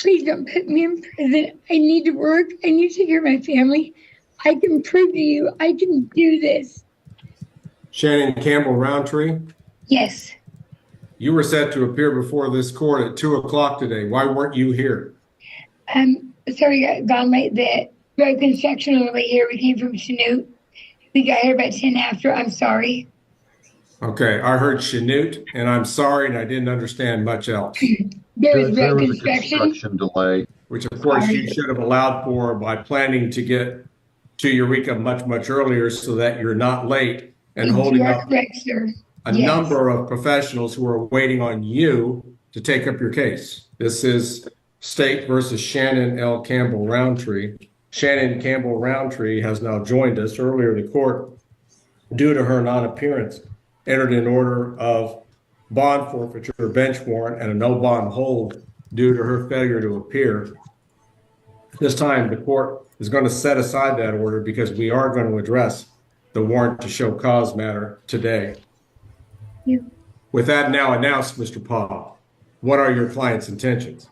Please don't put me in prison. I need to work. I need to take care of my family. I can prove to you I can do this. Shannon Campbell Roundtree, Yes. you were set to appear before this court at 2 o'clock today. Why weren't you here? Sorry, I got late. The road construction on the way here. We came from Chanute. We got here about 10 after. I'm sorry. Okay, I heard Chanute, and I'm sorry, and I didn't understand much else. There was There road was a construction delay. Which, of course, you should have allowed for by planning to get to Eureka much, much earlier so that you're not late and holding up a number of professionals who are waiting on you to take up your case. This is State versus Shannon L. Campbell Roundtree. Shannon Campbell Roundtree has now joined us. Earlier, the court, due to her non-appearance, entered an order of bond forfeiture, bench warrant, and a no bond hold due to her failure to appear. This time, the court is going to set aside that order because we are going to address the warrant to show cause matter today. Yeah. With that now announced, Mr. Paul, what are your client's intentions?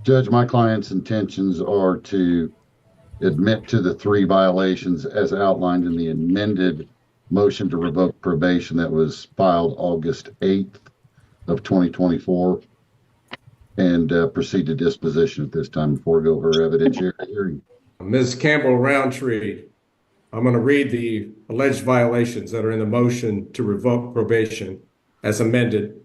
Judge, my client's intentions are to admit to the 3 violations as outlined in the amended motion to revoke probation that was filed August 8th of 2024 and proceed to disposition at this time before we go over evidentiary hearing. Ms. Campbell Roundtree, I'm going to read the alleged violations that are in the motion to revoke probation as amended.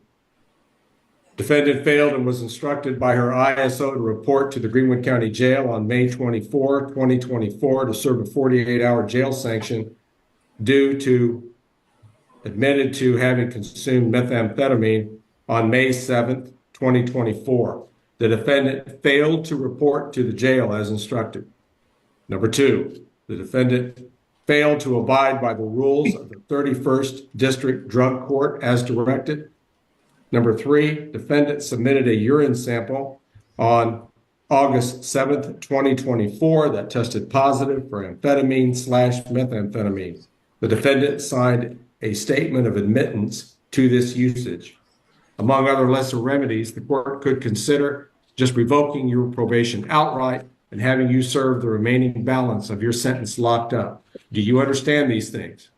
Defendant failed and was instructed by her ISO to report to the Greenwood County Jail on May 24, 2024 to serve a 48-hour jail sanction due to admitted to having consumed methamphetamine on May 7th, 2024. The defendant failed to report to the jail as instructed. Number 2, the defendant failed to abide by the rules of the 31st District Drug Court as directed. Number 3, defendant submitted a urine sample on August 7th, 2024 that tested positive for amphetamine/methamphetamine. The defendant signed a statement of admittance to this usage. Among other lesser remedies, the court could consider just revoking your probation outright and having you serve the remaining balance of your sentence locked up. Do you understand these things?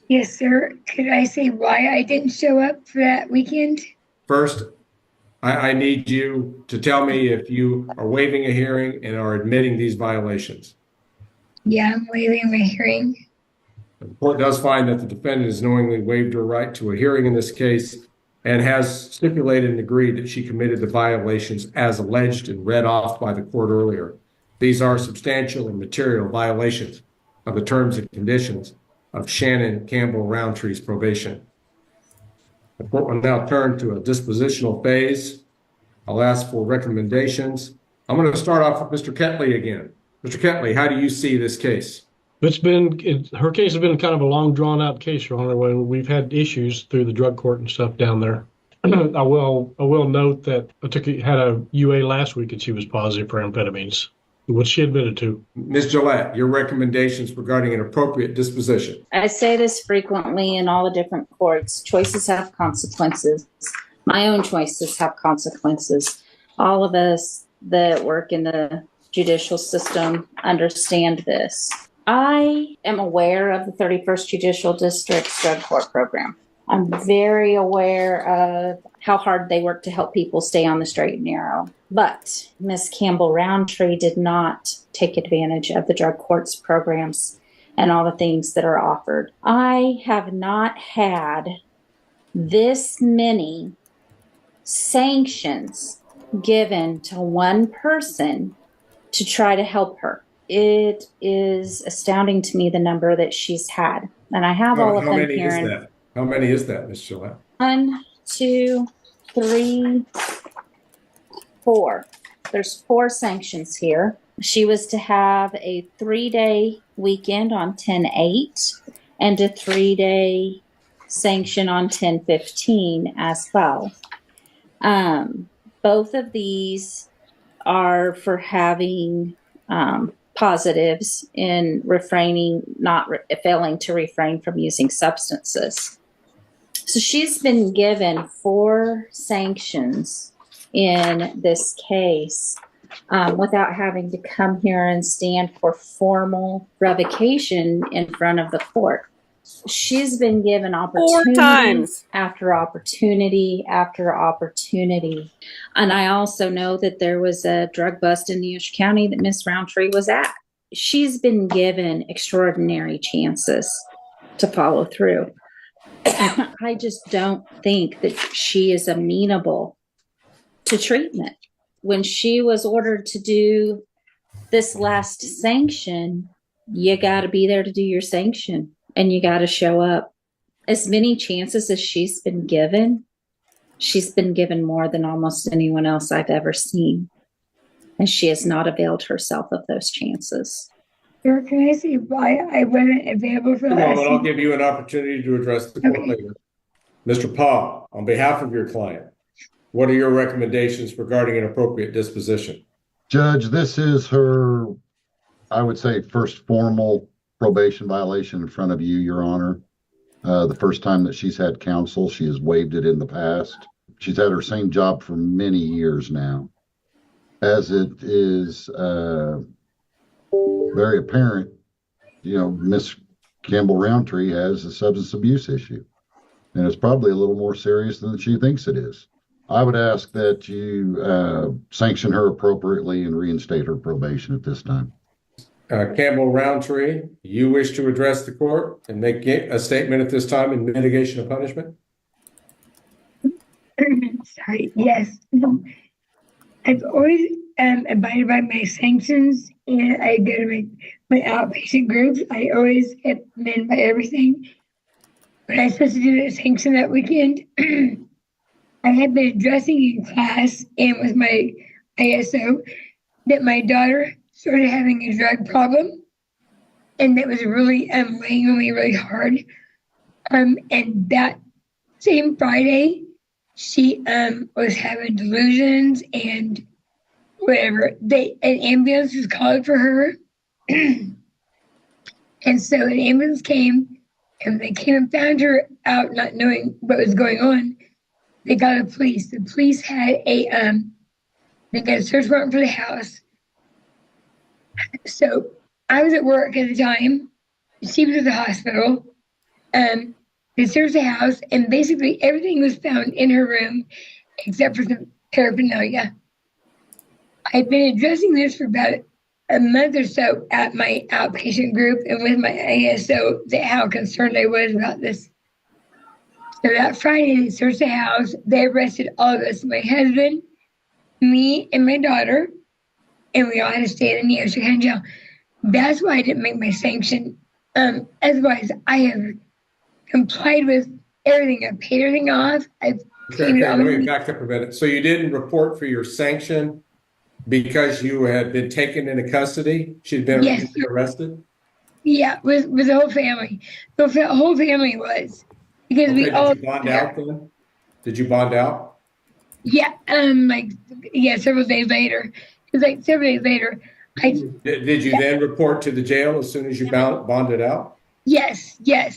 Yes, sir. Could I say why I didn't show up for that weekend? First, I need you to tell me if you are waiving a hearing and are admitting these violations. Yeah, I'm waiving my hearing. The court does find that the defendant has knowingly waived her right to a hearing in this case and has stipulated and agreed that she committed the violations as alleged and read off by the court earlier. These are substantial and material violations of the terms and conditions of Shannon Campbell Roundtree's probation. The court will now turn to a dispositional phase. I'll ask for recommendations. I'm going to start off with Mr. Ketley again. Mr. Ketley, how do you see this case? Her case has been kind of a long, drawn-out case, Your Honor. When we've had issues through the drug court and stuff down there. I will note that I had a UA last week and she was positive for amphetamines, which she admitted to. Ms. Gillette, your recommendations regarding an appropriate disposition. I say this frequently in all the different courts. Choices have consequences. My own choices have consequences. All of us that work in the judicial system understand this. I am aware of the 31st Judicial District's drug court program. I'm very aware of how hard they work to help people stay on the straight and narrow. But Ms. Campbell Roundtree did not take advantage of the drug court's programs and all the things that are offered. I have not had this many sanctions given to one person to try to help her. It is astounding to me the number that she's had. And I have all of them here. How many is that, Ms. Gillette? 1, 2, 3, 4. There's 4 sanctions here. She was to have a 3-day weekend on 10/8 and a 3-day sanction on 10/15 as well. Both of these are for having positives in failing to refrain from using substances. So she's been given 4 sanctions in this case without having to come here and stand for formal revocation in front of the court. She's been given opportunity 4 times after opportunity after opportunity. And I also know that there was a drug bust in Neosho County that Miss Roundtree was at. She's been given extraordinary chances to follow through. I just don't think that she is amenable to treatment. When she was ordered to do this last sanction, you got to be there to do your sanction. And you got to show up. As many chances as she's been given more than almost anyone else I've ever seen. And she has not availed herself of those chances. Sir, can I see why I wasn't available for Come that? on, I'll give you an opportunity to address the court later. Mr. Paul, on behalf of your client, what are your recommendations regarding an appropriate disposition? Judge, this is her, I would say, first formal probation violation in front of you, Your Honor. The first time that she's had counsel, she has waived it in the past. She's had her same job for many years now. As it is very apparent, Miss Campbell Roundtree has a substance abuse issue, and it's probably a little more serious than she thinks it is. I would ask that you sanction her appropriately and reinstate her probation at this time. Campbell Roundtree, you wish to address the court and make a statement at this time in mitigation of punishment? Sorry, yes. I've always abided by my sanctions, and I go to my outpatient groups. I always get men by everything. When I was supposed to do the sanction that weekend, I had been addressing in class and with my ISO that my daughter started having a drug problem, and that was really weighing on me really hard. And that same Friday, she was having delusions and whatever. An ambulance was called for her, and so an ambulance came, and they came and found her out, not knowing what was going on. They got the police. The police had they got a search warrant for the house. So I was at work at the time. She was at the hospital. They searched the house, and basically everything was found in her room except for some paraphernalia. I've been addressing this for about a month or so at my outpatient group and with my ASO, how concerned I was about this. So that Friday, they searched the house. They arrested all of us, my husband, me, and my daughter, and we all had to stay in the Neosho County jail. That's why I didn't make my sanction. Otherwise, I have complied with everything. I've paid everything off. Okay, let me back up a minute. So you didn't report for your sanction because you had been taken into custody? She'd been arrested? Yeah, with the whole family. The whole family was. Because we all. Did you bond out then? Did you bond out? Yeah, several days later. Because several days later, Did you then report to the jail as soon as you bonded out? Yes, I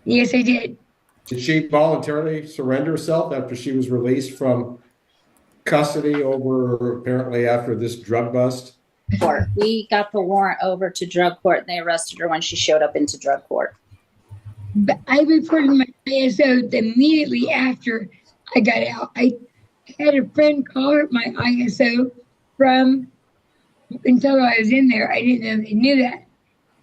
did. Did she voluntarily surrender herself after she was released from custody over apparently after this drug bust? We got the warrant over to drug court, and they arrested her when she showed up into drug court. But I reported my ISO immediately after I got out. I had a friend call my ISO until I was in there. I didn't know they knew that.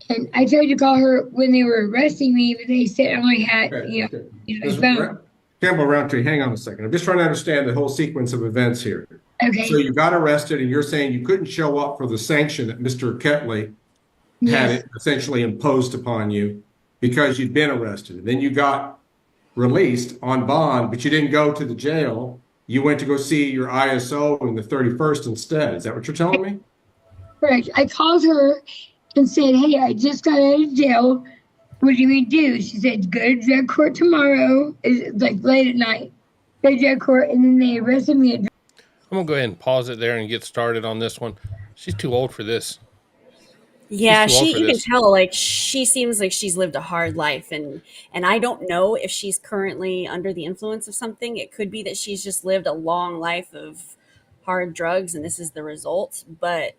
And I tried to call her when they were arresting me, but they said I only had, phone. Campbell Roundtree, hang on a second. I'm just trying to understand the whole sequence of events here. Okay. So you got arrested, and you're saying you couldn't show up for the sanction that Mr. Ketley had essentially imposed upon you because you'd been arrested. And then you got released on bond, but you didn't go to the jail. You went to go see your ISO on the 31st instead. Is that what you're telling me? Correct. I called her and said, hey, I just got out of jail. What do you mean do? She said, go to drug court tomorrow. It's like late at night. Go to drug court, and then they arrested me. I'm going to go ahead and pause it there and get started on this one. She's too old for this. Yeah, you can tell, like, she seems like she's lived a hard life, and I don't know if she's currently under the influence of something. It could be that she's just lived a long life of hard drugs and this is the result. But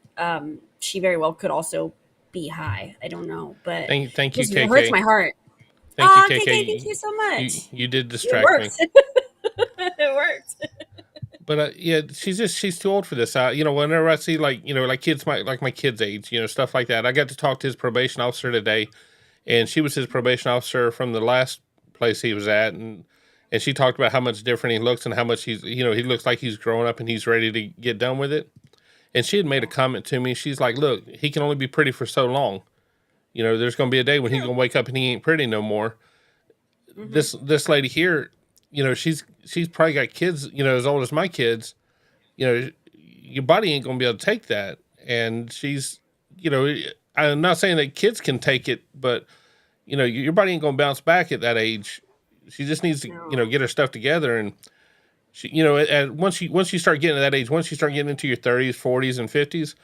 she very well could also be high. I don't know, but Thank you, it just KK. hurts my heart. Thank you, KK. KK, thank you so much. You did It distract me. works. It works. But yeah, she's too old for this. Whenever I see like kids my kids' age, stuff like that. I got to talk to his probation officer today, and she was his probation officer from the last place he was at, and she talked about how much different he looks and how much he looks like he's growing up and he's ready to get done with it. And she had made a comment to me. She's like, "Look, he can only be pretty for so long. There's going to be a day when he's going to wake up and he ain't pretty no more." Mm-hmm. This lady here, she's probably got kids, as old as my kids. Your body ain't going to be able to take that. And she's, I'm not saying that kids can take it, but your body ain't going to bounce back at that age. She just needs to, get her stuff together. And she, once you start getting to that age, once you start getting into your 30s, 40s, and 50s,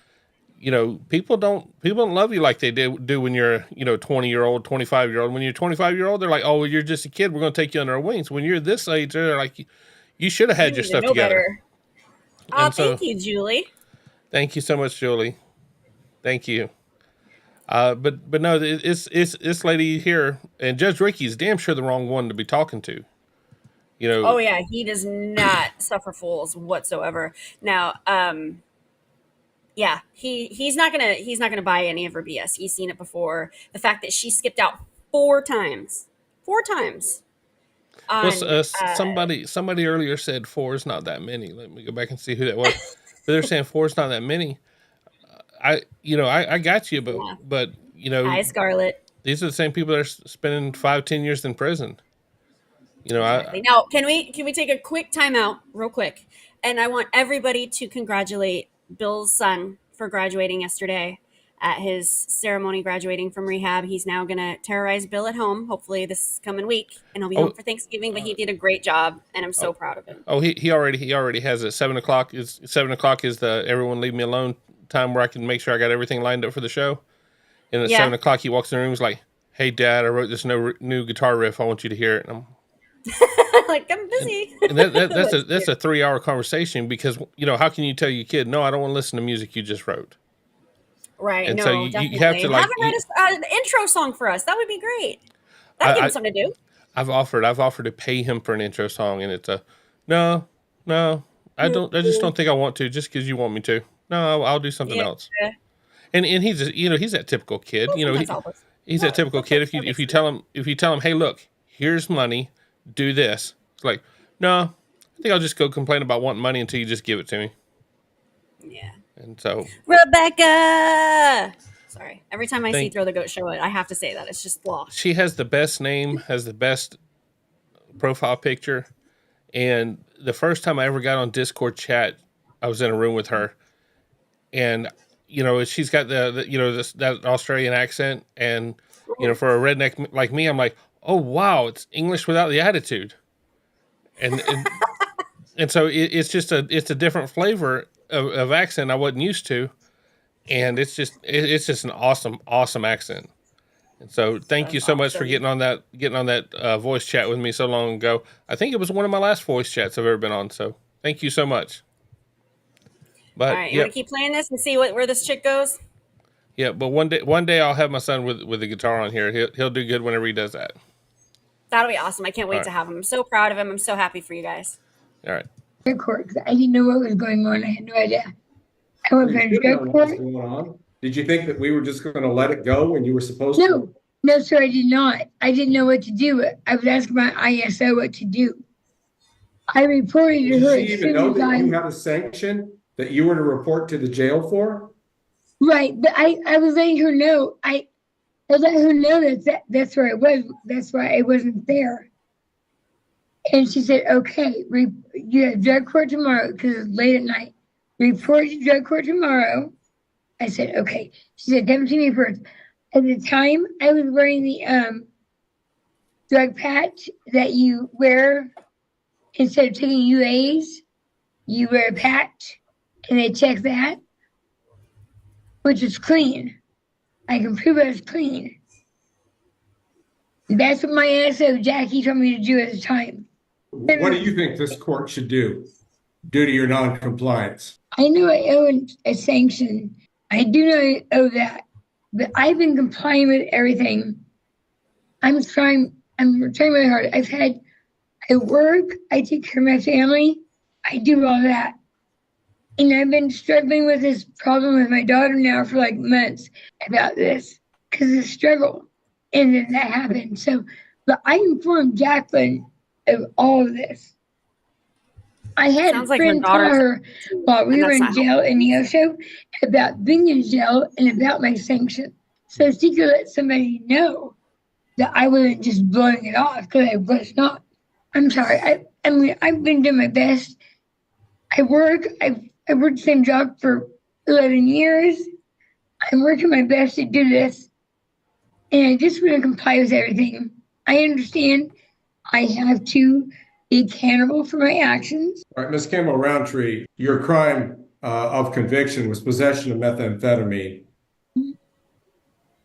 people don't love you like they do when you're, 20-year-old, 25-year-old. When you're 25-year-old, they're like, "Oh, well, you're just a kid. We're going to take you under our wings." When you're this age, they're like, "You should have had your stuff together." Thank you, Julie. Thank you so much, Julie. Thank you. But no, it's this lady here, and Judge Ricke is damn sure the wrong one to be talking to. Oh yeah, he does not suffer fools whatsoever. Now, yeah, he's not gonna buy any of her BS. He's seen it before. The fact that she skipped out 4 times. On, somebody earlier said 4 is not that many. Let me go back and see who that was. But they're saying 4 is not that many. I got you, but hi, Scarlett. These are the same people that are spending 5-10 years in prison. Exactly. Now, can we take a quick timeout, real quick? And I want everybody to congratulate Bill's son for graduating yesterday at his ceremony, graduating from rehab. He's now gonna terrorize Bill at home, hopefully this coming week, and he'll be home for Thanksgiving. But he did a great job, and I'm so proud of him. Oh, he already has it. 7:00 is the everyone leave me alone time where I can make sure I got everything lined up for the show. And at 7:00 he walks in the room, he's like, "Hey, Dad, I wrote this new guitar riff. I want you to hear it." And I'm like, "I'm busy." And that's a 3-hour conversation because how can you tell your kid, "No, I don't want to listen to music you just wrote"? Right. And no, so you have to have him write an intro song for us. That would be great. That'd give him something to do. I've offered to pay him for an intro song, and it's no, I just don't think I want to, just because you want me to. No, I'll do something else. And he's he's that typical kid. He's that typical kid. If you tell him, "Hey, look, here's money, do this," it's like, "No, I think I'll just go complain about wanting money until you just give it to me." Yeah. And so Rebecca. Sorry. Every time I see Throw the Goat Show, I have to say that. It's just law. She has the best name, has the best profile picture. And the first time I ever got on Discord chat, I was in a room with her. And, she's got that Australian accent. And, for a redneck like me, I'm like, "Oh, wow, it's English without the attitude." And so it's just a different flavor of accent I wasn't used to. And it's just an awesome accent. And so thank you so much for getting on that voice chat with me so long ago. I think it was one of my last voice chats I've ever been on. So thank you so much. But all right, you want to keep playing this and see where this chick goes? Yeah, but one day I'll have my son with the guitar on here. He'll do good whenever he does that. That'll be awesome. I can't wait to have him. I'm so proud of him. I'm so happy for you guys. All right. Court, I didn't know what was going on. I had no idea. I was going to drug court. Did you think that we were just going to let it go when you were supposed to? No, sir, I did not. I didn't know what to do. I was asking my ISO what to do. I reported to her. Did she even know that you had a sanction that you were to report to the jail for? Right, but I was letting her know. I let her know that's where I was. That's why I wasn't there. And she said, "Okay, you have drug court tomorrow because it's late at night. Report to drug court tomorrow." I said, "Okay." She said, "Come to me first." At the time, I was wearing the drug patch that you wear instead of taking UAs. You wear a patch, and they check that, which is clean. I can prove it was clean. That's what my ASO Jackie told me to do at the time. What do you think this court should do? due to your non-compliance. I know I owe a sanction. I do know I owe that, but I've been complying with everything. I'm trying my hard. I work, I take care of my family, I do all that. And I've been struggling with this problem with my daughter now for like months about this because of the struggle. And then that happened. So, but I informed Jacqueline of all of this. I had a friend tell her while we were in jail in Neosho about being in jail and about my sanction. So she could let somebody know that I wasn't just blowing it off because I was not. I'm sorry. I mean, I've been doing my best. I worked the same job for 11 years. I'm working my best to do this. And I just want to comply with everything. I understand I have to be accountable for my actions. All right, Ms. Campbell-Roundtree, your crime of conviction was possession of methamphetamine.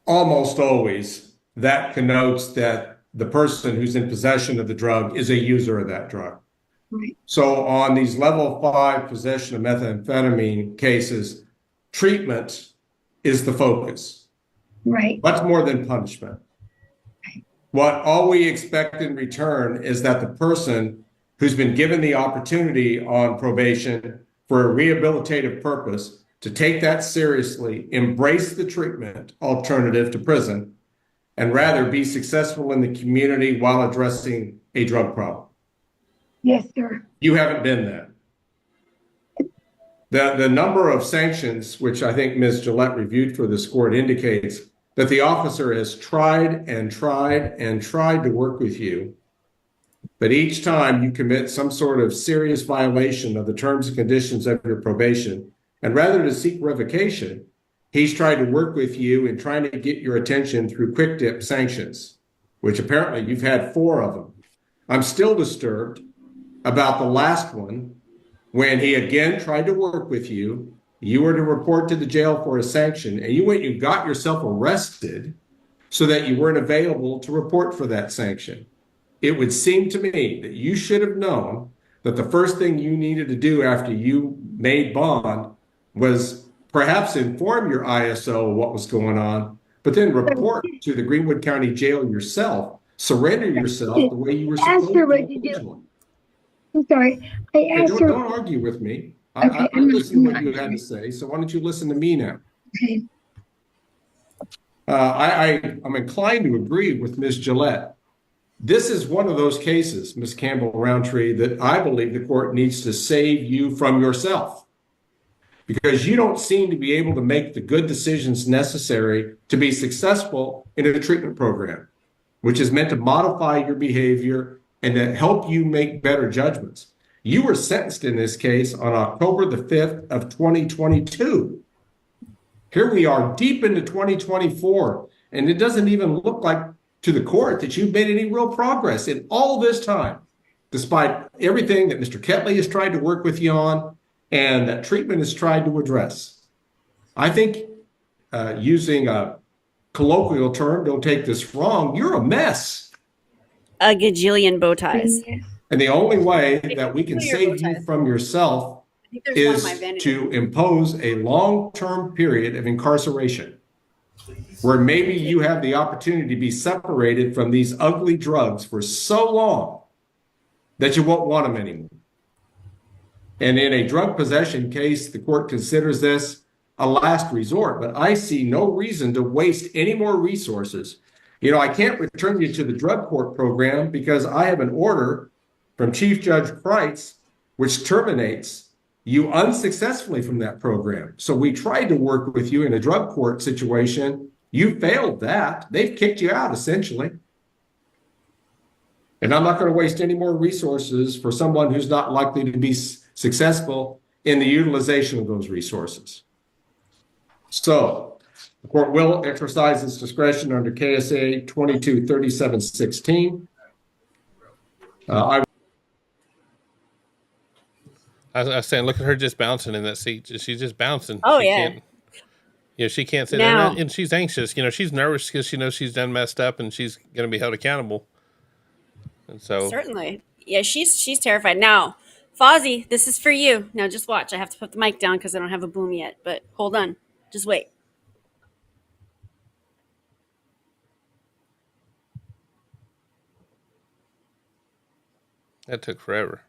Almost always, that connotes that the person who's in possession of the drug is a user of that drug. Right. So on these level 5 possession of methamphetamine cases, treatment is the focus. Right. Much more than punishment. Right. What all we expect in return is that the person who's been given the opportunity on probation for a rehabilitative purpose to take that seriously, embrace the treatment alternative to prison, and rather be successful in the community while addressing a drug problem. Yes, sir. You haven't been that. The number of sanctions, which I think Ms. Gillette reviewed for this court, indicates that the officer has tried and tried and tried to work with you, but each time you commit some sort of serious violation of the terms and conditions of your probation, and rather than seek revocation, he's tried to work with you in trying to get your attention through quick dip sanctions, which apparently you've had 4 of them. I'm still disturbed about the last one, when he again tried to work with you. You were to report to the jail for a sanction, and you went and got yourself arrested so that you weren't available to report for that sanction. It would seem to me that you should have known that the first thing you needed to do after you made bond was perhaps inform your ISO what was going on, but then report to the Greenwood County Jail yourself, surrender yourself the way you were supposed to originally. I'm sorry. I asked her. Don't argue with me. Okay, I'm listening to what you had to say, so why don't you listen to me now? Okay. I'm inclined to agree with Ms. Gillette. This is one of those cases, Ms. Campbell-Roundtree, that I believe the court needs to save you from yourself, because you don't seem to be able to make the good decisions necessary to be successful in a treatment program, which is meant to modify your behavior and to help you make better judgments. You were sentenced in this case on October the 5th of 2022. Here we are deep into 2024, and it doesn't even look like to the court that you've made any real progress in all this time, despite everything that Mr. Ketley has tried to work with you on and that treatment has tried to address. I think, using a colloquial term, don't take this wrong, you're a mess. A gajillion bow ties. And the only way that we can save you from yourself is to impose a long-term period of incarceration where maybe you have the opportunity to be separated from these ugly drugs for so long that you won't want them anymore. And in a drug possession case, the court considers this a last resort, but I see no reason to waste any more resources. You know, I can't return you to the drug court program because I have an order from Chief Judge Kreitz, which terminates you unsuccessfully from that program. So we tried to work with you in a drug court situation. You failed that. They've kicked you out, essentially. And I'm not going to waste any more resources for someone who's not likely to be successful in the utilization of those resources. So the court will exercise its discretion under KSA 223716. I was saying, look at her just bouncing in that seat. She's just bouncing. Oh, she yeah. Can't, she can't sit now, and she's anxious. She's nervous because she knows she's done messed up and she's going to be held accountable. And so certainly, yeah, she's terrified. Now, Fozzie, this is for you. Now just watch. I have to put the mic down because I don't have a boom yet, but hold on. Just wait. That took forever.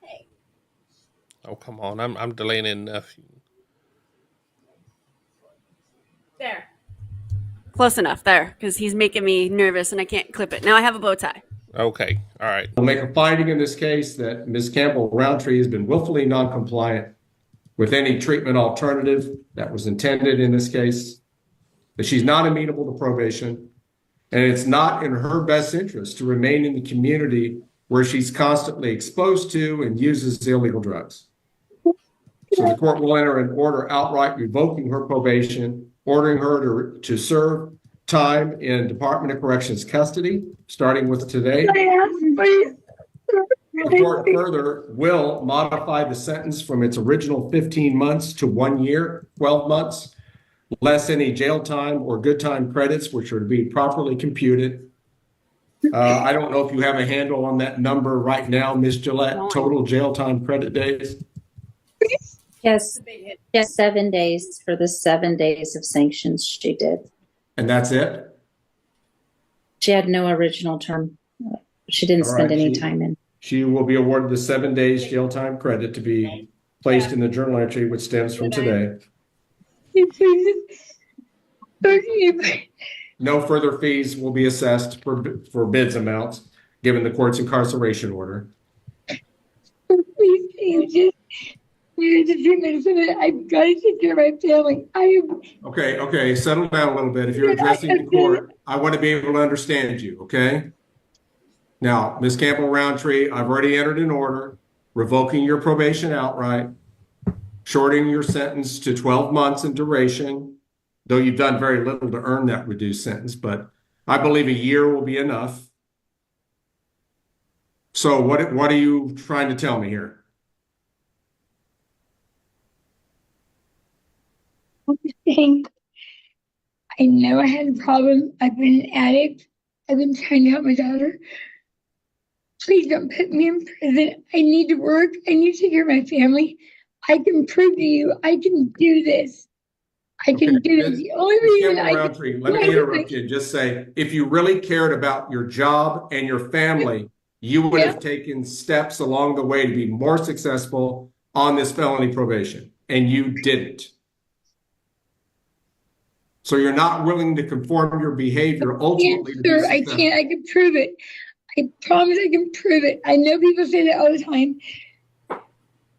Hey. Oh, come on. I'm delaying enough. There. Close enough there, because he's making me nervous and I can't clip it. Now I have a bow tie. Okay. All right. We'll make a finding in this case that Ms. Campbell-Roundtree has been willfully non-compliant with any treatment alternative that was intended in this case, that she's not amenable to probation, and it's not in her best interest to remain in the community where she's constantly exposed to and uses illegal drugs. So the court will enter an order outright revoking her probation, ordering her to serve time in Department of Corrections custody, starting with today. The court further will modify the sentence from its original 15 months to 1 year, 12 months, less any jail time or good time credits, which are to be properly computed. I don't know if you have a handle on that number right now, Ms. Gillette, total jail time credit days. Yes, 7 days for the 7 days of sanctions she did. And that's it? She had no original term. She didn't spend any time in. She will be awarded the 7 days jail time credit to be placed in the journal entry, which stems from today. No further fees will be assessed for bids amounts, given the court's incarceration order. Please, I've got to take care of my family. Okay, settle down a little bit. If you're addressing the court, I want to be able to understand you, okay? Now, Ms. Campbell-Roundtree, I've already entered an order revoking your probation outright, shorting your sentence to 12 months in duration, though you've done very little to earn that reduced sentence, but I believe a year will be enough. So what are you trying to tell me here? I know I had a problem. I've been an addict. I've been trying to help my daughter. Please don't put me in prison. I need to work. I need to take care of my family. I can prove to you I can do this. I can do this. The only reason let me interrupt you and just say, if you really cared about your job and your family, you would have taken steps along the way to be more successful on this felony probation, and you didn't. So you're not willing to conform your behavior ultimately to be successful. I can't. I can prove it. I promise I can prove it. I know people say that all the time,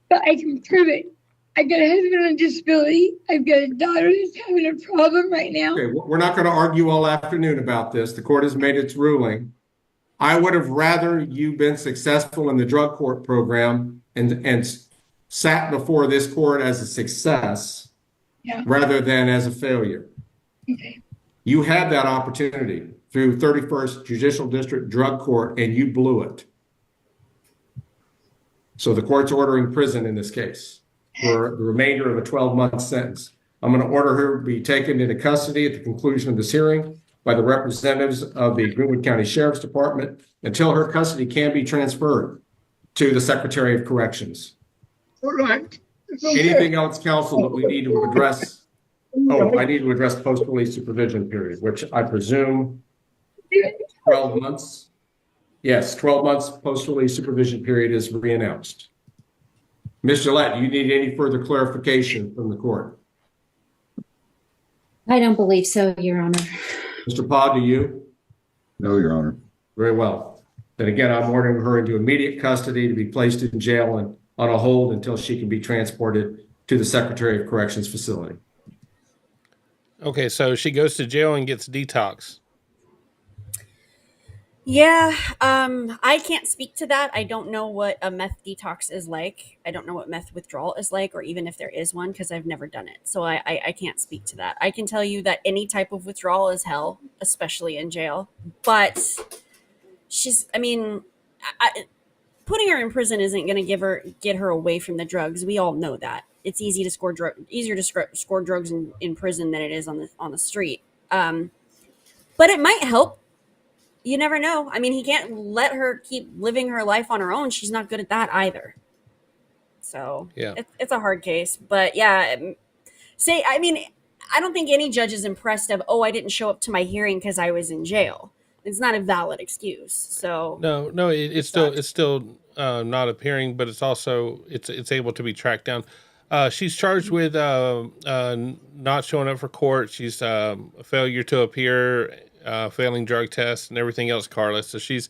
but I can prove it. I got a husband on disability. I've got a daughter that's having a problem right now. Okay, we're not going to argue all afternoon about this. The court has made its ruling. I would have rather you been successful in the drug court program and sat before this court as a success rather than as a failure. Okay. You had that opportunity through 31st Judicial District Drug Court, and you blew it. So the court's ordering prison in this case for the remainder of a 12-month sentence. I'm going to order her to be taken into custody at the conclusion of this hearing by the representatives of the Greenwood County Sheriff's Department until her custody can be transferred to the Secretary of Corrections. All right. Anything else, counsel, that we need to address? Oh, I need to address post-release supervision period, which I presume 12 months. Yes, 12 months post-release supervision period is re-announced. Ms. Gillette, do you need any further clarification from the court? I don't believe so, Your Honor. Mr. Pod, do you? No, Your Honor. Very well. Then again, I'm ordering her into immediate custody to be placed in jail and on a hold until she can be transported to the Secretary of Corrections facility. Okay, so she goes to jail and gets detox. Yeah, I can't speak to that. I don't know what a meth detox is like. I don't know what meth withdrawal is like, or even if there is one, because I've never done it. So I can't speak to that. I can tell you that any type of withdrawal is hell, especially in jail. But putting her in prison isn't going to get her away from the drugs. We all know that. It's easier to score drugs in prison than it is on the street. But it might help you never know. I mean, he can't let her keep living her life on her own. She's not good at that either. So Yeah. it's a hard case. But yeah, I mean, I don't think any judge is impressed of, oh, I didn't show up to my hearing because I was in jail. It's not a valid excuse. So No, it's still not appearing, but it's also it's able to be tracked down. She's charged with not showing up for court. She's a failure to appear, failing drug tests, and everything else, Carla. So she's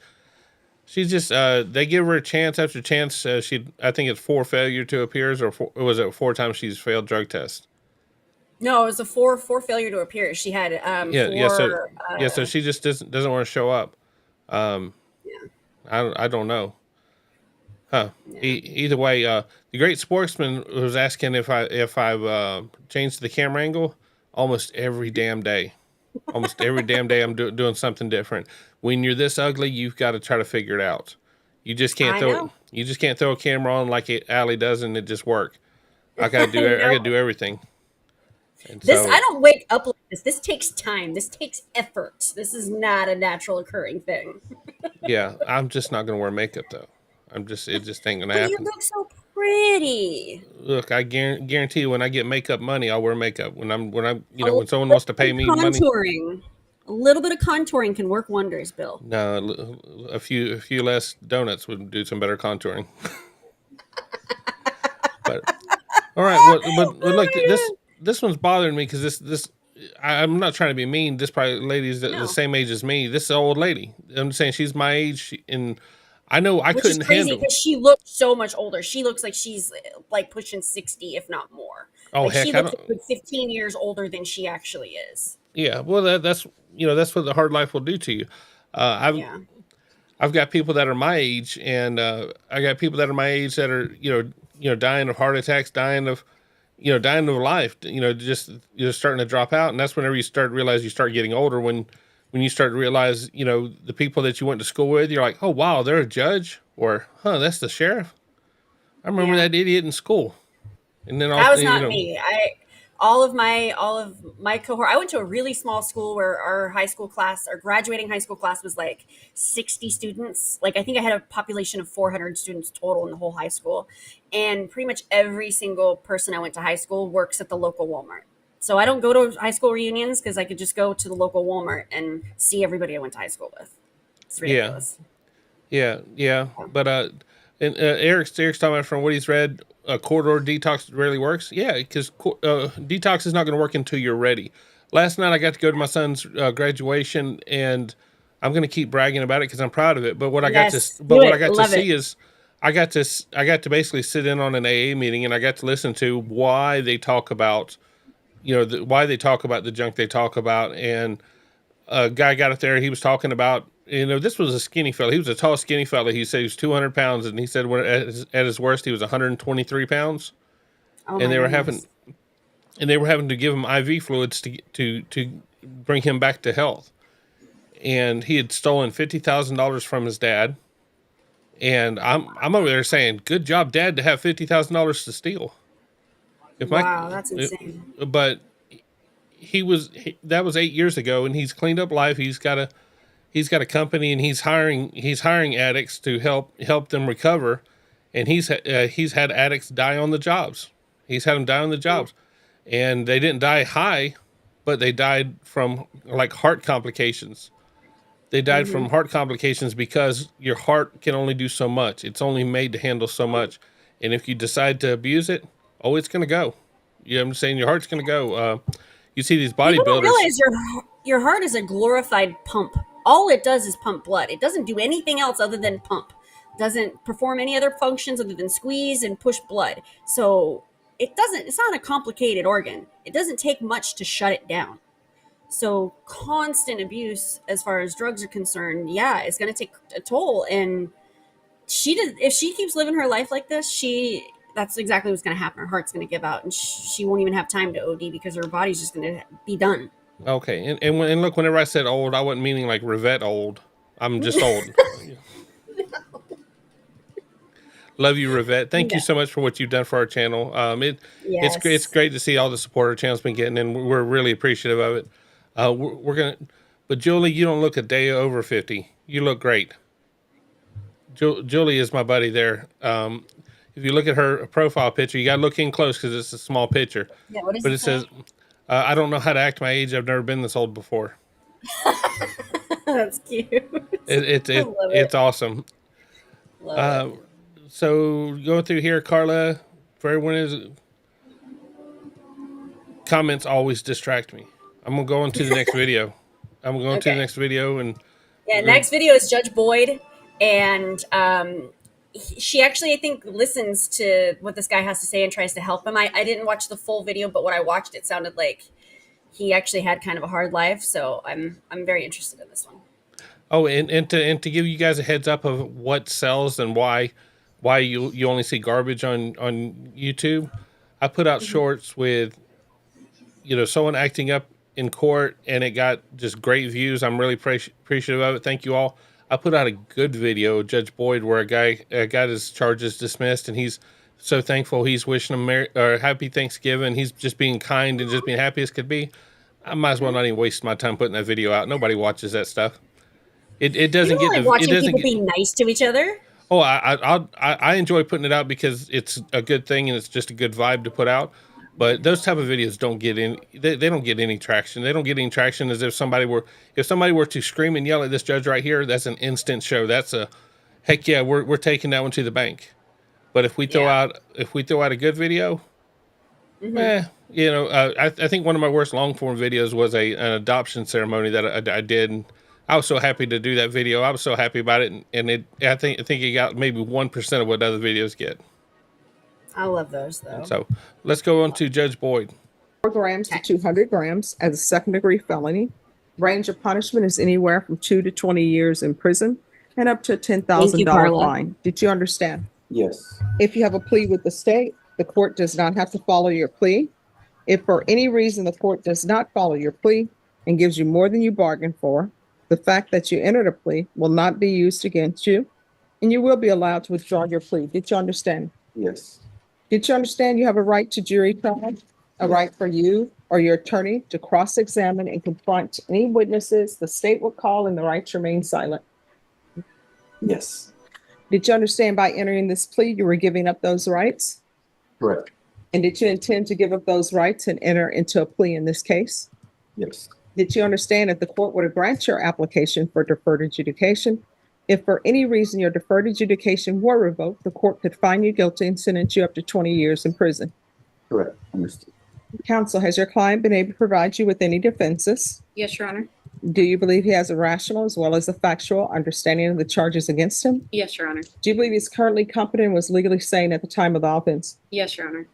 just they give her a chance after chance. I think it's 4 failure to appears, or was it 4 times she's failed drug tests? no, it was a four four-failure to appear. She had So she just doesn't want to show up. I don't know. Huh. Yeah. Either way, the great sportsman was asking if I've changed the camera angle almost every damn day. Almost every damn day I'm doing something different. When you're this ugly, you've got to try to figure it out. You just can't throw a camera on like Alli does and it just work. I gotta do I gotta do everything. And I don't wake up like this. This takes time. This takes effort. This is not a natural occurring thing. Yeah, I'm just not gonna wear makeup though. It just ain't gonna happen. You look so pretty. Look, I guarantee you, when I get makeup money, I'll wear makeup. When someone wants to pay me money, a little bit of contouring can work wonders, Bill. No, a few less donuts would do some better contouring. But all right, but look, this one's bothering me because I'm not trying to be mean. This probably lady's the same age as me. This is an old lady. I'm saying she's my age, and I know I couldn't handle. Because she looks so much older. She looks like she's like pushing 60, if not more. Oh, like heck, she looks like 15 years older than she actually is. Yeah, well, that's what the hard life will do to you. I've got people that are my age, and I got people that are my age that are dying of heart attacks, dying of life. Just starting to drop out, and that's whenever you start to realize you start getting older. When you start to realize, the people that you went to school with, you're like, oh, wow, they're a judge, or, that's the sheriff. I remember that idiot in school. And then that was not me. All of my cohort, I went to a really small school where our graduating high school class was like 60 students. Like, I think I had a population of 400 students total in the whole high school. And pretty much every single person I went to high school works at the local Walmart. So I don't go to high school reunions because I could just go to the local Walmart and see everybody I went to high school with. It's ridiculous. Yeah. But and Eric's talking about from what he's read, corridor detox rarely works. Yeah, because detox is not going to work until you're ready. Last night I got to go to my son's graduation, and I'm going to keep bragging about it because I'm proud of it. But what I got to see is I got to basically sit in on an AA meeting, and I got to listen to why they talk about why they talk about the junk they talk about. And a guy got up there, he was talking about, this was a skinny fella. He was a tall, skinny fella. He said he was 200 pounds, and he said when at his worst, he was 123 pounds. And they were having to give him IV fluids to bring him back to health. And he had stolen $50,000 from his dad. And I'm over there saying, good job, Dad, to have $50,000 to steal. Wow, that's insane. But that was 8 years ago, and he's cleaned up life. He's got a company, and he's hiring addicts to help them recover. And he's had addicts die on the jobs. He's had them die on the jobs, and they didn't die high, but they died from like heart complications. They died from heart complications because your heart can only do so much. It's only made to handle so much. And if you decide to abuse it, it's going to go. You know what I'm saying? Your heart's going to go. You see these bodybuilders. You don't realize your heart is a glorified pump. All it does is pump blood. It doesn't do anything else other than pump. It doesn't perform any other functions other than squeeze and push blood. So it's not a complicated organ. It doesn't take much to shut it down. So constant abuse as far as drugs are concerned, it's going to take a toll. And if she keeps living her life like this, that's exactly what's going to happen. Her heart's going to give out, and she won't even have time to OD because her body's just going to be done. Okay, and look, whenever I said old, I wasn't meaning like Rivette old. I'm just old. Love you, Rivette. Thank you so much for what you've done for our channel. It's great to see all the support our channel's been getting, and we're really appreciative of it. We're gonna But Julie, you don't look a day over 50. You look great. Julie is my buddy there. If you look at her profile picture, you got to look in close because it's a small picture. Yeah, what does But it it say? says, I don't know how to act my age. I've never been this old before. That's cute. It's awesome. Love it. So going through here, Carla, for everyone is comments always distract me. I'm gonna go on to the next video. I'm going to the next video and next video is Judge Boyd, and she actually I think listens to what this guy has to say and tries to help him. I didn't watch the full video, but what I watched, it sounded like he actually had kind of a hard life. So I'm very interested in this one. Oh, and to give you guys a heads up of what sells and why you only see garbage on YouTube, I put out shorts with, someone acting up in court and it got just great views. I'm really appreciative of it. Thank you all. I put out a good video, Judge Boyd, where a guy got his charges dismissed and he's so thankful. He's wishing him happy Thanksgiving. He's just being kind and just being happy as could be. I might as well not even waste my time putting that video out. Nobody watches that stuff. It doesn't get the watching people be nice to each other. Oh, I enjoy putting it out because it's a good thing and it's just a good vibe to put out. But those type of videos don't get in. They don't get any traction. They don't get any traction as if somebody were to scream and yell at this judge right here. That's an instant show. That's a heck yeah. We're taking that one to the bank. But if we throw out a good video, I think one of my worst long form videos was an adoption ceremony that I did. And I was so happy to do that video. I was so happy about it, and I think it got maybe 1% of what other videos get. I love those though. So let's go on to Judge Boyd. 4 grams to 200 grams as a second-degree felony. Range of punishment is anywhere from 2 to 20 years in prison and up to a $10,000 fine. Did you understand? Yes. If you have a plea with the state, the court does not have to follow your plea. If for any reason the court does not follow your plea and gives you more than you bargained for, the fact that you entered a plea will not be used against you, and you will be allowed to withdraw your plea. Did you understand? Yes. Did you understand you have a right to jury trial, a right for you or your attorney to cross-examine and confront any witnesses the state will call, and the right to remain silent? Yes. Did you understand by entering this plea you were giving up those rights? Correct. And did you intend to give up those rights and enter into a plea in this case? Yes. Did you understand if the court were to grant your application for deferred adjudication, if for any reason your deferred adjudication were revoked, the court could find you guilty and sentence you up to 20 years in prison? Correct. Understood. Counsel, has your client been able to provide you with any defenses? Yes, Your Honor. Do you believe he has a rational as well as a factual understanding of the charges against him? Yes, Your Honor. Do you believe he's currently competent and was legally sane at the time of the offense? Yes, Your Honor.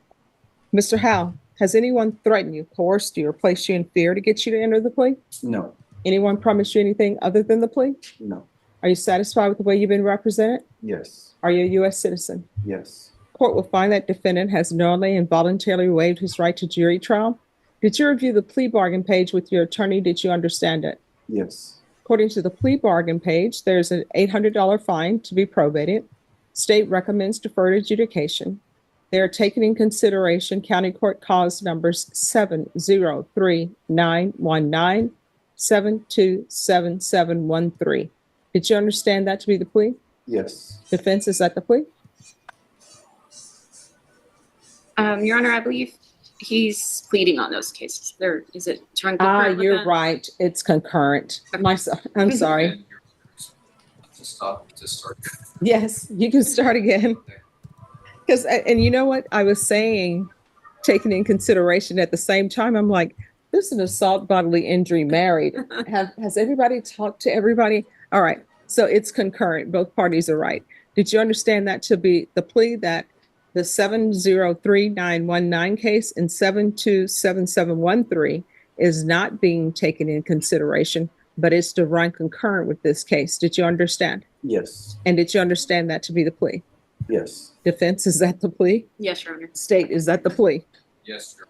Mr. Howe, has anyone threatened you, coerced you, or placed you in fear to get you to enter the plea? No. Anyone promised you anything other than the plea? No. Are you satisfied with the way you've been represented? Yes. Are you a U.S. citizen? Yes. Court will find that defendant has knowingly and voluntarily waived his right to jury trial. Did you review the plea bargain page with your attorney? Did you understand it? Yes. According to the plea bargain page, there's an $800 fine to be probated. State recommends deferred adjudication. They are taken in consideration county court cause numbers 703-919, 727713. Did you understand that to be the plea? Yes. Defense is at the plea? Your Honor, I believe he's pleading on those cases. Is it trying to You're right. It's concurrent. I'm sorry. To start. Yes, you can start again. And you know what? I was saying, taken in consideration at the same time, I'm like, this is an assault bodily injury married. Has everybody talked to everybody? All right. So it's concurrent. Both parties are right. Did you understand that to be the plea that the 703-919 case and 727713 is not being taken in consideration, but it's to run concurrent with this case? Did you understand? Yes. And did you understand that to be the plea? Yes. Defense, is that the plea? Yes, Your Honor. State, is that the plea? Yes, sir.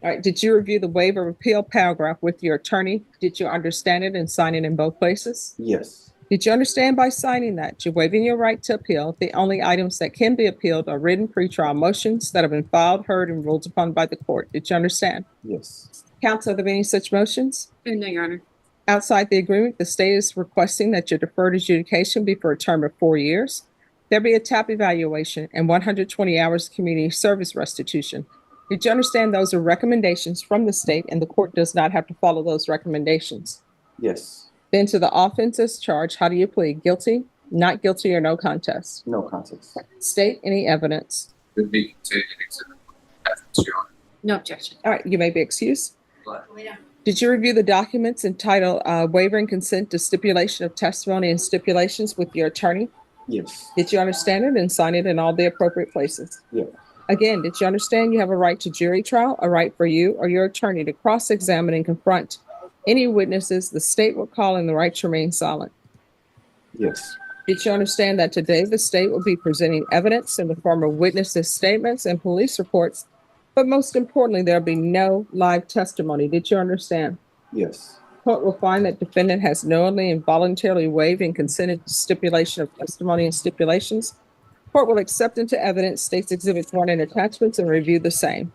All right. Did you review the waiver of appeal paragraph with your attorney? Did you understand it and sign it in both places? Yes. Did you understand by signing that you're waiving your right to appeal? The only items that can be appealed are written pretrial motions that have been filed, heard, and ruled upon by the court. Did you understand? Yes. Counsel, are there any such motions? No, Your Honor. Outside the agreement, the state is requesting that your deferred adjudication be for a term of 4 years. There be a TAP evaluation and 120 hours of community service restitution. Did you understand those are recommendations from the state and the court does not have to follow those recommendations? Yes. Then to the offenses charged, how do you plead? Guilty, not guilty, or no contest? No contest. State any evidence. Would be contained in exhibit evidence, Your Honor. No objection. All right, you may be excused. But Did you review the documents entitled Waiver and Consent to Stipulation of Testimony and Stipulations with your attorney? yes. Did you understand it and sign it in all the appropriate places? Yeah. Again, did you understand you have a right to jury trial, a right for you or your attorney to cross-examine and confront any witnesses the state will call and the right to remain silent? Yes. Did you understand that today the state will be presenting evidence in the form of witnesses' statements and police reports, but most importantly, there'll be no live testimony? Did you understand? Yes. Court will find that defendant has knowingly and voluntarily waived and consented to stipulation of testimony and stipulations. Court will accept into evidence state's exhibits 1 and attachments and review the same.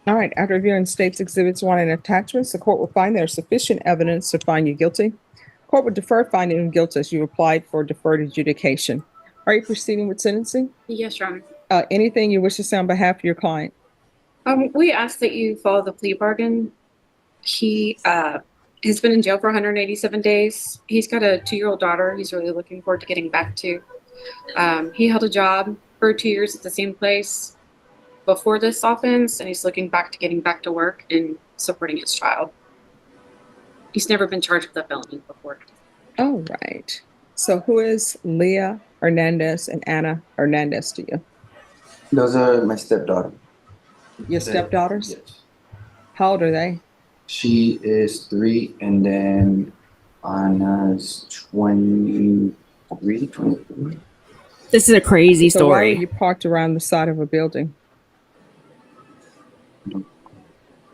All right, after reviewing state's exhibits 1 and attachments, the court will find there is sufficient evidence to find you guilty. Court will defer finding of guilt as you applied for deferred adjudication. Are you proceeding with sentencing? Yes, Your Honor. Anything you wish to say on behalf of your client? We ask that you follow the plea bargain. He has been in jail for 187 days. He's got a 2-year-old daughter he's really looking forward to getting back to. He held a job for 2 years at the same place before this offense, and he's looking back to getting back to work and supporting his child. He's never been charged with a felony before. All right. So who is Leah Hernandez and Anna Hernandez to you? Those are my stepdaughter. Your stepdaughters? Yes. How old are they? She is 3, and then Anna's 23, 24. This is a crazy So why were story. you parked around the side of a building?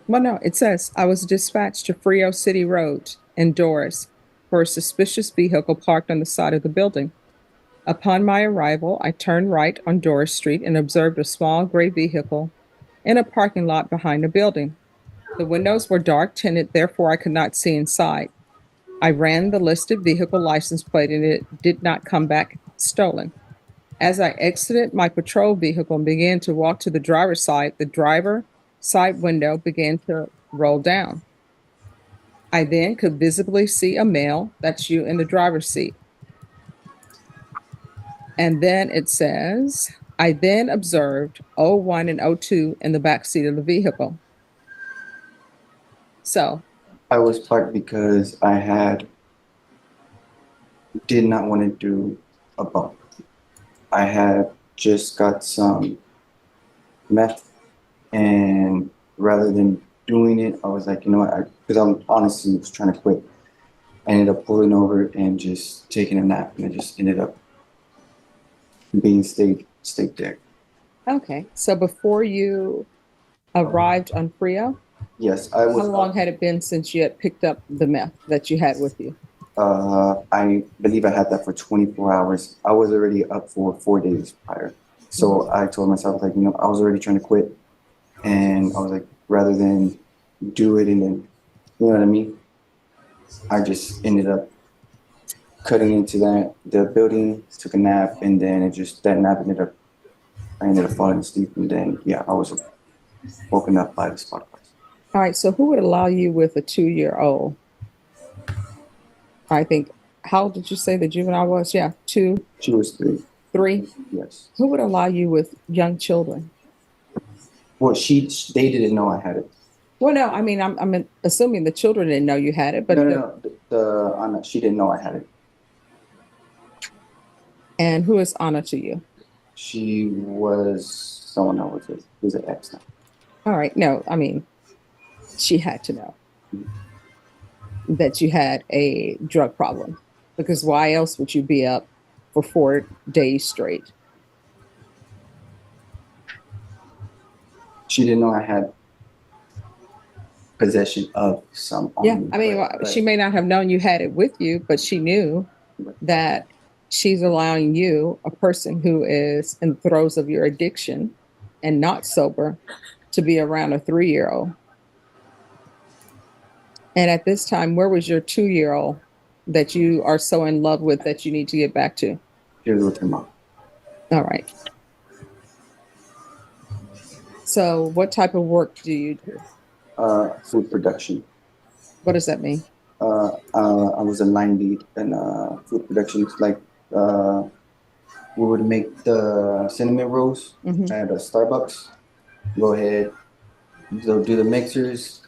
Well, no, it says, I was dispatched to Frio City Road in Doris for a suspicious vehicle parked on the side of the building. Upon my arrival, I turned right on Doris Street and observed a small gray vehicle in a parking lot behind the building. The windows were dark tinted, therefore I could not see inside. I ran the listed vehicle license plate and it did not come back stolen. As I exited my patrol vehicle and began to walk to the driver's side, the driver side window began to roll down. I then could visibly see a male, that's you, in the driver's seat. And then it says, I then observed 01 and 02 in the back seat of the vehicle. So I was parked because I did not want to do a bump. I had just got some meth, and rather than doing it, I was like, you know what, because I'm honestly was trying to quit. I ended up pulling over and just taking a nap, and I just ended up being stayed there. okay, so before you arrived on Frio, Yes, I was. how long had it been since you had picked up the meth that you had with you? I believe I had that for 24 hours. I was already up for 4 days prior. So I told myself, like, you know, I was already trying to quit. And I was like, rather than do it and then, you know what I mean? I just ended up cutting into the building, took a nap, and then that nap I ended up falling asleep. And then, yeah, I was woken up by the spot price. All right, so who would allow you with a 2-year-old? I think, how old did you say the juvenile was? Yeah, 2, She was 3. 3. Yes. Who would allow you with young children? Well, they didn't know I had it. Well, no, I mean, I'm assuming the children didn't know you had it, but No. Anna, she didn't know I had it. And who is Anna to you? She was someone I was with. He was an ex now. All right, no, I mean, she had to know that you had a drug problem, because why else would you be up for 4 days straight? She didn't know I had possession of some. Yeah, I mean, she may not have known you had it with you, but she knew that she's allowing you, a person who is in the throes of your addiction and not sober, to be around a 3-year-old. And at this time, where was your 2-year-old that you are so in love with that you need to get back to? She was with her mom. All right. So what type of work do you do? Food production. What does that mean? I was a line lead in food production. It's like we would make the cinnamon rolls at a Starbucks. Go ahead, do the mixers,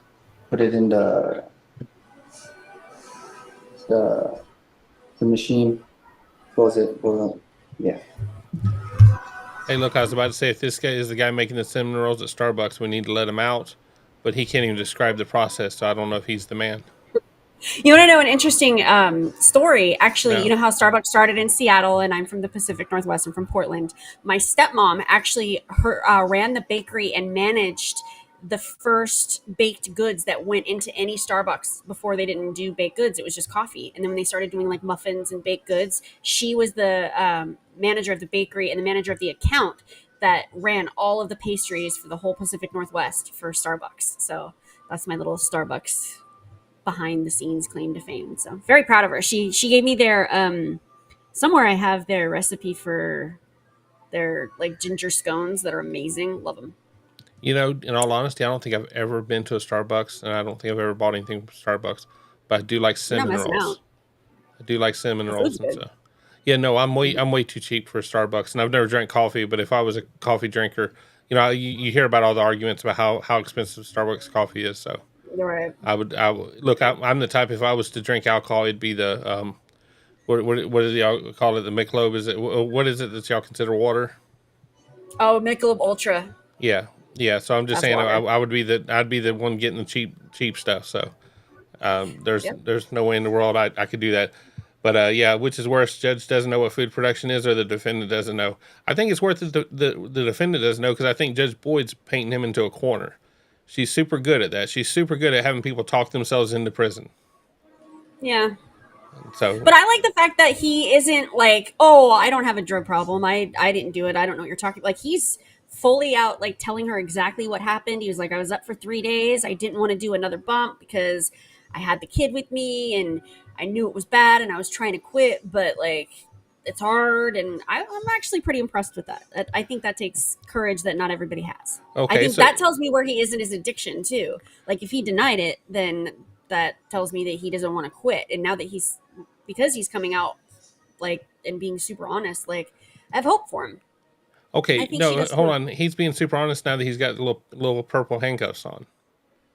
put it in the machine, close it, yeah. Hey, look, I was about to say, if this guy is the guy making the cinnamon rolls at Starbucks, we need to let him out. But he can't even describe the process, so I don't know if he's the man. You want to know an interesting story? Actually, No. You know how Starbucks started in Seattle, and I'm from the Pacific Northwest. I'm from Portland. My stepmom actually ran the bakery and managed the first baked goods that went into any Starbucks. Before they didn't do baked goods, it was just coffee. And then when they started doing like muffins and baked goods, she was the manager of the bakery and the manager of the account that ran all of the pastries for the whole Pacific Northwest for Starbucks. So that's my little Starbucks behind the scenes claim to fame. So very proud of her. She gave me their somewhere I have their recipe for their like ginger scones that are amazing. Love them. You know, in all honesty, I don't think I've ever been to a Starbucks, and I don't think I've ever bought anything from Starbucks. But I do like cinnamon rolls. I do like cinnamon rolls and stuff. Yeah, no, I'm way too cheap for Starbucks, and I've never drank coffee. But if I was a coffee drinker, you know, you hear about all the arguments about how expensive Starbucks coffee is. So You're right. I would look. I'm the type. If I was to drink alcohol, it'd be the what do y'all call it? The Michelob? Is it what is it that y'all consider water? Oh, Michelob Ultra. Yeah. So I'm just That's saying, water. I'd be the one getting the cheap stuff. So there's no way in the world I could do that. But yeah, which is worse? Judge doesn't know what food production is, or the defendant doesn't know. I think it's worth the defendant doesn't know, because I think Judge Boyd's painting him into a corner. She's super good at that. She's super good at having people talk themselves into prison. Yeah. So, but I like the fact that he isn't like, oh, I don't have a drug problem. I didn't do it. I don't know what you're talking. Like, he's fully out, like telling her exactly what happened. He was like, I was up for 3 days. I didn't want to do another bump because I had the kid with me and I knew it was bad and I was trying to quit, but like, it's hard. And I'm actually pretty impressed with that. I think that takes courage that not everybody has. okay, I think that tells me where he is in his addiction too. Like, if he denied it, then that tells me that he doesn't want to quit. And now that because he's coming out like and being super honest, like, I have hope for him. okay, no, hold on. He's being super honest now that he's got the little purple handcuffs on.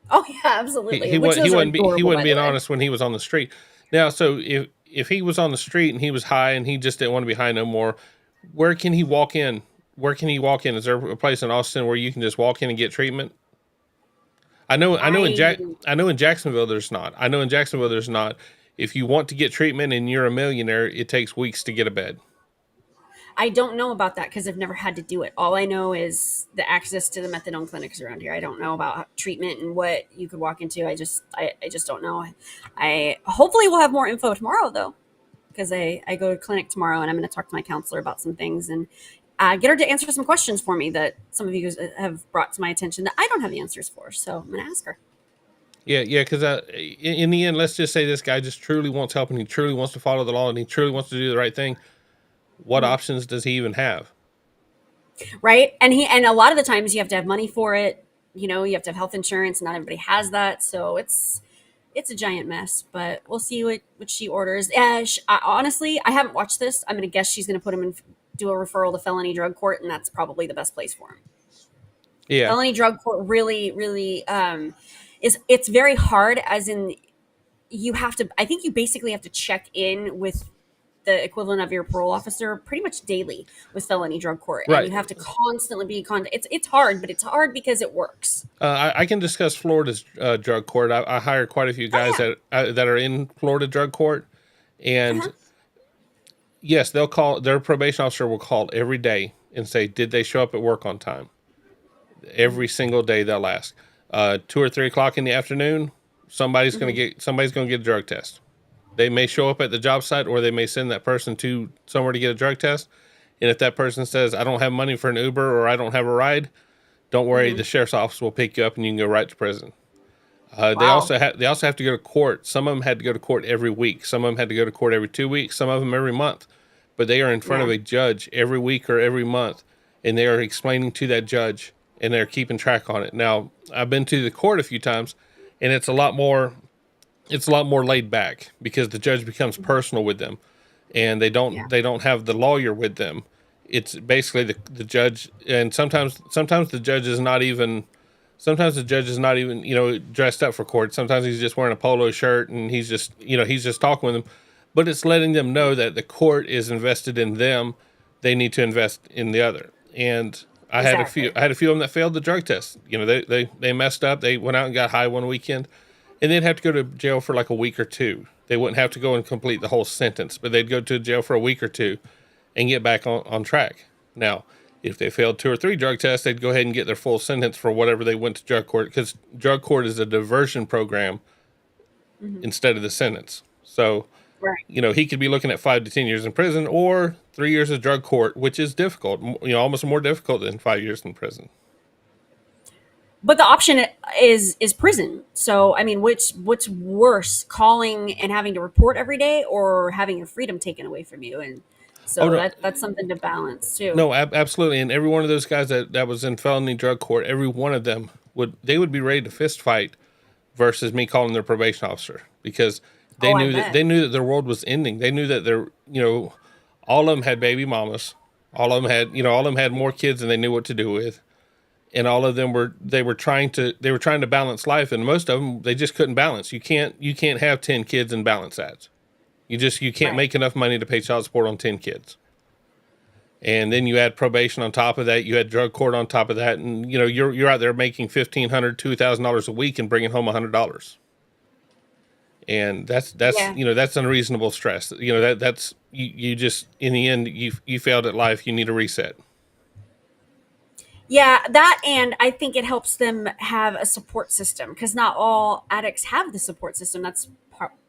Oh yeah, absolutely. He wouldn't being honest when he was on the street. Now, so if he was on the street and he was high and he just didn't want to be high no more, where can he walk in? Is there a place in Austin where you can just walk in and get treatment? I know in Jacksonville there's not. If you want to get treatment and you're a millionaire, it takes weeks to get a bed. I don't know about that because I've never had to do it. All I know is the access to the methadone clinics around here. I don't know about treatment and what you could walk into. I just don't know. I hopefully will have more info tomorrow though, because I go to clinic tomorrow and I'm going to talk to my counselor about some things and get her to answer some questions for me that some of you guys have brought to my attention that I don't have the answers for. So I'm going to ask her. Yeah, because in the end, let's just say this guy just truly wants help and he truly wants to follow the law and he truly wants to do the right thing. What options does he even have? Right. And a lot of the times you have to have money for it. You know, you have to have health insurance. Not everybody has that. So it's a giant mess, but we'll see what she orders. Honestly, I haven't watched this. I'm going to guess she's going to put him in, do a referral to felony drug court. And that's probably the best place for him. Yeah. Felony drug court really, really, it's very hard, as in I think you basically have to check in with the equivalent of your parole officer pretty much daily with felony drug court. Right. And you have to constantly be it's hard, but it's hard because it works. I can discuss Florida's drug court. I hired quite a few guys that are in Florida drug court. And yes, they'll call, their probation officer will call every day and say, did they show up at work on time? Every single day they'll ask. 2 or 3 o'clock in the afternoon, somebody's going to get a drug test. They may show up at the job site or they may send that person to somewhere to get a drug test. And if that person says, I don't have money for an Uber or I don't have a ride, don't worry, the sheriff's office will pick you up and you can go right to prison. They also have to go to court. Some of them had to go to court every week. Some of them had to go to court every 2 weeks. Some of them every month. But they are in front of a judge every week or every month, and they are explaining to that judge, and they're keeping track on it. Now, I've been to the court a few times, and it's a lot more laid back because the judge becomes personal with them, and they don't have the lawyer with them. It's basically the judge, and sometimes the judge is not even. Sometimes the judge is not even, dressed up for court. Sometimes he's just wearing a polo shirt and he's just talking with them. But it's letting them know that the court is invested in them. They need to invest in the other. And I had a few of them that failed the drug test. They messed up. They went out and got high one weekend, and they'd have to go to jail for like a week or two. They wouldn't have to go and complete the whole sentence, but they'd go to jail for a week or two and get back on track. Now, if they failed 2 or 3 drug tests, they'd go ahead and get their full sentence for whatever they went to drug court, because drug court is a diversion program instead of the sentence. So, he could be looking at 5 to 10 years in prison or 3 years of drug court, which is difficult, almost more difficult than 5 years in prison. But the option is prison. So, I mean, what's worse, calling and having to report every day, or having your freedom taken away from you? And so that's something to balance too. No, absolutely. And every one of those guys that was in felony drug court, every one of them would be ready to fist fight versus me calling their probation officer, because they knew that their world was ending. They knew that all of them had baby mamas. All of them had more kids than they knew what to do with. And all of them were trying to balance life, and most of them, they just couldn't balance. You can't have 10 kids and balance that. You can't make enough money to pay child support on 10 kids. And then you add probation on top of that. You add drug court on top of that. And, you're out there making $1,500, $2,000 a week and bringing home $100. And that's unreasonable stress. That's you just, in the end, you failed at life. You need a reset. Yeah, that, and I think it helps them have a support system, because not all addicts have the support system. That's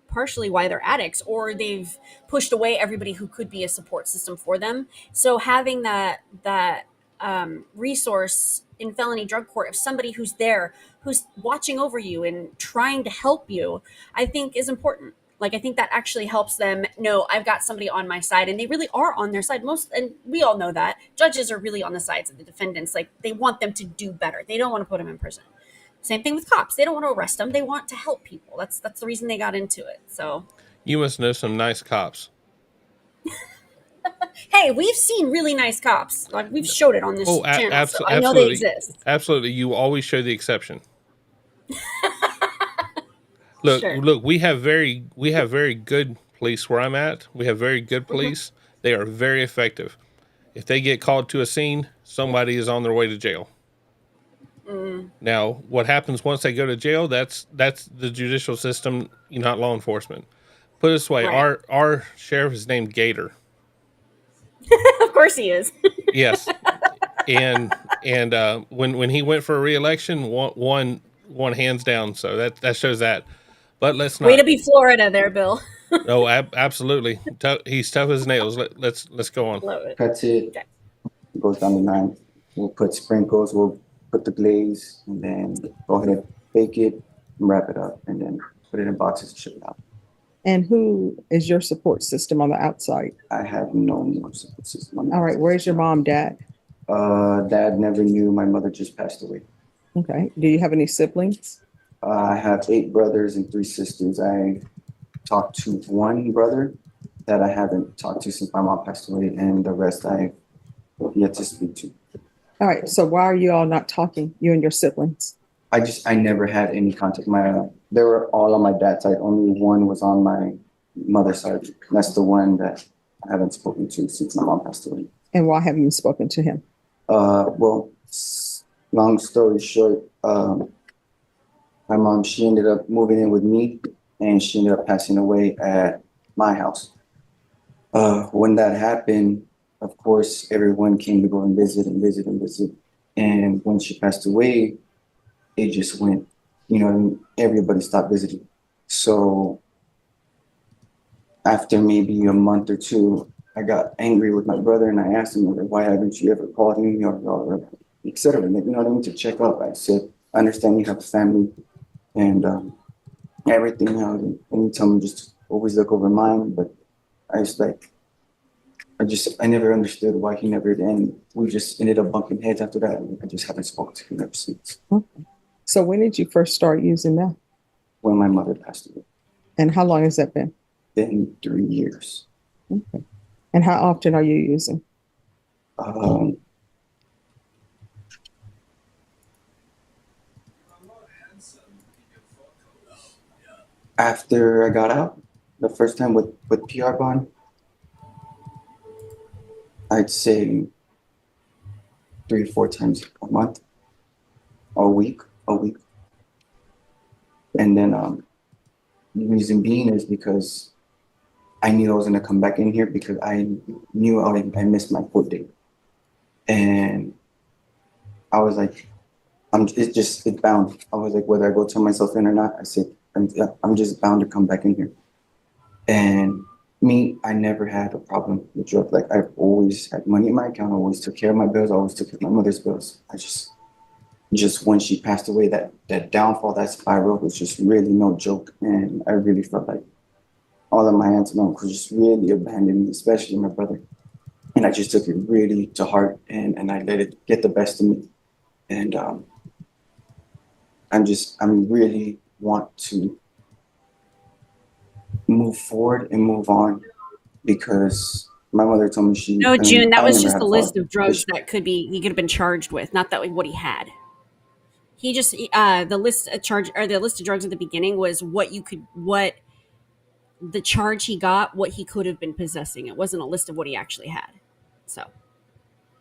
partially why they're addicts, or they've pushed away everybody who could be a support system for them. So having that resource in felony drug court of somebody who's there, who's watching over you and trying to help you, I think is important. Like, I think that actually helps them know, I've got somebody on my side, and they really are on their side. And we all know that judges are really on the sides of the defendants. Like, they want them to do better. They don't want to put them in prison. Same thing with cops. They don't want to arrest them. They want to help people. That's the reason they got into it. So you must know some nice cops. Hey, we've seen really nice cops. Like, we've showed it on this channel. So I know they exist. Absolutely. You always show the exception. Look, we have very good police where I'm at. We have very good police. They are very effective. If they get called to a scene, somebody is on their way to jail. Now, what happens once they go to jail, that's the judicial system, not law enforcement. Put it this way, our sheriff is named Gator. Of course he is. Yes. And when he went for a re-election, won hands down. So that shows that. But let's not. Way to be Florida there, Bill. No, absolutely. He's tough as nails. Let's go on. Cuts it. Okay. Goes down the line. We'll put sprinkles. We'll put the glaze, and then go ahead, bake it, and wrap it up, and then put it in boxes and ship it out. And who is your support system on the outside? I have no more support system. All right. Where's your mom, dad? Dad never knew. My mother just passed away. Okay. Do you have any siblings? I have 8 brothers and 3 sisters. I talked to 1 brother that I haven't talked to since my mom passed away, and the rest I have yet to speak to. All right. So why are you all not talking, you and your siblings? I never had any contact. They were all on my dad's side. Only 1 was on my mother's side. That's the one that I haven't spoken to since my mom passed away. And why haven't you spoken to him? Well, long story short, my mom, she ended up moving in with me, and she ended up passing away at my house. When that happened, of course, everyone came to go and visit and visit and visit. And when she passed away, it just went, everybody stopped visiting. So after maybe a month or 2, I got angry with my brother, and I asked him, why haven't you ever called me, or et cetera, to check up. I said, I understand you have a family. and everything. Anytime just always look over mine, but I just like I never understood why he never. And we just ended up bumping heads after that. And I just haven't spoken to him ever since. Okay. So when did you first start using meth? When my mother passed away. And how long has that been? Been 3 years. Okay. And how often are you using? After I got out, the first time with PR bond, I'd say 3 or 4 times a month, a week. And then the reason being is because I knew I was gonna come back in here because I knew I missed my court date. And I was like, it's bound. I was like, whether I go turn myself in or not, I said, I'm just bound to come back in here. And I never had a problem with drugs. Like I've always had money in my account, I always took care of my bills, I always took care of my mother's bills. I just when she passed away, that downfall, that spiral was just really no joke. And I really felt like all of my aunts and uncles just really abandoned me, especially my brother. And I just took it really to heart and I let it get the best of me. And I really want to move forward and move on because my mother told me No, June, that was just the the list of drugs that he could have been charged with, not that what he had. He just the list of drugs at the beginning was what the charge he got, what he could have been possessing. It wasn't a list of what he actually had. So,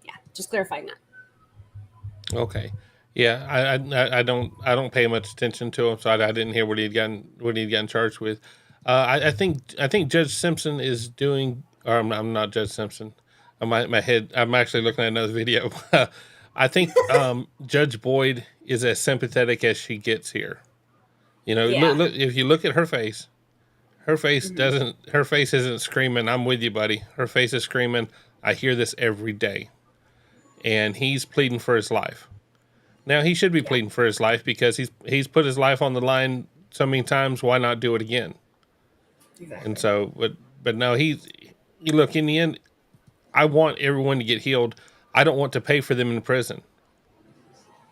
yeah, just clarifying that. Okay. Yeah, I don't pay much attention to him, so I didn't hear what he'd gotten charged with. I think Judge Simpson is doing, or I'm not Judge Simpson. My head. I'm actually looking at another video. I think Judge Boyd is as sympathetic as she gets here. You know, Yeah. look if you look at her face doesn't. Her face isn't screaming, "I'm with you, buddy." Her face is screaming, "I hear this every day," and he's pleading for his life. Now he should be pleading for his life because he's put his life on the line so many times. Why not do it again? Exactly. And so, but no, you look, in the end, I want everyone to get healed. I don't want to pay for them in prison.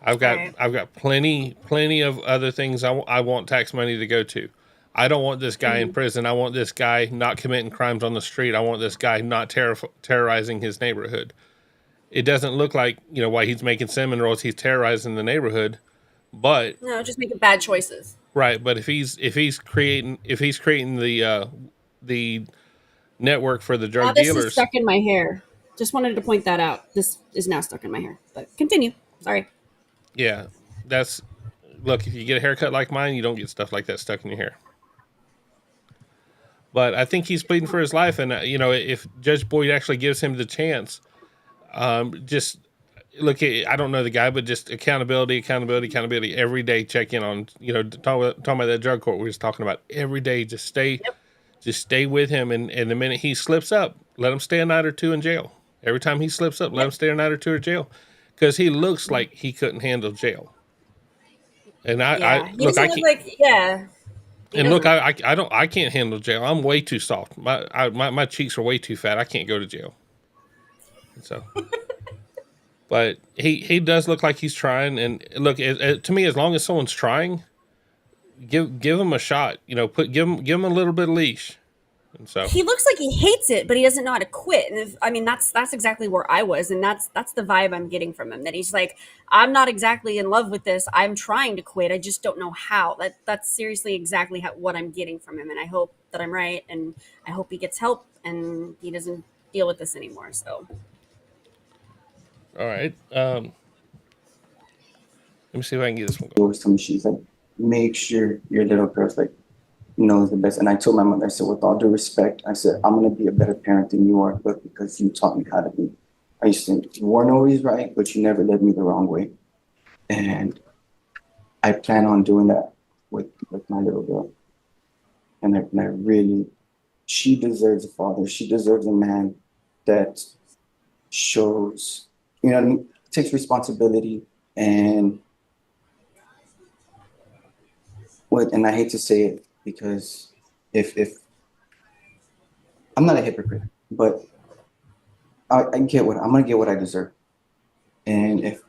I've got plenty of other things I want tax money to go to. I don't want this guy in prison. I want this guy not committing crimes on the street. I want this guy not terrorizing his neighborhood. It doesn't look like, why he's making cinnamon rolls, he's terrorizing the neighborhood, but no, just making bad choices. Right, but if he's creating the network for the drug dealers. This is stuck in my hair. Just wanted to point that out. This is now stuck in my hair. But continue. Sorry. Yeah, look, if you get a haircut like mine, you don't get stuff like that stuck in your hair. But I think he's pleading for his life, and if Judge Boyd actually gives him the chance, just look at, I don't know the guy, but just accountability every day. Check in on, talking about that drug court we was talking about every day. Just stay with him. And the minute he slips up, let him stay a night or two in jail. Every time he slips up, let him stay a night or two in jail. Cause he looks like he couldn't handle jail. And I can't handle jail. I'm way too soft. My cheeks are way too fat. I can't go to jail. So, but he does look like he's trying. And look, to me, as long as someone's trying, give him a shot. Give him a little bit of leash. And so he looks like he hates it, but he doesn't know how to quit. And that's exactly where I was, and that's the vibe I'm getting from him. That he's like, I'm not exactly in love with this. I'm trying to quit. I just don't know how. That's seriously exactly what I'm getting from him. And I hope that I'm right, and I hope he gets help and he doesn't deal with this anymore. So. All right. Let me see if I can get this one going. Always told me, she's like, make sure your little girl's like knows the best. And I told my mother, I said, with all due respect, I said, I'm gonna be a better parent than you are, but because you taught me how to be. I used to think you weren't always right, but you never led me the wrong way. And I plan on doing that with my little girl. And I really, she deserves a father. She deserves a man that shows, takes responsibility and Well, and I hate to say it because if I'm not a hypocrite, but I get what I'm gonna get what I deserve. And if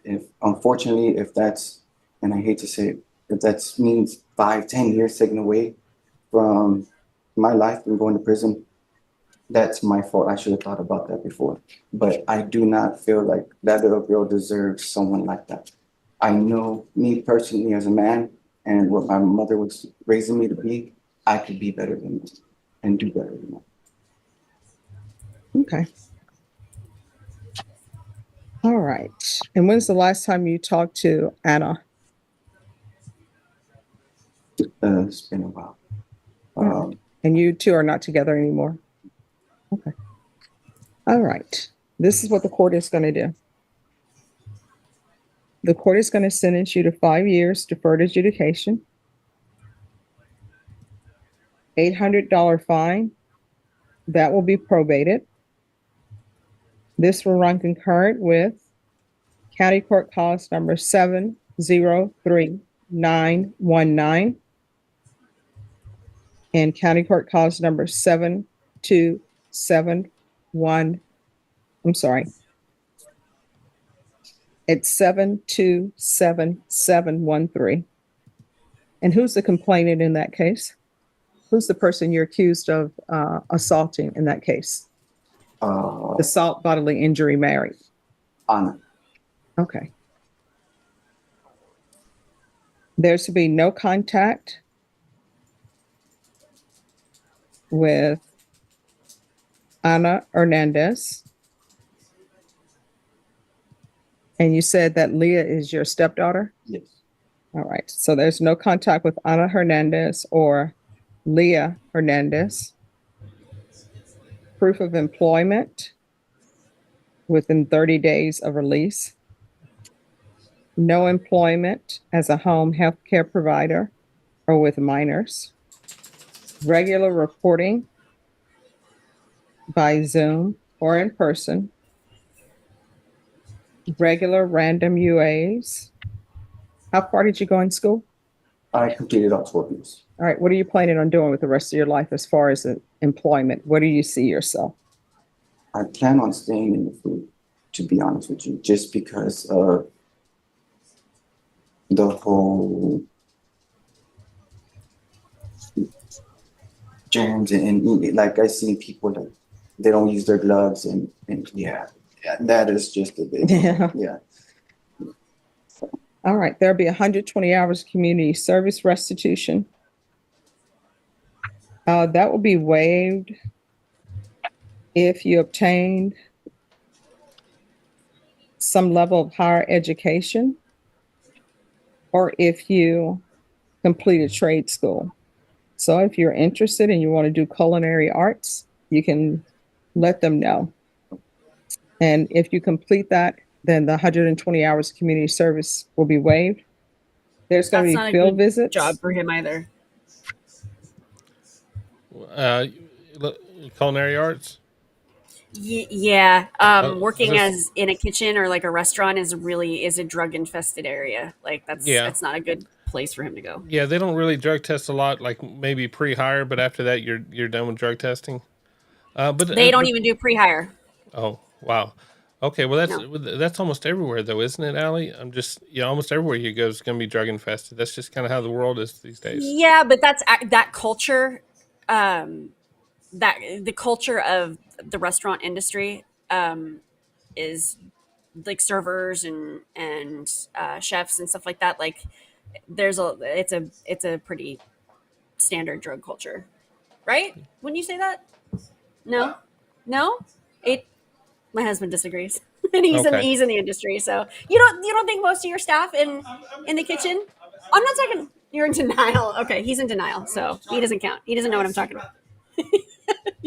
unfortunately, if that's, and I hate to say it, if that means 5, 10 years taken away from my life and going to prison, that's my fault. I should have thought about that before. But I do not feel like that little girl deserves someone like that. I know me personally as a man and what my mother was raising me to be, I could be better than that and do better than that. Okay. All right. And when's the last time you talked to Anna? It's been a while. And you two are not together anymore? Okay. All right. This is what the court is going to do. The court is going to sentence you to 5 years deferred adjudication, $800 fine. That will be probated. This will run concurrent with County Court Cause number 703919 and County Court Cause number 7271. I'm sorry. It's 727713. And who's the complainant in that case? Who's the person you're accused of assaulting in that case? Assault, bodily injury, married. Anna. Okay. There's to be no contact with Ana Hernandez. And you said that Leah is your stepdaughter? Yes. All right. So there's no contact with Ana Hernandez or Leah Hernandez. Proof of employment within 30 days of release. No employment as a home health care provider or with minors. Regular reporting by Zoom or in person. Regular random UAs. How far did you go in school? I completed all 12 years. All right. What are you planning on doing with the rest of your life as far as employment? Where do you see yourself? I plan on staying in the food, to be honest with you, just because of the whole germs and like I see people that they don't use their gloves and yeah, that is just a big yeah. All right, there'll be 120 hours community service restitution. That will be waived if you obtained some level of higher education or if you completed trade school. So if you're interested and you want to do culinary arts, you can let them know. And if you complete that, then the 120 hours community service will be waived. There's going to be field visits. Job for him either. Culinary arts. Yeah. Working as in a kitchen or like a restaurant is a drug infested area. Like that's not a good place for him to go. Yeah, they don't really drug test a lot. Like maybe pre-hire, but after that, you're done with drug testing. But they don't even do pre-hire. Oh wow. Okay, well that's almost everywhere though, isn't it, Alli? Almost everywhere you go is going to be drug infested. That's just kind of how the world is these days. Yeah, but that's that culture, that the culture of the restaurant industry is like servers and chefs and stuff like that. Like it's a pretty standard drug culture, right? Wouldn't you say that? No. My husband disagrees, and he's in the industry. So you don't think most of your staff in the kitchen? I'm not talking. You're in denial. Okay, he's in denial, so he doesn't count. He doesn't know what I'm talking about.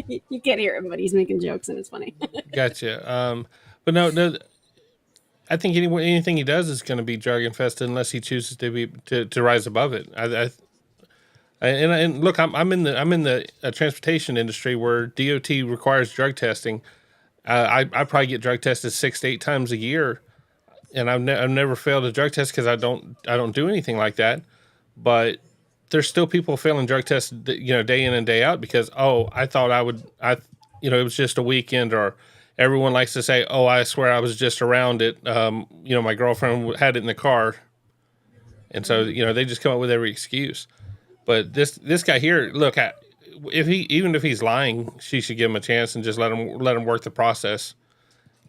You can't hear him, but he's making jokes, and it's funny. Gotcha. But no. I think anything he does is going to be drug infested unless he chooses to rise above it. And look, I'm in the transportation industry where DOT requires drug testing. I probably get drug tested 6 to 8 times a year, and I've never failed a drug test because I don't do anything like that. But there's still people failing drug tests, day in and day out because, I thought it was just a weekend, or everyone likes to say, I swear I was just around it. My girlfriend had it in the car. And so, they just come up with every excuse. But this guy here, look, even if he's lying, she should give him a chance and just let him work the process.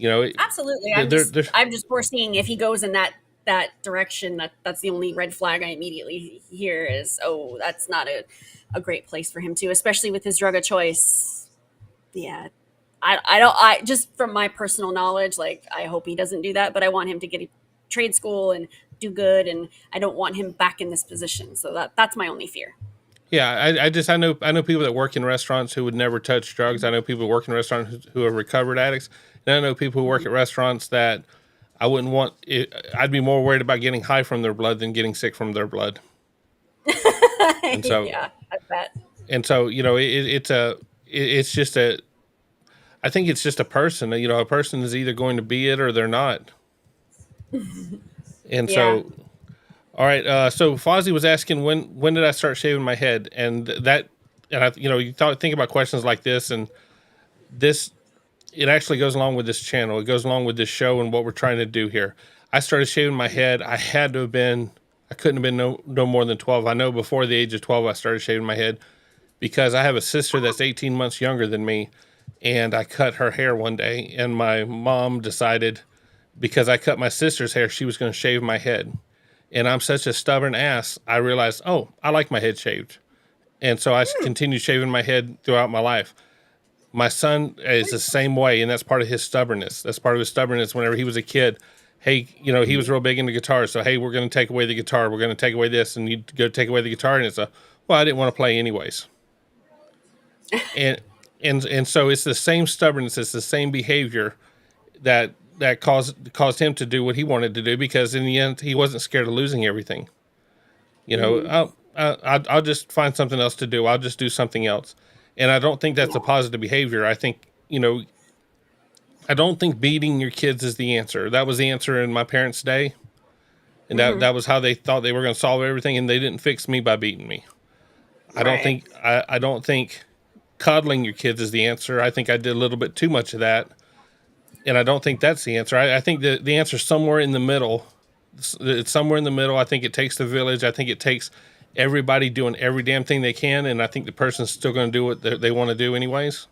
Absolutely. I'm just foreseeing if he goes in that direction, that's the only red flag I immediately hear is, that's not a great place for him to, especially with his drug of choice. Yeah. I just from my personal knowledge, like, I hope he doesn't do that, but I want him to get a trade school and do good, and I don't want him back in this position. So that's my only fear. Yeah, I know people that work in restaurants who would never touch drugs. I know people who work in restaurants who are recovered addicts, and I know people who work at restaurants that I wouldn't want. I'd be more worried about getting high from their blood than getting sick from their blood. And so, yeah, I bet. And so, it's just a. I think it's just a person. A person is either going to be it or they're not. And so, all right. So Fozzie was asking when did I start shaving my head, and think about questions like this, and this, it actually goes along with this channel. It goes along with this show and what we're trying to do here. I started shaving my head. I couldn't have been no more than 12. I know before the age of 12, I started shaving my head because I have a sister that's 18 months younger than me, and I cut her hair one day, and my mom decided because I cut my sister's hair, she was going to shave my head. And I'm such a stubborn ass, I realized, I like my head shaved. And so I continued shaving my head throughout my life. My son is the same way, and that's part of his stubbornness. That's part of his stubbornness whenever he was a kid. Hey, he was real big into guitar, so, hey, we're going to take away the guitar. We're going to take away this, and you go take away the guitar, and it's I didn't want to play anyways. And so it's the same stubbornness, it's the same behavior that caused him to do what he wanted to do, because in the end he wasn't scared of losing everything. I'll just find something else to do. I'll just do something else. And I don't think that's a positive behavior. I think, I don't think beating your kids is the answer. That was the answer in my parents' day. And that was how they thought they were going to solve everything. And they didn't fix me by beating me. I don't think coddling your kids is the answer. I think I did a little bit too much of that. And I don't think that's the answer. I think the answer is somewhere in the middle. It's somewhere in the middle. I think it takes the village. I think it takes everybody doing every damn thing they can. And I think the person's still going to do what they want to do anyways.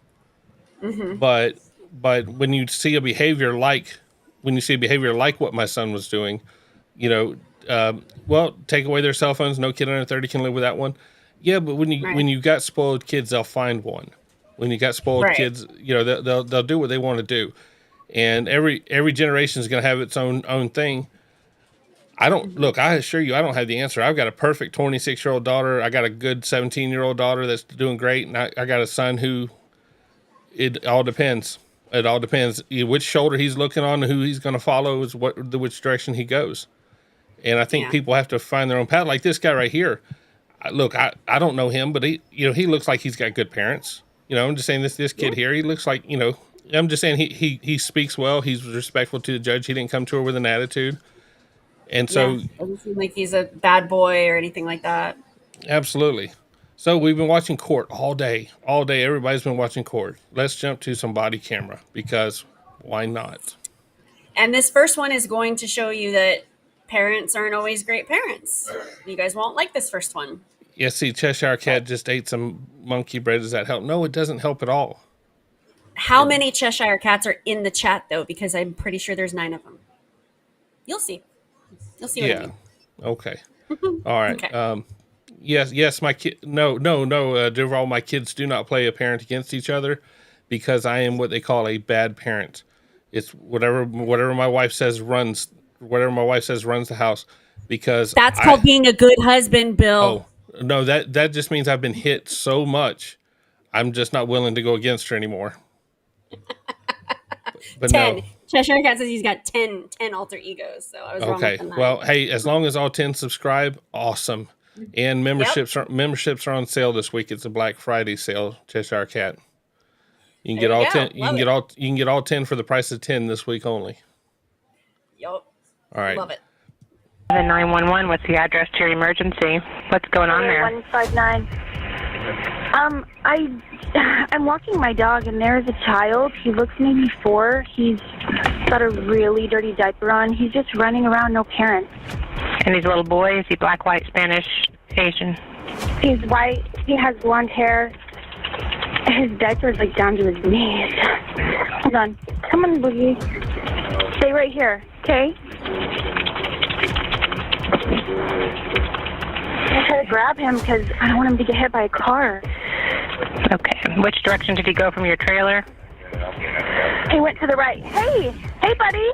Mm-hmm. But when you see a behavior like what my son was doing, take away their cell phones. No kid under 30 can live without one. Yeah, but when you got spoiled kids, they'll find one. When you got spoiled kids, they'll do what they want to do. And every generation is going to have its own thing. I assure you, I don't have the answer. I've got a perfect 26-year-old daughter. I got a good 17-year-old daughter that's doing great. And I got a son who, it all depends. It all depends. Which shoulder he's looking on and who he's going to follow is which direction he goes. And I think people have to find their own path. Like this guy right here. Look, I don't know him, but he looks like he's got good parents. I'm just saying this kid here, he looks like, I'm just saying he speaks well. He's respectful to the judge. He didn't come to her with an attitude. And so it doesn't seem like he's a bad boy or anything like that. Absolutely. So we've been watching court all day. All day. Everybody's been watching court. Let's jump to some body camera because why not? And this first one is going to show you that parents aren't always great parents. You guys won't like this first one. Yeah, see, Cheshire Cat just ate some monkey bread. Does that help? No, it doesn't help at all. How many Cheshire Cats are in the chat, though? Because I'm pretty sure there's 9 of them. You'll see. You'll see what I mean. Okay. All right. Okay. Yes, my kid. No, Duval, my kids do not play a parent against each other because I am what they call a bad parent. It's whatever my wife says runs the house because that's called being a good husband, Bill. Oh, no, that just means I've been hit so much. I'm just not willing to go against her anymore. But 10. No. Cheshire Cat says he's got 10 alter egos. So I was wrong with the 9. Well, hey, as long as all 10 subscribe, awesome. And memberships are on sale this week. It's a Black Friday sale, Cheshire Cat. You can get all 10. You can get all 10 for the price of 10 this week only. Yup. All right. Love it. 911, what's the address to your emergency? What's going on there? 159. I'm walking my dog, and there's a child. He looks maybe 4. He's got a really dirty diaper on. He's just running around, no parents. And he's a little boy. Is he black, white, Spanish, Asian? He's white. He has blonde hair. His diaper is like down to his knees. Hold on. Come on, Boogie. Stay right here, okay? I try to grab him because I don't want him to get hit by a car. Okay. Which direction did he go from your trailer? He went to the right. Hey! Hey, buddy!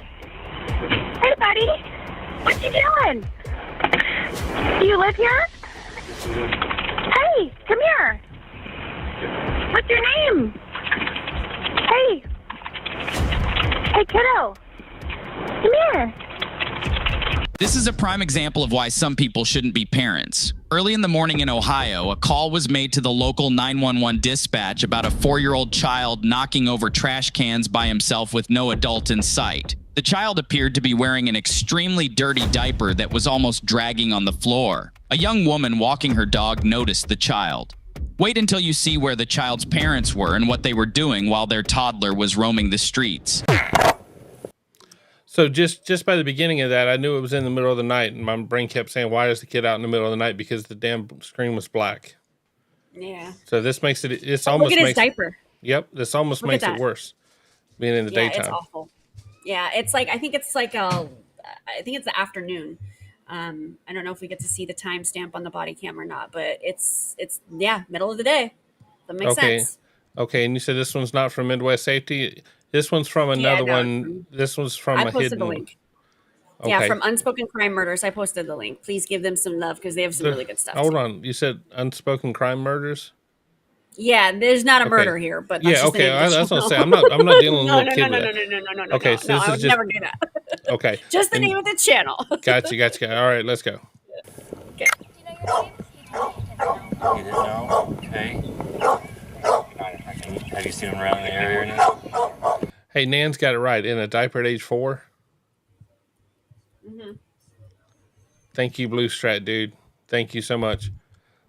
Hey, buddy! What you doing? Do you live here? Hey, come here! What's your name? Hey! Hey, kiddo! Come here! This is a prime example of why some people shouldn't be parents. Early in the morning in Ohio, a call was made to the local 911 dispatch about a 4-year-old child knocking over trash cans by himself with no adult in sight. The child appeared to be wearing an extremely dirty diaper that was almost dragging on the floor. A young woman walking her dog noticed the child. Wait until you see where the child's parents were and what they were doing while their toddler was roaming the streets. So just by the beginning of that, I knew it was in the middle of the night, and my brain kept saying, "Why is the kid out in the middle of the night?" Because the damn screen was black. Yeah. So this makes it. It's Look almost at his makes, diaper. Yep. This almost Look at makes it that. worse, being in the daytime. It's awful. Yeah, it's like I think it's the afternoon. I don't know if we get to see the timestamp on the body cam or not, but it's middle of the day. That makes sense. Okay, and you said this one's not from Midwest Safety. This one's from another one. This one's from I a posted hidden. the link. Okay. Yeah, from Unspoken Crime Murders. I posted the link. Please give them some love because they have some really good stuff. Hold on, you said Unspoken Crime Murders? Yeah, there's not a Okay. murder here, but that's Yeah, just the okay. name of the That's what I'm channel. saying. I'm not dealing with No, a little kid no, with no, that. no. Okay, so No, this I is would just never do that. okay. Just the And- name of the channel. Gotcha. All right, let's go. Okay. You didn't know? Okay. Have you seen him around the area now? Hey, Nan's got it right. In a diaper at age 4. Mm-hmm. Thank you, Blue Strat, dude. Thank you so much.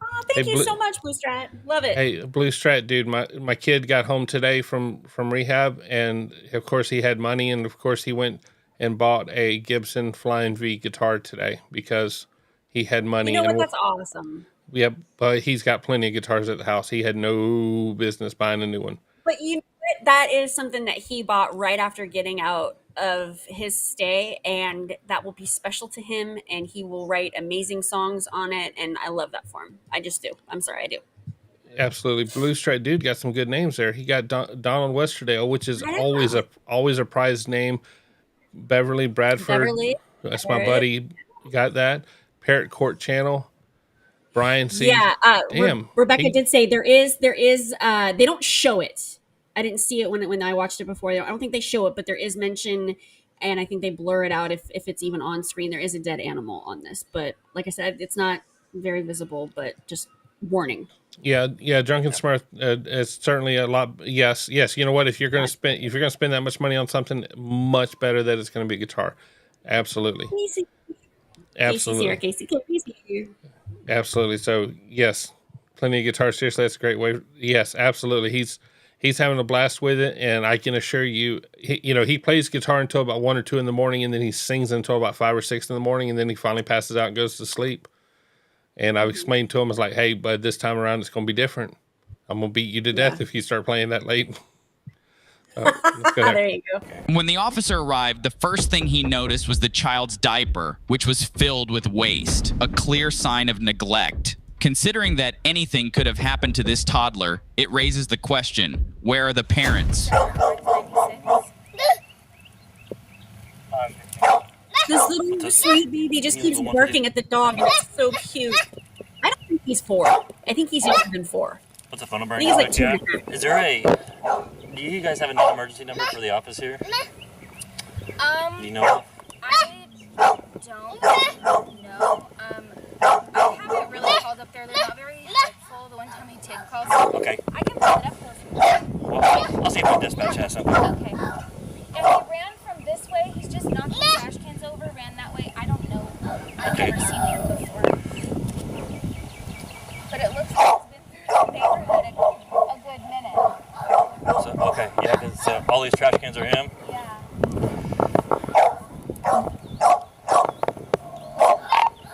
Oh, thank you so much, Blue Strat. Love it. Hey, Blue Strat, dude. My kid got home today from rehab, and of course he had money, and of course he went and bought a Gibson Flying V guitar today because he had money. You know what? and That's awesome. Yep, but he's got plenty of guitars at the house. He had no business buying a new one. But you know what? That is something that he bought right after getting out of his stay, and that will be special to him, and he will write amazing songs on it, and I love that for him. I just do. I'm sorry, I do. Absolutely. Blue Stripe dude got some good names there. He got Donald Westerdale, which is always a prized name. Beverly Bradford. That's my buddy. Got that. Parrot Court Channel. Brian C. Yeah. Damn. Rebecca did say there is they don't show it. I didn't see it when I watched it before. I don't think they show it, but there is mention, and I think they blur it out if it's even on screen. There is a dead animal on this, but like I said, it's not very visible, but just warning. Yeah. Drunken Smurf is certainly a lot. Yes. You know what? If you're gonna spend that much money on something, much better that it's gonna be a guitar. Absolutely. Absolutely. Casey's here. Absolutely. So yes, plenty of guitars. Seriously, that's a great way. Yes, absolutely. He's having a blast with it, and I can assure you, he plays guitar until about 1 or 2 in the morning, and then he sings until about 5 or 6 in the morning, and then he finally passes out and goes to sleep. And I've explained to him, I was like, "Hey, bud, this time around it's going to be different. I'm going to beat you to death if you start playing that late." Let's go there you go. When the officer arrived, the first thing he noticed was the child's diaper, which was filled with waste, a clear sign of neglect. Considering that anything could have happened to this toddler, it raises the question, where are the parents? This little sweet baby just keeps barking at the dog, and it's so cute. I don't think he's 4. I think he's younger than 4. What's the phone number? I think he's like 2. Is there do you guys have a non-emergency number for the office here? Do you know? I don't know. I haven't really called up there. They're not very helpful. The one time he did call. Okay. I can pull it up for you. Well, I'll see if the dispatch has something. Okay. And he ran from this way. He's just knocking trash cans over. Ran that way. I don't know. these trash cans are him? Yeah.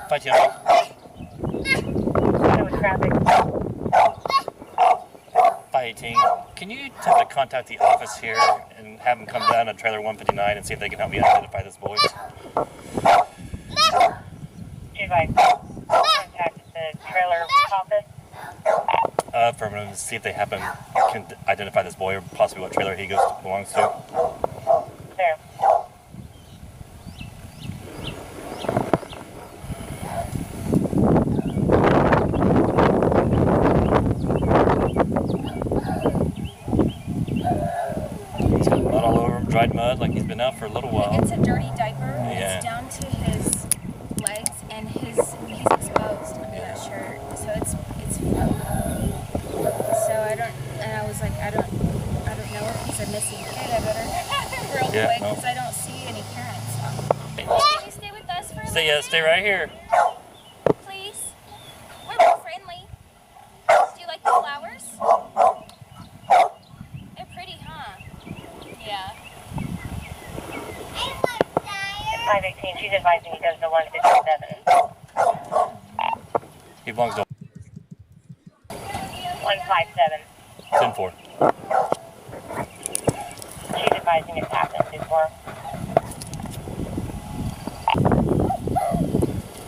Fight you. Traffic. 518. Can you attempt to contact the office here and have them come down to trailer 159 and see if they can help me identify this boy? Contact the trailer office. Affirmative, to see if they can identify this boy or possibly what trailer he belongs to. There. He's got mud all over him, dried mud, like he's been out for a little while. It's a dirty diaper. Yeah. It's down to his legs, and he's exposed under that shirt. So it's so I was like, I don't know if he's a missing kid. I better real quick because I don't see any parents. Can you stay with us for a little bit? Stay right here. Please. We're real friendly. Do you like the flowers? They're pretty, huh? Yeah. 518, she's advising he goes to 157. He belongs to 157. 10-4. She's advising it's happened before.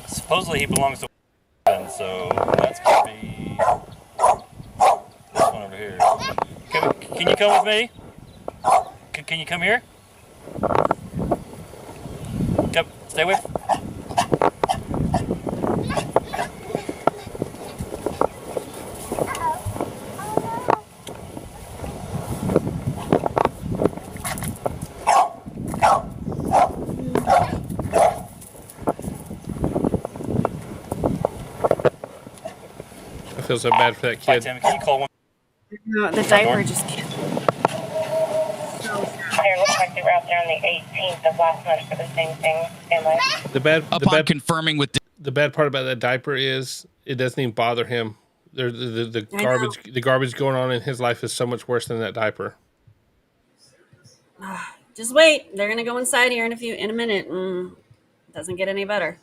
Supposedly he belongs to 1, so that's going to be this one over here. Can you come with me? Can you come here? Come, stay with. I feel so bad for that kid. Tim, can you call one? No, the diaper just can't. It looks like they were out there on the 18th of last month for the same thing. Confirming with the bad part about that diaper is it doesn't even bother him. The garbage going on in his life is so much worse than that diaper. Just wait. They're gonna go inside here in a minute. Doesn't get any better.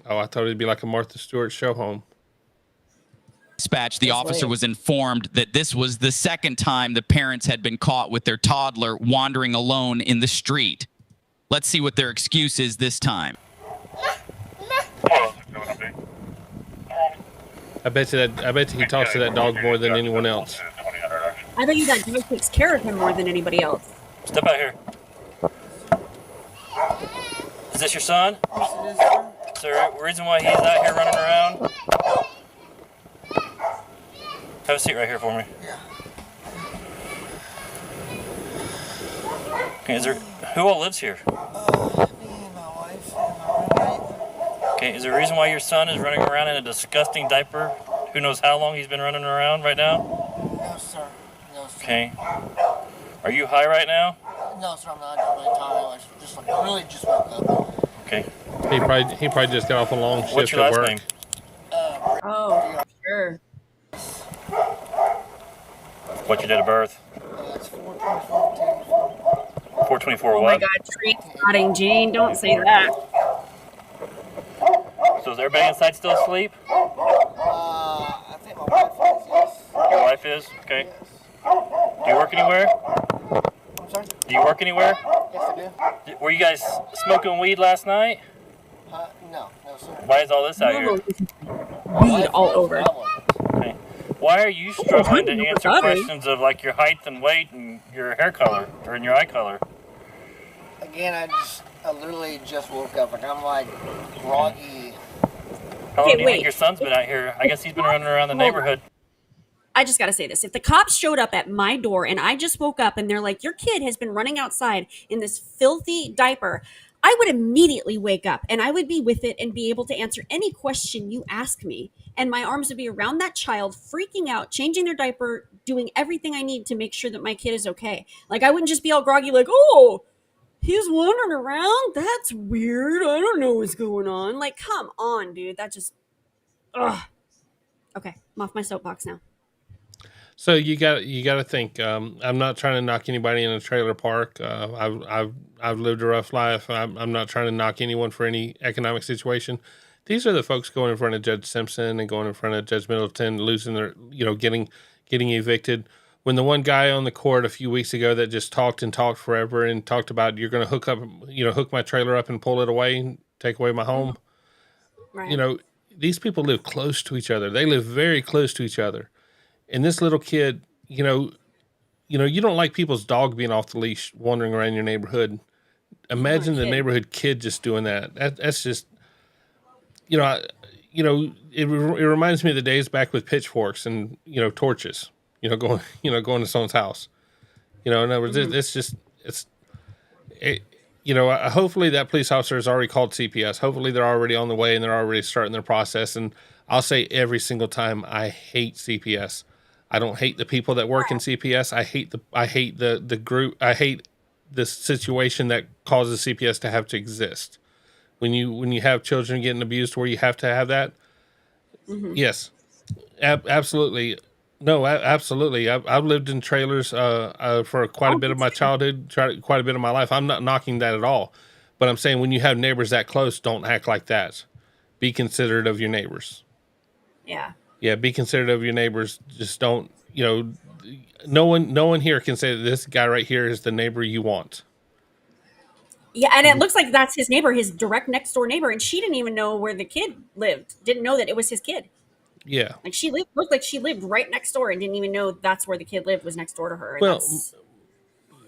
Oh, I thought it'd be like a Martha Stewart show home. Dispatch, the officer was informed that this was the second time the parents had been caught with their toddler wandering alone in the street. Let's see what their excuse is this time. I bet you he talks to that dog more than anyone else. I bet you that dog takes care of him more than anybody else. Step out here. Is this your son? Is there a reason why he's out here running around? Have a seat right here for me. Yeah. Okay, who all lives here? Me and my wife and my roommate. Okay, is there a reason why your son is running around in a disgusting diaper? Who knows how long he's been running around right now? No, sir. No, sir. Okay. Are you high right now? No, sir, I'm not. I'm really tired. I really just woke up. Okay. He probably just got off a long shift What's your at last work. name? Oh, sure. What's your date of birth? It's 4/24/10. 4/24 Oh what? my God, tree rotting, Jane. Don't say that. So is everybody inside still asleep? I think my wife is, yes. Your wife is? Okay. Do you work anywhere? I'm sorry? Do you work anywhere? Yes, I do. Were you guys smoking weed last night? No, sir. Why is all this out here? Weed all over. Okay. Why are you struggling to answer questions of like your height and weight and your hair color or in your eye color? Again, I literally just woke up. Like, I'm like groggy. How long do you think your son's been out here? I guess he's been running around the neighborhood. I just got to say this. If the cops showed up at my door and I just woke up and they're like, your kid has been running outside in this filthy diaper, I would immediately wake up and I would be with it and be able to answer any question you ask me. And my arms would be around that child, freaking out, changing their diaper, doing everything I need to make sure that my kid is okay. Like, I wouldn't just be all groggy like, oh, he's wandering around? That's weird. I don't know what's going on. Like, come on, dude. That just, ugh. Okay, I'm off my soapbox now. So you got to think. I'm not trying to knock anybody in a trailer park. I've lived a rough life. I'm not trying to knock anyone for any economic situation. These are the folks going in front of Judge Simpson and going in front of Judge Middleton, losing their, getting evicted. When the one guy on the court a few weeks ago that just talked and talked forever and talked about you're going to hook my trailer up and pull it away and take away my home. Right. These people live close to each other. They live very close to each other. And this little kid, you don't like people's dog being off the leash, wandering around your neighborhood. Imagine the neighborhood kid just doing that. That's just, it reminds me of the days back with pitchforks and torches, going to someone's house. In other words, hopefully that police officer has already called CPS. Hopefully they're already on the way and they're already starting their process. And I'll say every single time, I hate CPS. I don't hate the people that work in CPS. I hate the group. I hate the situation that causes CPS to have to exist. When you have children getting abused where you have to have that. Mm-hmm. Yes, absolutely. No, absolutely. I've lived in trailers for quite a bit of my childhood, quite a bit of my life. I'm not knocking that at all. But I'm saying when you have neighbors that close, don't act like that. Be considerate of your neighbors. Yeah. Yeah, be considerate of your neighbors. Just don't, no one here can say that this guy right here is the neighbor you want. Yeah, and it looks like that's his neighbor, his direct next door neighbor, and she didn't even know where the kid lived. Didn't know that it was his kid. Yeah. Like looked like she lived right next door and didn't even know that's where the kid lived, was next door to her. And well,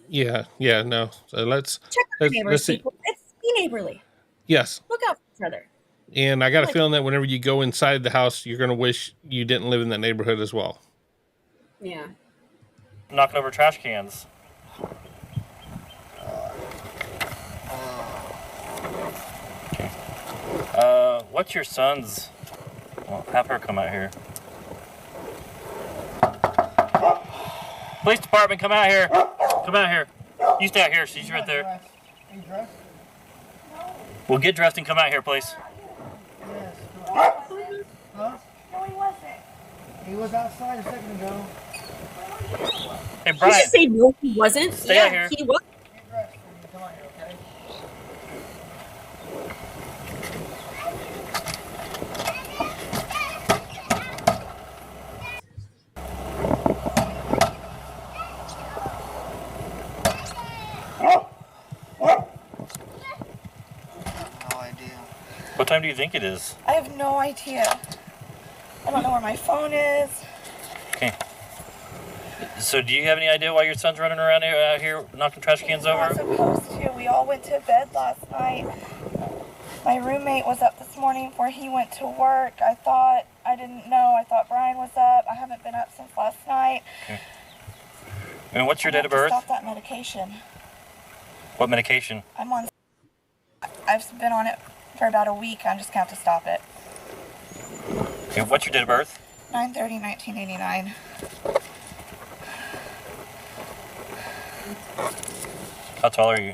yeah, no. So let's check our neighbors, let's see. People. It's be neighborly. Yes. Look out for each other. And I got a feeling that whenever you go inside the house, you're going to wish you didn't live in that neighborhood as well. Yeah. Knocking over trash cans. What's your son's? Well, have her come out here. Police department, come out here. Come out here. You stay out here. She's right there. Are you dressed? Well, get dressed and come out here, please. Yes. Huh? No, he wasn't. He was outside a second ago. Hey, Brian. Did you say no, he wasn't? Stay out here. He was. Get dressed for me. Come out here, okay? What time do you think it is? I have no idea. I don't know where my phone is. Okay. So do you have any idea why your son's running around out here knocking trash cans over? He's not supposed to. We all went to bed last night. My roommate was up this morning before he went to work. I didn't know. I thought Brian was up. I haven't been up since last night. Okay. And what's your date of birth? Stop that medication. What medication? I've been on it for about a week. I'm just going to have to stop it. Okay, what's your date of birth? 9/30/1989. How tall are you?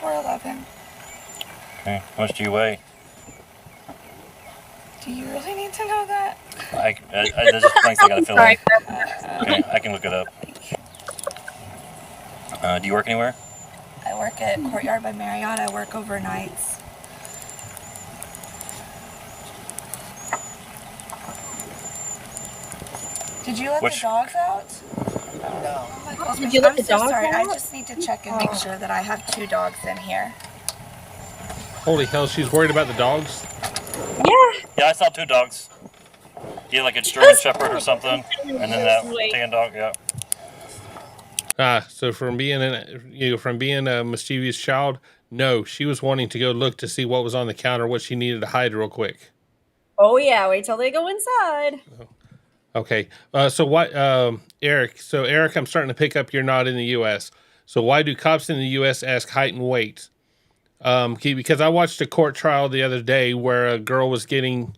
4'11". Okay, how much do you weigh? Do you really need to know that? There's just blanks I gotta fill in. Okay, I can look it up. Do you work anywhere? I work at Courtyard by Marriott. I work overnights. Did you let the dogs out? No. Oh my gosh, Did you let the I'm so dogs sorry. out? I just need to check and make sure that I have 2 dogs in here. Holy hell, she's worried about the dogs? Yeah, I saw 2 dogs. Yeah, like a German Shepherd or something, and then that tan dog. Yeah. So from being a mischievous child, no, she was wanting to go look to see what was on the counter, what she needed to hide real quick. Oh yeah, wait till they go inside. Okay. So what, Eric? So Eric, I'm starting to pick up you're not in the U.S. So why do cops in the U.S. ask height and weight? Because I watched a court trial the other day where a girl was getting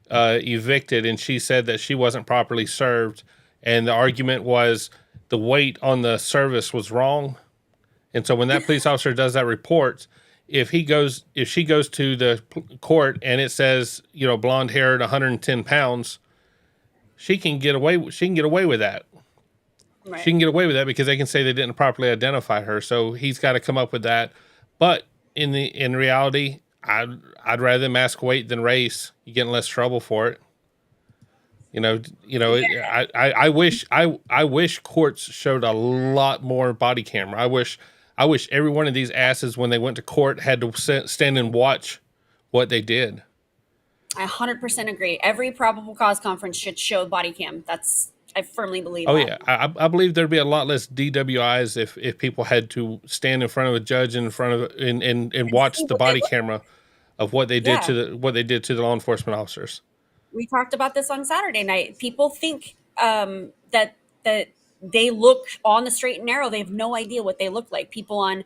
evicted, and she said that she wasn't properly served, and the argument was the weight on the service was wrong. And so when that police officer does that report, if she goes to the court and it says, blonde haired, 110 pounds, she can get away with that. Right. She can get away with that because they can say they didn't properly identify her. So he's got to come up with that. But in reality, I'd rather them ask weight than race. You get in less trouble for it. I wish courts showed a lot more body camera. I wish every one of these asses, when they went to court, had to stand and watch what they did. I 100% agree. Every probable cause conference should show body cam. I firmly believe. Oh that. yeah, I believe there'd be a lot less DWIs if people had to stand in front of a judge and watch the body camera of what they did to the law enforcement officers. We talked about this on Saturday night. People think that they look on the straight and narrow. They have no idea what they look like. People on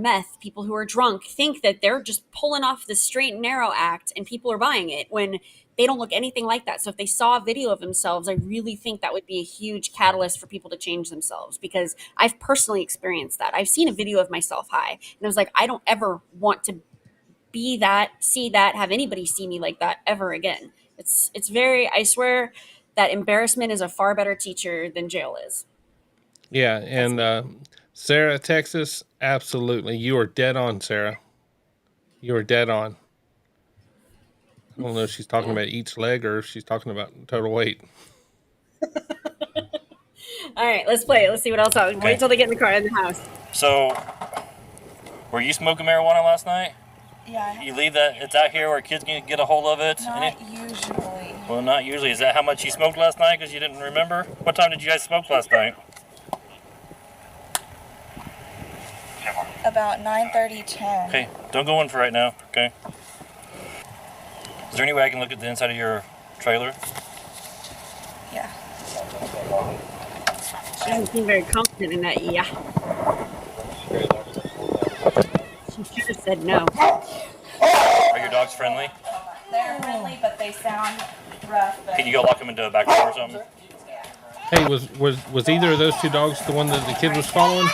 meth, people who are drunk, think that they're just pulling off the straight and narrow act, and people are buying it when they don't look anything like that. So if they saw a video of themselves, I really think that would be a huge catalyst for people to change themselves, because I've personally experienced that. I've seen a video of myself high, and I was like, I don't ever want to be that, see that, have anybody see me like that ever again. It's very, I swear that embarrassment is a far better teacher than jail is. Yeah, and Sarah, Texas, absolutely. You are dead on, Sarah. You are dead on. I don't know if she's talking about each leg or if she's talking about total weight. All right, let's play it. Let's see what else happens. Wait till they get in the car in the house. So, were you smoking marijuana last night? Yeah. You leave that, it's out here where kids can get a hold of it? Not usually. Well, not usually. Is that how much you smoked last night because you didn't remember? What time did you guys smoke last night? About 9:30, 10. Okay, don't go in for right now, okay? Is there any way I can look at the inside of your trailer? Yeah. She doesn't seem very confident in that, yeah. She should have said no. Are your dogs friendly? They're friendly, but they sound rough. But... Can you go lock them into a back door or something? Hey, was either of those two dogs the one that the kid was following?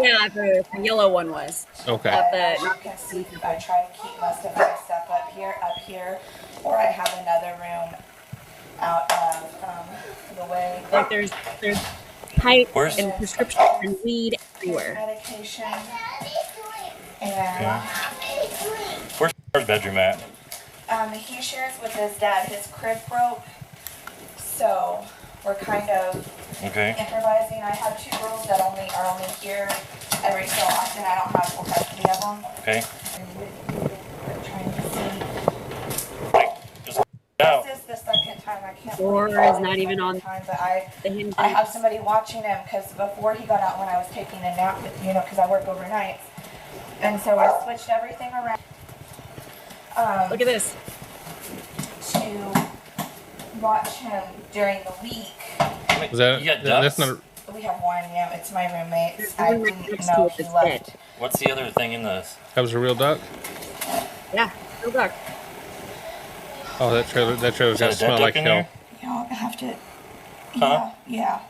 Yeah, the yellow one was. Okay. You can see I try to keep most of my stuff up here, or I have another room out of the way. Like there's pipe and prescription and weed everywhere. Medication. And where's our bedroom at? He shares with his dad. His crib broke, so we're kind of improvising. I have two girls that are only here every so often. I don't have full custody of them. Okay. We're trying to see. No. This is the second time. I can't. Door is not even on. Time, but I have somebody watching him because before he got out when I was taking a nap, because I work overnights, and so I switched everything around. Look at this. To watch him during the week. Is that, that's not. We have one. Yeah, it's my roommate. I didn't know he left. What's the other thing in this? That was a real duck. Yeah, real duck. Oh, that trailer's gonna smell like hell. You don't have to. Huh? Yeah.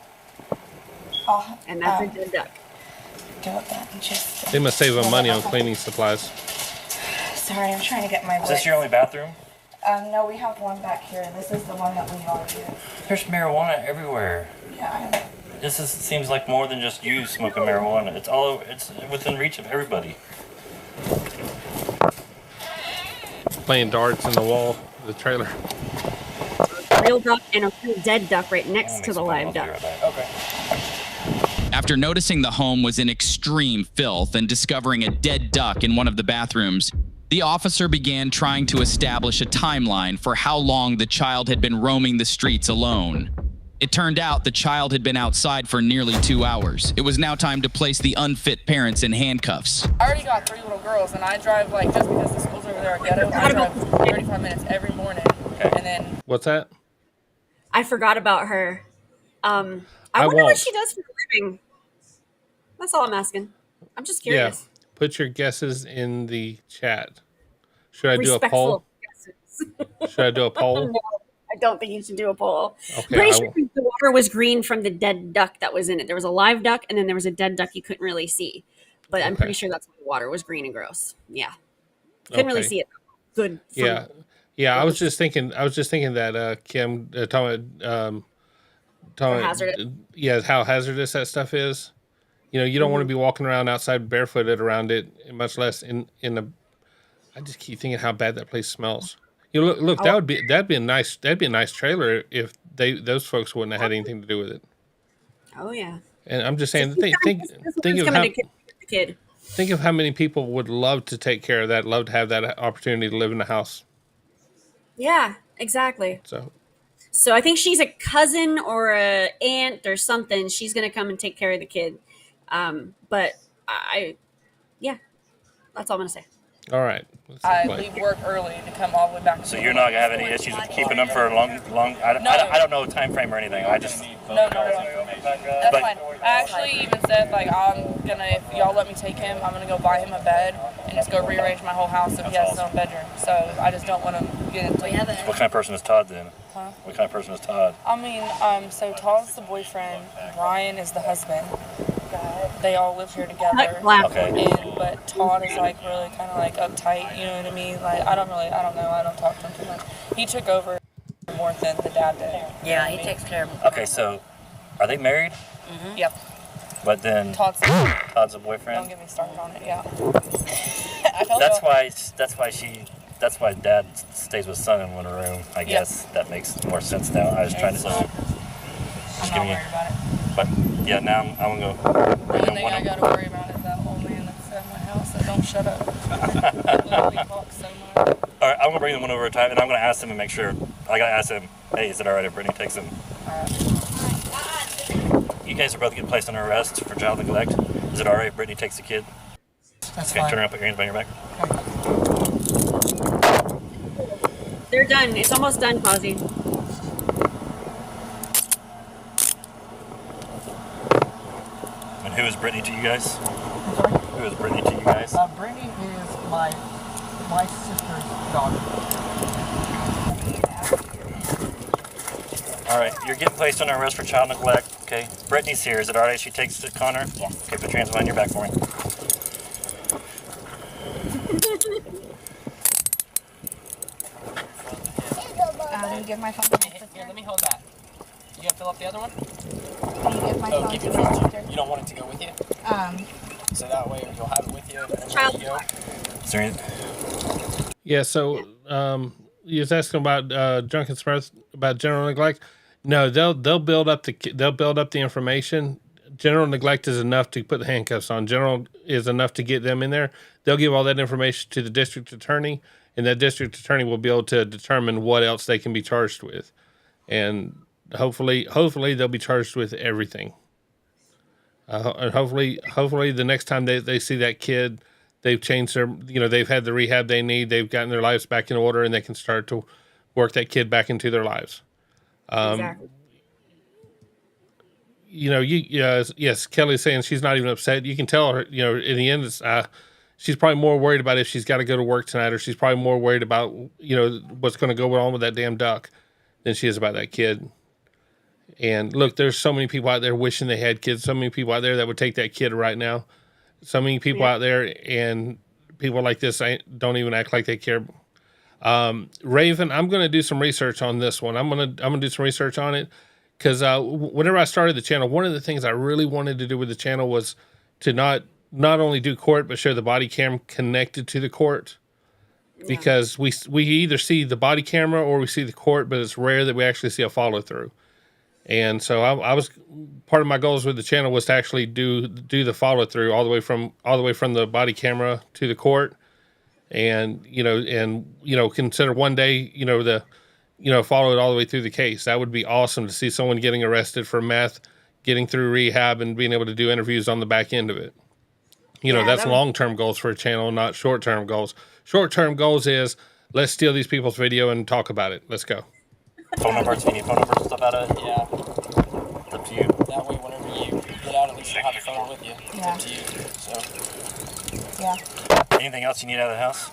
And that's a dead duck. Do that and just. They must save them money on cleaning supplies. Sorry, I'm trying to get my. Is this your only bathroom? No, we have one back here. This is the one that we all use. There's marijuana everywhere. Yeah. Seems like more than just you smoking marijuana. It's within reach of everybody. Playing darts in the wall of the trailer. A real duck and a real dead duck right next to the live duck. Okay. After noticing the home was in extreme filth and discovering a dead duck in one of the bathrooms, the officer began trying to establish a timeline for how long the child had been roaming the streets alone. It turned out the child had been outside for nearly 2 hours. It was now time to place the unfit parents in handcuffs. I already got 3 little girls, and I drive, just because the schools over there are ghetto, I drive 35 minutes every morning. And then... What's that? I forgot about her. I wonder what she does for a living. That's all I'm asking. I'm just curious. Yeah. Put your guesses in the chat. Should I do a poll? Should I do a poll? No, I don't think you should do a poll. Okay, Pretty sure the water was green from the dead duck that was in it. There was a live duck, and then there was a dead duck you couldn't really see. But I'm pretty sure that's why the water was green and gross. Yeah. Couldn't really see it. Good. Yeah, I was just thinking that Kim talking yeah, how hazardous that stuff is. You know, you don't want to be walking around outside barefooted around it, much less in the. I just keep thinking how bad that place smells. You know, look, that'd be a nice trailer if those folks wouldn't have had anything to do with it. Oh yeah. And I'm just saying, think of how many people would love to take care of that, love to have that opportunity to live in the house. Yeah, exactly. So I think she's a cousin or a aunt or something. She's gonna come and take care of the kid. But yeah, that's all I'm gonna say. All right. I leave work early to come all the way back. So you're not gonna have any issues with keeping them for a long? I don't know a time frame or anything. I just No. That's fine. I actually even said like if y'all let me take him, I'm gonna go buy him a bed and just go rearrange my whole house so he has his own bedroom. So I just don't want to get into it. What kind of person is Todd then? Huh? What kind of person is Todd? I mean, so Todd's the boyfriend, Brian is the husband. They all live here together. Okay. But Todd is like really kind of like uptight, you know what I mean? Like I don't know, I don't talk to him too much. He took over more than the dad did. Yeah, he takes care of him. Okay, so are they married? Mm-hmm. Yep. But then Todd's a boyfriend. Don't get me started on it. Yeah. That's why Dad stays with son in one room. I guess that makes more sense now. I was trying to. I'm not worried about it. But yeah, now I'm gonna go. The only thing I gotta worry about is that old man that's at my house that don't shut up. That literally talks so much. All right, I'm gonna bring them one over at a time, and I'm gonna ask him and make sure. I gotta ask him. Hey, is it all right if Brittany takes him? You guys are both getting placed under arrest for child neglect. Is it all right if Brittany takes the kid? That's okay, fine. Turn around, put your hands behind your back. They're done. It's almost done, Posy. And who is Brittany to you guys? Who is Brittany to you guys? Brittany is my sister's daughter. All right, you're getting placed under arrest for child neglect. Okay, Brittany's here. Is it all right if she takes it, Connor? Yeah. Okay, put your hands behind your back for me. Let me give my phone. Here, let me hold that. You gotta fill up the other one? Can you give my phone keep to your my phone. sister? You don't want it to go with you? So that way you'll have it with you wherever you go. Sorry. Yeah, so you was asking about Drunken Smith about general neglect. No, they'll build up the information. General neglect is enough to put the handcuffs on. General is enough to get them in there. They'll give all that information to the district attorney, and that district attorney will be able to determine what else they can be charged with, and hopefully they'll be charged with everything. And hopefully the next time they see that kid, they've changed they've had the rehab they need, they've gotten their lives back in order, and they can start to work that kid back into their lives. Exactly. Yes, Kelly's saying she's not even upset. You can tell her, in the end, it's, she's probably more worried about if she's got to go to work tonight, or she's probably more worried about, what's going to go on with that damn duck than she is about that kid. And look, there's so many people out there wishing they had kids. So many people out there that would take that kid right now. So many people out there, and people like this don't even act like they care. Raven, I'm going to do some research on this one. I'm going to do some research on it, because whenever I started the channel, one of the things I really wanted to do with the channel was to not only do court, but show the body cam connected to the court. Because we either see the body camera or we see the court, but it's rare that we actually see a follow through. And so I was, part of my goals with the channel was to actually do the follow through all the way from the body camera to the court, and consider one day follow it all the way through the case. That would be awesome to see someone getting arrested for meth, getting through rehab, and being able to do interviews on the back end of it. That's long-term goals for a channel, not short-term goals. Short-term goals is, let's steal these people's video and talk about it. Let's go. Phone numbers, if you need phone numbers and stuff out of it? Yeah. It's up to you. That way, whenever you get out, at least you'll have the phone with you. It's up to you. So. Yeah. Anything else you need out of the house?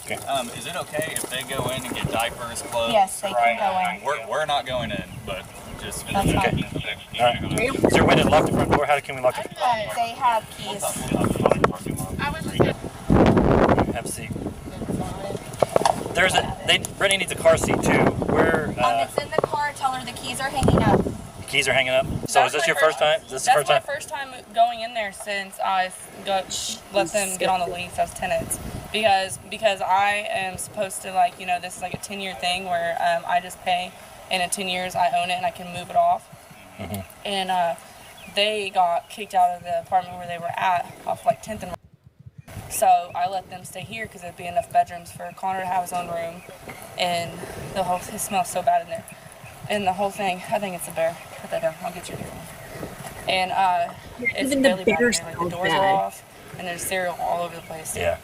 Okay. Is it okay if they go in and get diapers, clothes? Yes, they can go in. We're not going in, but just That's fine. All right. Is there a way to lock the front door? How can we lock it? They have keys. Have a seat. Brittany needs a car seat too. Where? It's in the car. Tell her the keys are hanging up. The keys are hanging up. So is this your first time? That's my first time going in there since I let them get on the lease as tenants. Because I am supposed to, like, this is like a 10-year thing where I just pay, and in 10 years I own it and I can move it off. Mm-hmm. And they got kicked out of the apartment where they were at off like 10th and. So I let them stay here because there'd be enough bedrooms for Connor to have his own room, and it smells so bad in there. And the whole thing, I think it's a bear. Put that down. I'll get you a different one. And it's even really the bear bad. Like, the doors are off, and there's cereal all over the place. Yeah.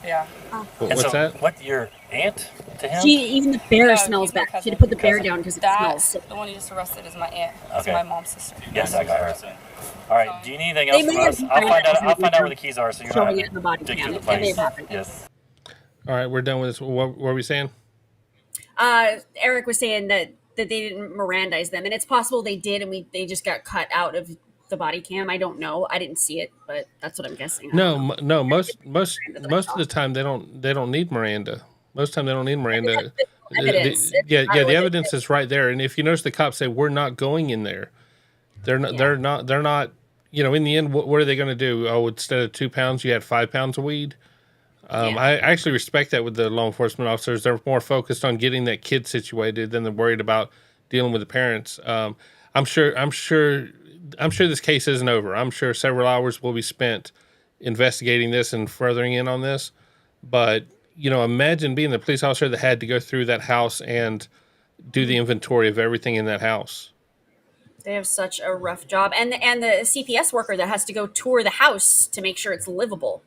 What's that? What, your aunt to him? Even the bear smells bad. She had to put the bear down because it smells. The one you just arrested is my aunt. It's Okay. my mom's sister. Yes, I got her. All right. Do you need anything else from us? I'll find out where the keys are, so you're not digging through the place. Yes. All right, we're done with this. What were we saying? Eric was saying that they didn't Mirandize them, and it's possible they did, and they just got cut out of the body cam. I don't know. I didn't see it, but that's what I'm guessing. No. Most of the time they don't need Miranda. Most of the time they don't need Miranda. The evidence is right there. And if you notice, the cops say we're not going in there. They're not. In the end, what are they going to do? Oh, instead of 2 pounds, you had 5 pounds of weed. I actually respect that with the law enforcement officers. They're more focused on getting that kid situated than they're worried about dealing with the parents. I'm sure this case isn't over. I'm sure several hours will be spent investigating this and furthering in on this. But, imagine being the police officer that had to go through that house and do the inventory of everything in that house. They have such a rough job. And the CPS worker that has to go tour the house to make sure it's livable.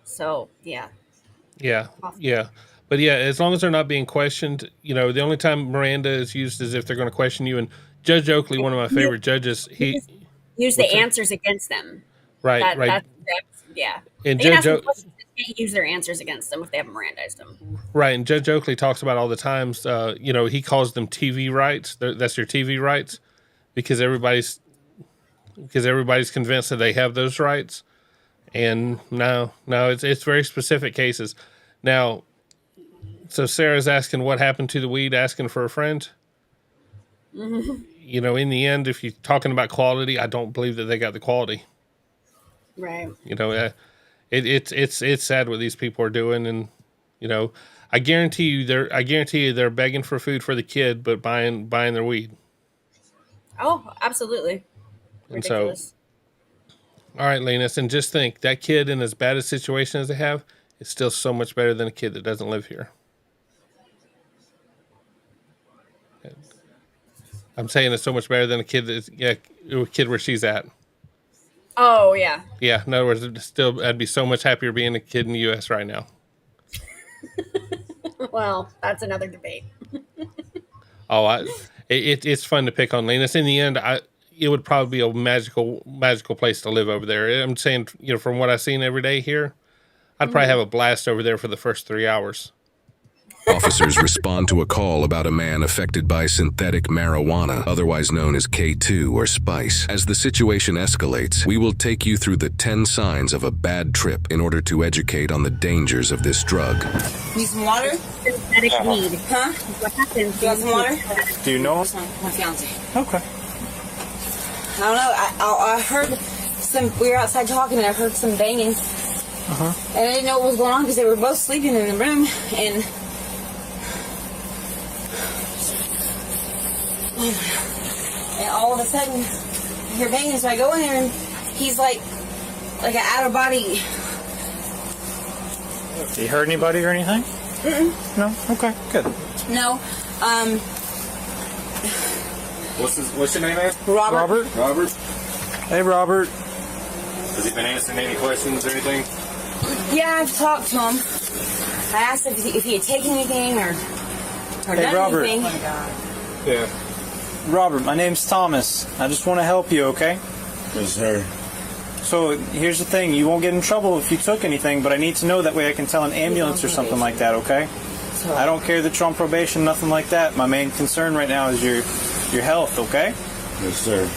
So, yeah. Yeah. But as long as they're not being questioned, the only time Miranda is used is if they're going to question you. And Judge Oakley, one of my favorite judges, he use the answers against them. Right. That's, And they can't use their answers against them if they haven't Mirandized them. Right. And Judge Oakley talks about all the times, he calls them TV rights. That's your TV rights because everybody's convinced that they have those rights. And no, it's very specific cases. Now, so Sarah's asking what happened to the weed, asking for a friend. Mm-hmm. In the end, if you're talking about quality, I don't believe that they got the quality. Right. It's sad what these people are doing, and I guarantee you they're begging for food for the kid, but buying their weed. Oh, absolutely. Ridiculous. And so, all right, Linus, and just think that kid in as bad a situation as they have is still so much better than a kid that doesn't live here. I'm saying it's so much better than a kid a kid where she's at. Oh, yeah. Yeah, in other words, I'd be so much happier being a kid in the U.S. right now. Well, that's another debate. It's fun to pick on Linus. In the end, it would probably be a magical place to live over there. I'm saying, from what I've seen every day here, I'd probably have a blast over there for the first 3 hours. Officers respond to a call about a man affected by synthetic marijuana, otherwise known as K2 or spice. As the situation escalates, we will take you through the 10 signs of a bad trip in order to educate on the dangers of this drug. Need some water? Synthetic weed. Huh? What happens? You want some water? Do you know? My fiance. Okay. I don't know. I heard we were outside talking and I heard some banging. And I didn't know what was going on because they were both sleeping in the room. And all of a sudden, I hear banging, so I go in there, and he's like an out-of-body. Did you hurt anybody or anything? Mm-mm. No? Okay, good. No. What's your name, man? Robert. Robert? Hey, Robert. Has he been answering any questions or anything? Yeah, I've talked to him. I asked if he had taken anything or done Robert. anything. Oh, my God. Yeah. Robert, my name's Thomas. I just want to help you, okay? Yes, sir. So, here's the thing. You won't get in trouble if you took anything, but I need to know that way I can tell an ambulance or something like that, okay? I don't care that you're on probation, nothing like that. My main concern right now is your health, okay? Yes, sir.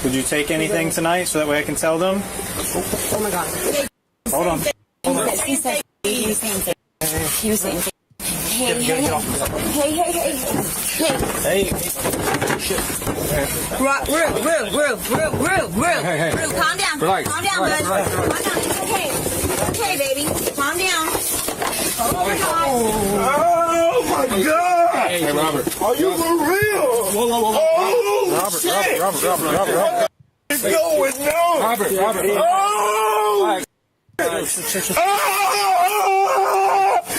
Would you take anything tonight so that way I can tell them? Oh, my God. Hold on. He was saying Hey. Shit. Real. Calm down. Relax. Calm down, bud. Calm down. It's okay. It's okay, baby. Calm down. Oh my God. Oh my God. Hey, Robert. Are you for real? Whoa. Oh, shit. Robert. It's going on. Robert. Oh.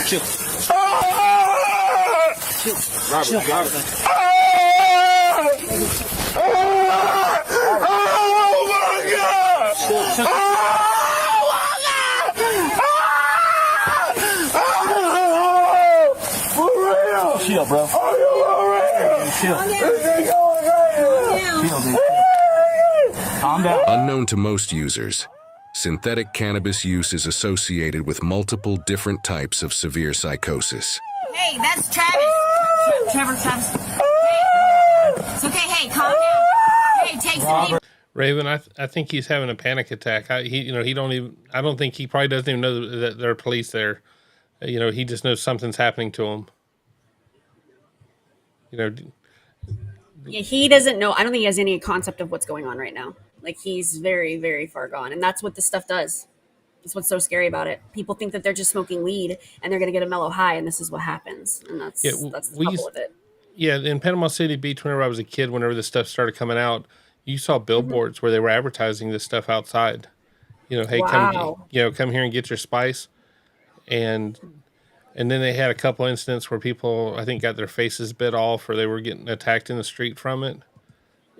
Chill. Robert. Oh my God. For real. Chill, bro. Are you for real? Chill. Calm down. Unknown to most users, synthetic cannabis use is associated with multiple different types of severe psychosis. Hey, that's Travis. Travis. Hey. It's okay. Hey, calm down. Hey, take some deep. Raven, I think he's having a panic attack. I don't think he probably doesn't even know that there are police there. He just knows something's happening to him. Yeah, he doesn't know. I don't think he has any concept of what's going on right now. Like, he's very, very far gone. And that's what this stuff does. That's what's so scary about it. People think that they're just smoking weed and they're going to get a mellow high, and this is what happens. And that's the trouble with it. Yeah, in Panama City Beach, whenever I was a kid, whenever this stuff started coming out, you saw billboards where they were advertising this stuff outside. Hey, come here and get your spice. And then they had a couple incidents where people, I think, got their faces bit off, or they were getting attacked in the street from it.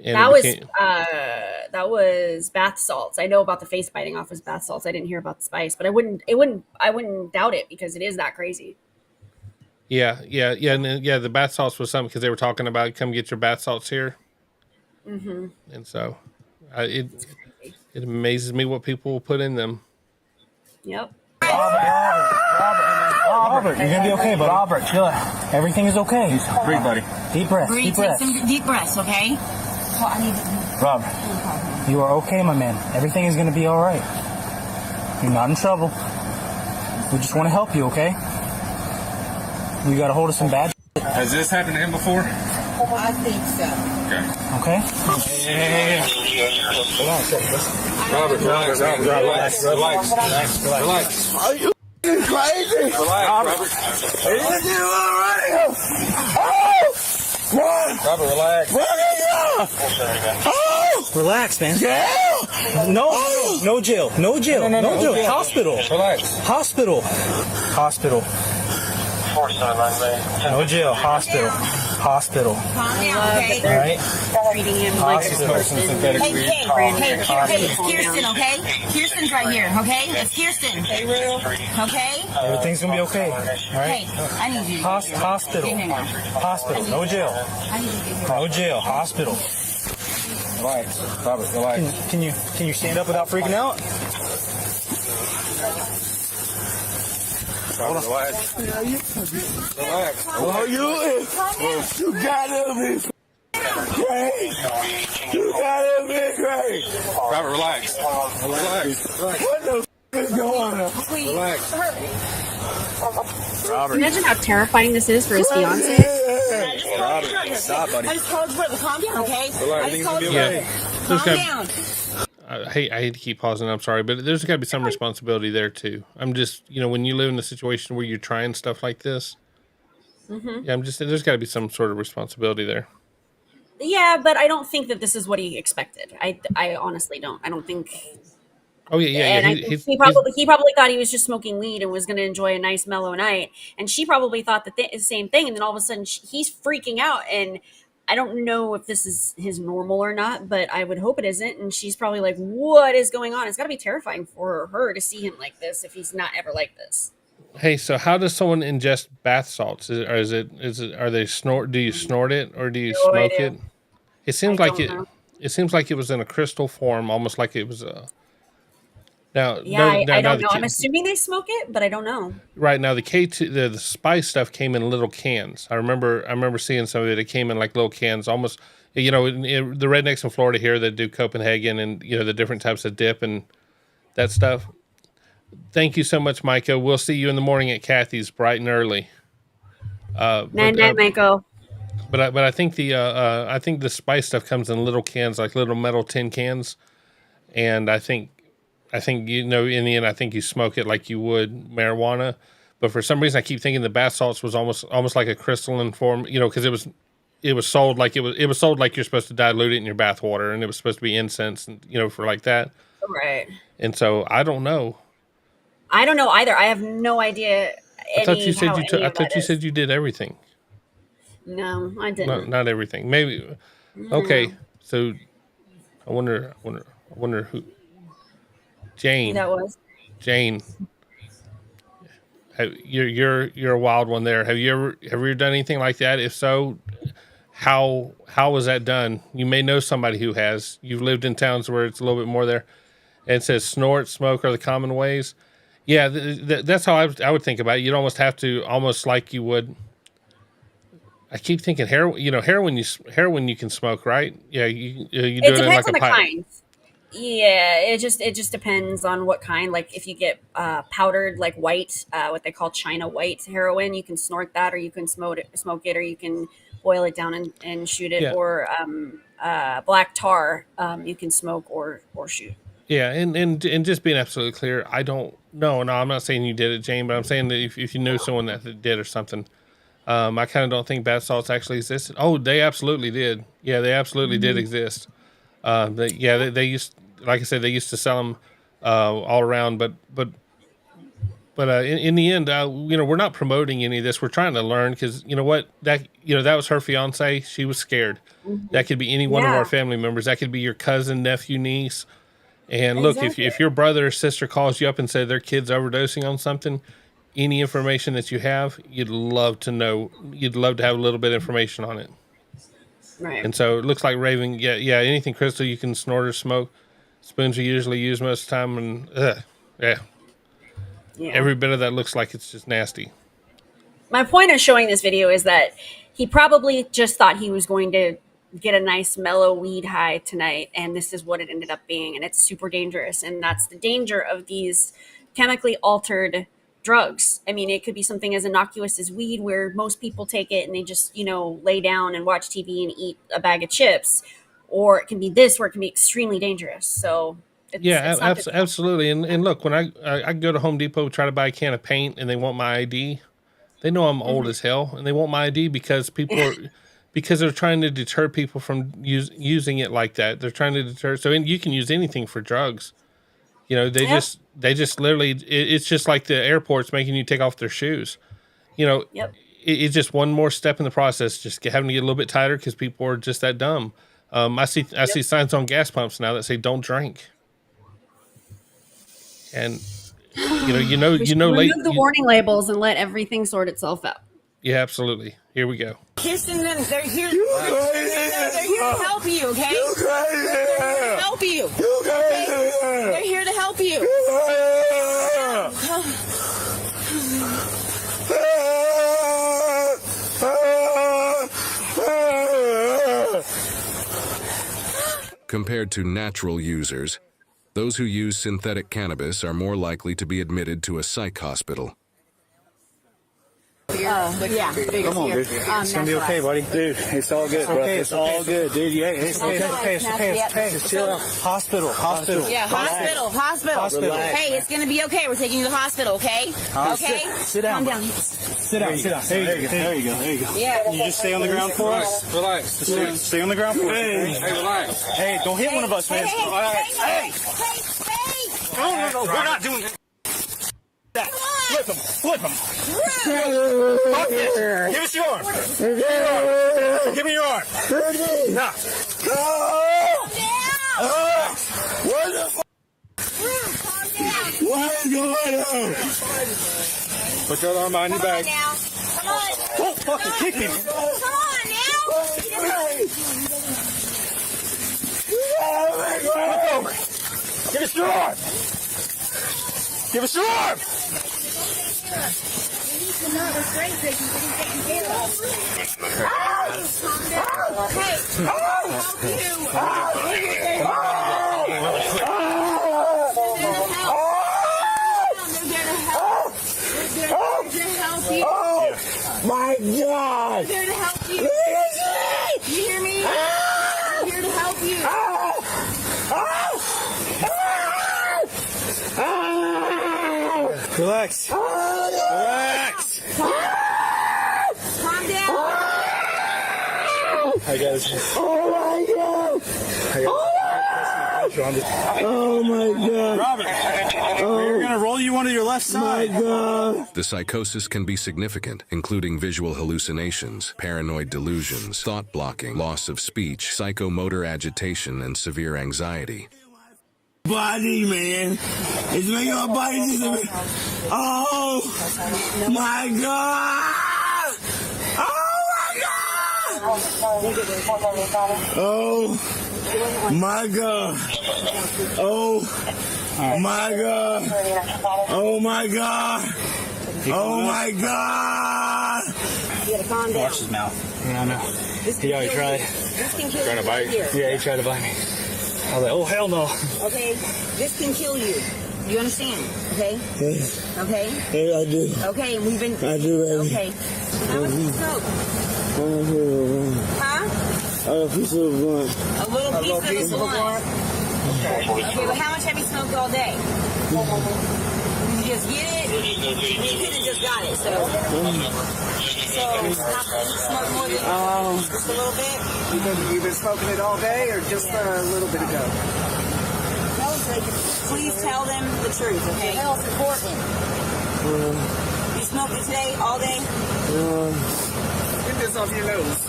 And that was bath salts. I know about the face biting off was bath salts. I didn't hear about the spice, but I wouldn't doubt it because it is that crazy. Yeah. And then, the bath salts was something because they were talking about come get your bath salts here. Mm-hmm. And so it amazes me what people will put in them. Yep. Robert, you're gonna be okay, buddy. Robert, chill. Everything is okay. Breathe, buddy. Deep breath. Breathe. Take some deep breaths, okay? Well, I need to... Rob, you are okay, my man. Everything is gonna be all right. You're not in trouble. We just want to help you, okay? We got a hold of some bad. Has this happened to him before? I think so. Okay. Yeah. Robert, relax. Are you crazy? Relax, Robert. Are you doing all right? Oh! What? Robert, relax. Where are you? Oh! Relax, man. Jail? No jail. No jail. No jail. Hospital. Relax. Hospital. No jail. Hospital. Calm down, okay? All right. Treating him like a person. Hey, it's Kirsten, okay? Kirsten's right here, okay? It's Kirsten. Hey, real. Okay? Everything's gonna be okay. All right. Hey, I need you. Hospital. Get here now. Hospital. No jail. I need you to get here. No jail. Hospital. Relax. Robert, relax. Can you stand up without freaking out? Robert, relax. Relax. Oh, you gotta be great. You gotta be great. Robert, relax. Relax. What the is going on? Relax. Robert. Imagine how terrifying this is for his fiance. Robert, stop, buddy. I just called you, calm down, okay? Relax. Calm down. I hate to keep pausing. I'm sorry, but there's got to be some responsibility there too. I'm just, when you live in a situation where you're trying stuff like this, there's got to be some sort of responsibility there. Yeah, but I don't think that this is what he expected. I honestly don't. I don't think. Oh yeah. And I think he probably thought he was just smoking weed and was going to enjoy a nice mellow night, and she probably thought the same thing. And then all of a sudden, he's freaking out, and I don't know if this is his normal or not, but I would hope it isn't. And she's probably like, "What is going on?" It's got to be terrifying for her to see him like this if he's not ever like this. Hey, so how does someone ingest bath salts? Are they snort? Do you snort it or do you smoke it? It seems like it. It seems like it was in a crystal form, almost like it was a. Now, I don't know. I'm assuming they smoke it, but I don't know. Right now, the K2, the spice stuff came in little cans. I remember seeing some of it. It came in like little cans, almost. The rednecks in Florida here that do Copenhagen and the different types of dip and that stuff. Thank you so much, Micah. We'll see you in the morning at Kathy's bright and early. Michael. But I think the spice stuff comes in little cans, like little metal tin cans, and I think in the end I think you smoke it like you would marijuana. But for some reason I keep thinking the bath salts was almost like a crystalline form, because it was sold like it was sold like you're supposed to dilute it in your bath water, and it was supposed to be incense, and for like that. Right. And so I don't know. I don't know either. I have no idea. I thought you said you did everything. No, I didn't. Not everything. Maybe. No. Okay. So I wonder who. Jane. That was Jane. You're a wild one there. Have you ever done anything like that? If so, how was that done? You may know somebody who has. You've lived in towns where it's a little bit more there. And it says snort, smoke are the common ways. Yeah, that's how I would think about it. You'd almost have to, almost like you would. I keep thinking heroin you can smoke, right? Yeah, you do it in like on the pipe. kind. Yeah, it just depends on what kind. Like if you get powdered like white, what they call China white heroin, you can snort that, or you can smoke it, or you can boil it down and shoot it, or black tar, you can smoke or shoot. Yeah, and just being absolutely clear, I don't know. No, I'm not saying you did it, Jane, but I'm saying that if you knew someone that did or something, I kind of don't think bath salts actually existed. Oh, they absolutely did. Yeah, they absolutely did exist. They used, like I said, they used to sell them all around. But in the end, we're not promoting any of this. We're trying to learn because you know what, that was her fiance. She was scared. Mm-hmm. That could be any one of our family members. That could be your cousin, nephew, niece. And look, if your brother or sister calls you up and said their kid's overdosing on something, any information that you have, you'd love to know. You'd love to have a little bit of information on it. Right. And so it looks like Raven, anything crystal you can snort or smoke. Spoons are usually used most of the time, and every bit of that looks like it's just nasty. My point of showing this video is that he probably just thought he was going to get a nice mellow weed high tonight, and this is what it ended up being, and it's super dangerous. And that's the danger of these chemically altered drugs. I mean, it could be something as innocuous as weed, where most people take it and they just lay down and watch TV and eat a bag of chips, or it can be this, where it can be extremely dangerous. So it's absolutely. And look, when I go to Home Depot, try to buy a can of paint, and they want my ID, they know I'm old as hell, and they want my ID because because they're trying to deter people from using it like that. They're trying to deter. So you can use anything for drugs. They just literally, it's just like the airports making you take off their shoes. It's just one more step in the process, just having to get a little bit tighter because people are just that dumb. I see signs on gas pumps now that say "Don't drink," and remove the warning labels and let everything sort itself out. Yeah, absolutely. Here we go. Kirsten, they're here. They're here to help you, okay? They're here to help you. Okay? They're here to help you. Compared to natural users, those who use synthetic cannabis are more likely to be admitted to a psych hospital. Come on, dude. It's gonna be okay, buddy. Dude, it's all good, bro. It's all good, dude. Yeah, it's okay. Just chill out. Hospital. Yeah, hospital. Hey, it's gonna be okay. We're taking you to the hospital, okay? Okay? Sit down. Calm down. Sit down. There you go. Yeah. You just stay on the ground for us. Relax. Just stay on the ground for us. Hey, relax. Hey, don't hit one of us, man. Hey. No, we're not doing that. Flip him. Give us your arm. Give me your arm. Nah. What the fuck? What is going on? Put your arm behind your back. Come on. Don't fucking kick me. Come on now. Give us your arm. Give us your arm. My God! I'm here to help you. You hear me? I'm here to help you. Relax. Relax. Calm down. Hi guys. Oh my God! Oh my God! Robert, we're gonna roll you onto your left side. My God! The psychosis can be significant, including visual hallucinations, paranoid delusions, thought blocking, loss of speech, psychomotor agitation, and severe anxiety. Body, man. It's making my body just oh my God! Oh my God! Oh my God! Oh my God! Oh my God! Oh my God! You gotta calm down. Watch his mouth. Yeah, I know. He already tried. This can kill Trying you. to bite? Here. Yeah, he tried to bite me. I was like, oh, hell no. Okay? This can kill you. You understand? Okay? Yes. Okay? Yes, I do. Okay, and we've been... I do, baby. Okay. How much do you smoke? Huh? A piece of a blunt. A little piece of a blunt. Okay, but how much have you smoked all day? Did you just get it? You could have just got it, so... smoke more than just a little bit? You've been smoking it all day or just a little bit ago? Please tell them the truth, okay? Health important. You smoked it today, all day? Get this off your nose.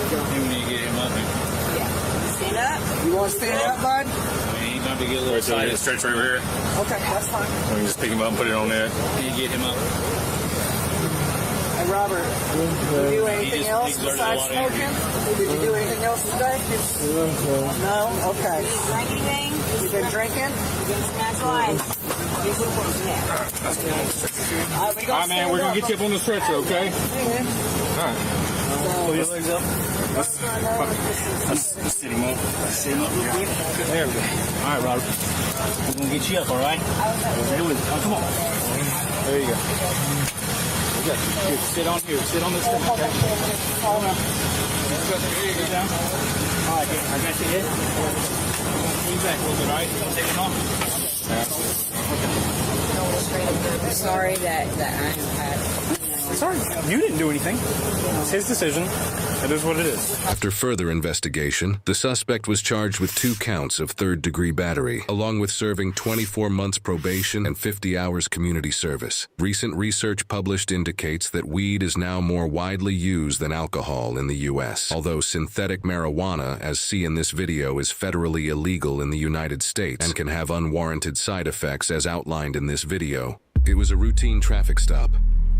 You need to get him up here. Yeah. Stand up. You want to stand up, bud? He's about to get a little excited. Stretch right over here. Okay, that's fine. We can just pick him up and put it on there. Can you get him up? Hey, Robert, did you do anything else besides smoking? Did you do anything else today? No? Okay. Did you drink anything? You been drinking? You been smash life? All right, man, we're going to get you up on the stretcher, okay? All right. Pull your legs up. Let's sit him up. Sit him up real quick. There we go. All right, Robert. We're going to get you up, all right? Stay with me. Oh, come on. There you go. Okay. Here, sit on here. Sit on this thing, okay? Hold on. Here you go. Down. All right, good. I got your head. Pull you back a little bit, all right? Take it off. I'm sorry that I had... Sorry, you didn't do anything. It's his decision. It is what it is. After further investigation, the suspect was charged with 2 counts of third-degree battery, along with serving 24 months probation and 50 hours community service. Recent research published indicates that weed is now more widely used than alcohol in the U.S. Although synthetic marijuana, as seen in this video, is federally illegal in the United States and can have unwarranted side effects as outlined in this video. It was a routine traffic stop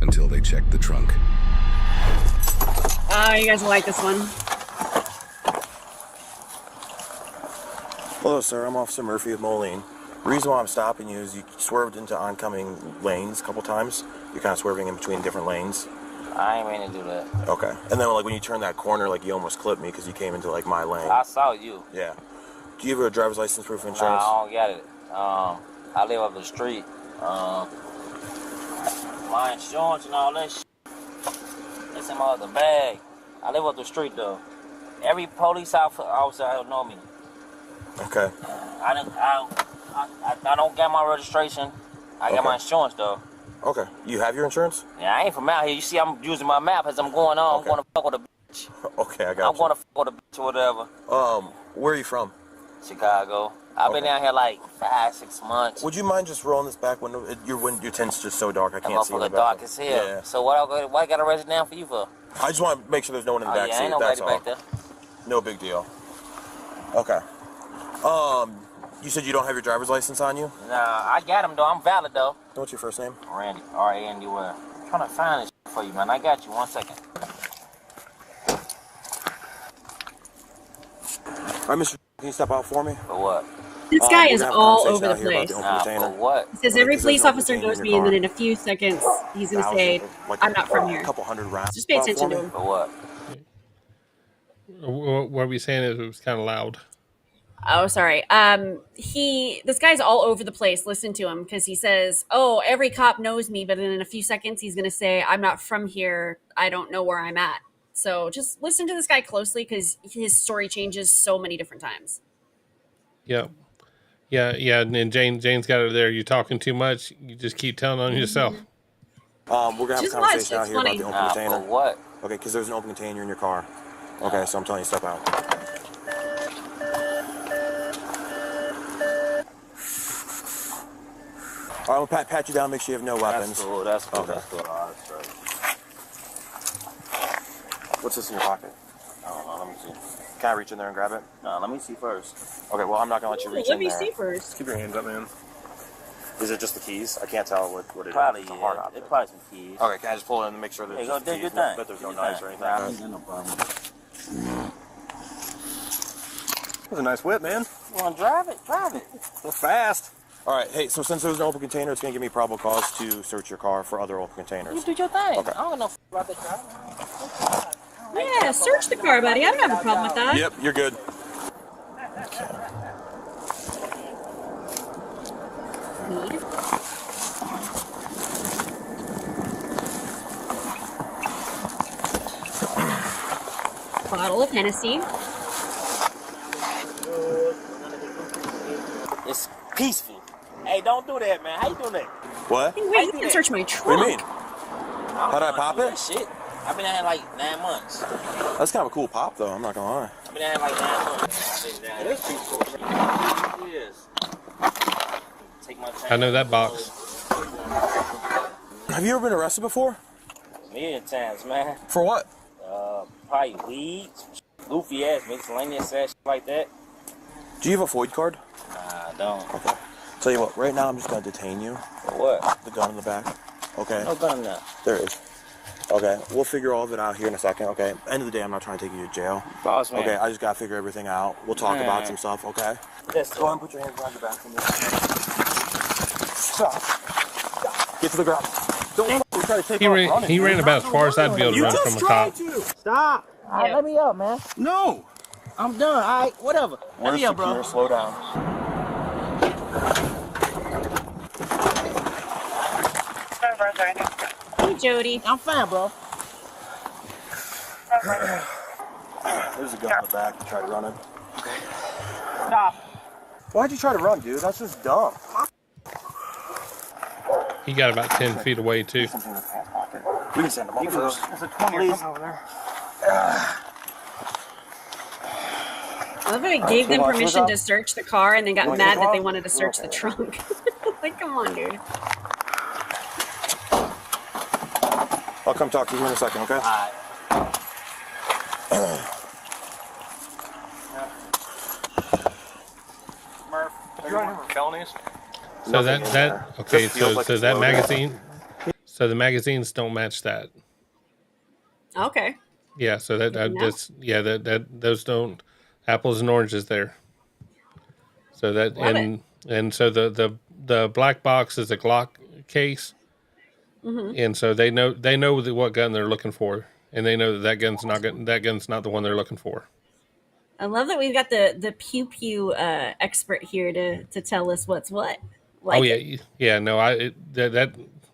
until they checked the trunk. You guys will like this one. Hello, sir. I'm Officer Murphy of Moline. The reason why I'm stopping you is you swerved into oncoming lanes a couple times. You're kind of swerving in between different lanes. I ain't mean to do that. Okay. And then, like, when you turned that corner, like, you almost clipped me because you came into, like, my lane. I saw you. Yeah. Do you have a driver's license, proof of insurance? Nah, I don't get it. I live up the street. My insurance and all that shit. It's in my other bag. I live up the street though. Every police officer don't know me. Okay. I don't get my registration. I got my insurance though. Okay. You have your insurance? Yeah, I ain't from out here. You see, I'm using my map as I'm going on. Okay. I'm going to fuck with a bitch. Okay, I got you. I'm going to fuck with a bitch or whatever. Where are you from? Chicago. I've been down here like 5-6 months. Would you mind just rolling this back window? Your tint's just so dark, I can't see the dark as hell. Yeah. So what I got to arrest down for you for? I just want to make sure there's no one in the back seat. Ain't nobody back there. No big deal. Okay. You said you don't have your driver's license on you? Nah, I got him though. I'm valid though. What's your first name? Randy. R-A-N-D-Y. I'm trying to find this for you, man. I got you. 1 second. All right, Mr. Can you step out for me? For what? This guy is all over the place. For what? He says every police officer knows me, and then in a few seconds, he's going to say, I'm not from here. A couple hundred rounds. Just pay attention to him. For what? What we're saying is it was kind of loud. Oh, sorry. This guy's all over the place. Listen to him because he says, "Oh, every cop knows me," but then in a few seconds he's going to say, "I'm not from here. I don't know where I'm at." So just listen to this guy closely because his story changes so many different times. Yep. Yeah. And Jane's got it there. You're talking too much. You just keep telling on yourself. We're gonna have Just a conversation watch, out it's here funny. about the open container. For what? Okay, because there's an open container in your car. Okay, so I'm telling you, step out. All right, we'll pat you down, make sure you have no weapons. That's cool. That's cool. Okay. That's cool. All right, straight. What's this in your pocket? I don't know. Let me see. Can I reach in there and grab it? No, let me see first. Okay, well, I'm not gonna let you reach Let in me there. see first. Keep your hands up, man. Is it just the keys? I can't tell what it Probably, is. It's a hard yeah. object. It's probably some keys. Okay, can I just pull it in and make sure that Hey, it's go just the do your keys, thing. that there's no Do your knives thing. or anything? Nah, I ain't got no problem. That was a nice whip, man. You want to drive it? Drive it. We're fast. All right, hey, so since there's an open container, it's going to give me probable cause to search your car for other open containers. You do your thing. Okay. I don't know about that drive. Yeah, search the car, buddy. I don't have a problem with that. Yep, you're good. Weed. Bottle of Hennessy. It's peaceful. Hey, don't do that, man. How you doing that? What? Hey, wait, you can search my trunk. What do you mean? How did I pop it? Shit. I've been at it like 9 months. That's kind of a cool pop, though. I'm not going to lie. I've been at it like 9 months. It is peaceful. It is. Take my time. I know that box. Have you ever been arrested before? Million times, man. For what? Probably weed, goofy ass, miscellaneous ass, shit like that. Do you have a FOID card? Nah, I don't. Okay. Tell you what, right now I'm just going to detain you. For what? The gun in the back. Okay? No gun in there. There is. Okay, we'll figure all of it out here in a second, okay? End of the day, I'm not trying to take you to jail. Boss man. Okay, I just got to figure everything out. We'll talk about some stuff, okay? Yes, go ahead and put your hands behind your back for me. Stop. Get to the ground. Don't try to take off running. He ran about as far as I'd be able to run from a cop. Stop. All right, let me up, man. No. I'm done. All right, whatever. Let me up, bro. Slow down. Hey, Jody. I'm fine, bro. There's a gun in the back. Try to run it. Okay. Stop. Why'd you try to run, dude? That's just dumb. He got about 10 feet away, too. We can send him over first. There's a 20 over there. I love how he gave them permission to search the car and then got mad that they wanted to search the trunk. Like, come on, dude. I'll come talk to you in a second, okay? All right. Murph, are you running for felonies? So that magazine, so the magazines don't match that. Okay. Yeah, so those don't apples and oranges there. So that and so the black box is a Glock case, and so they know what gun they're looking for, and they know that gun's not the one they're looking for. I love that we've got the pew pew expert here to tell us what's what. Like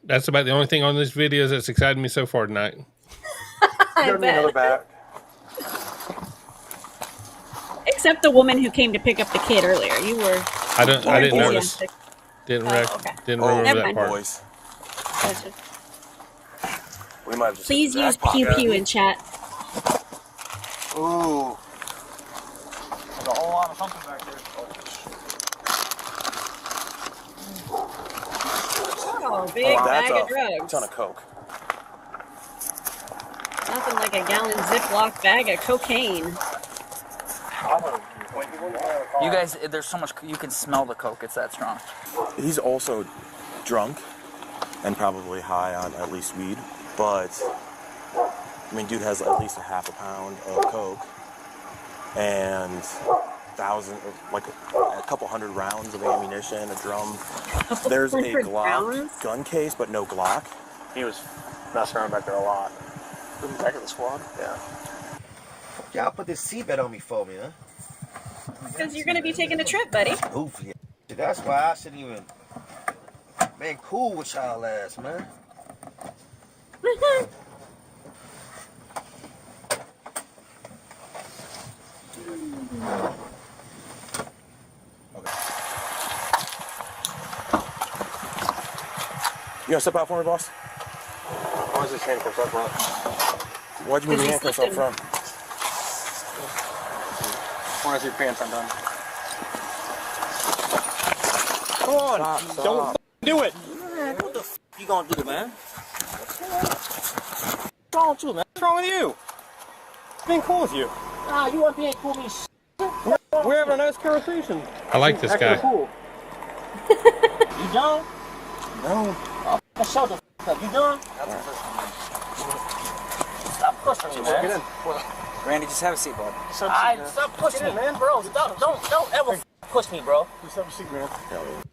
that's about the only thing on this video that's excited me so far tonight. I bet. Except the woman who came to pick up the kid earlier. You were. I didn't notice. Didn't remember that part. Boys. Gotcha. We might have just Please use pew pew in chat. Ooh. There's a whole lot of something back there. Oh, big bag of drugs. A ton of coke. Nothing like a gallon Ziploc bag of cocaine. You guys, there's so much, you can smell the coke, it's that strong. He's also drunk and probably high on at least weed, but I mean, dude has at least a half a pound of coke and a couple hundred rounds of ammunition, a drum. There's a Glock gun case, but no Glock. He was messing around back there a lot. Was he back at the squad? Yeah. Y'all put this seatbelt on me for me, huh? Because you're going to be taking a trip, buddy. Goofy. That's why I shouldn't even been cool with y'all ass, man. You gonna step out for me, boss? Why is this handcuffs up front? Why'd you move the handcuffs up front? Why is your pants undone? Come on, don't do it. Man, what the f you gonna do, man? What's wrong with you, man? What's wrong with you? Being cool with you. Nah, you want being cool with me. We're having a nice conversation. I like this guy. Cool. You done? No. Shut the f up. You done? Stop pushing me, man. Get in. Randy, just have a seat, bud. Stop pushing me, man, bro. Don't ever push me, bro. Just have a seat, man.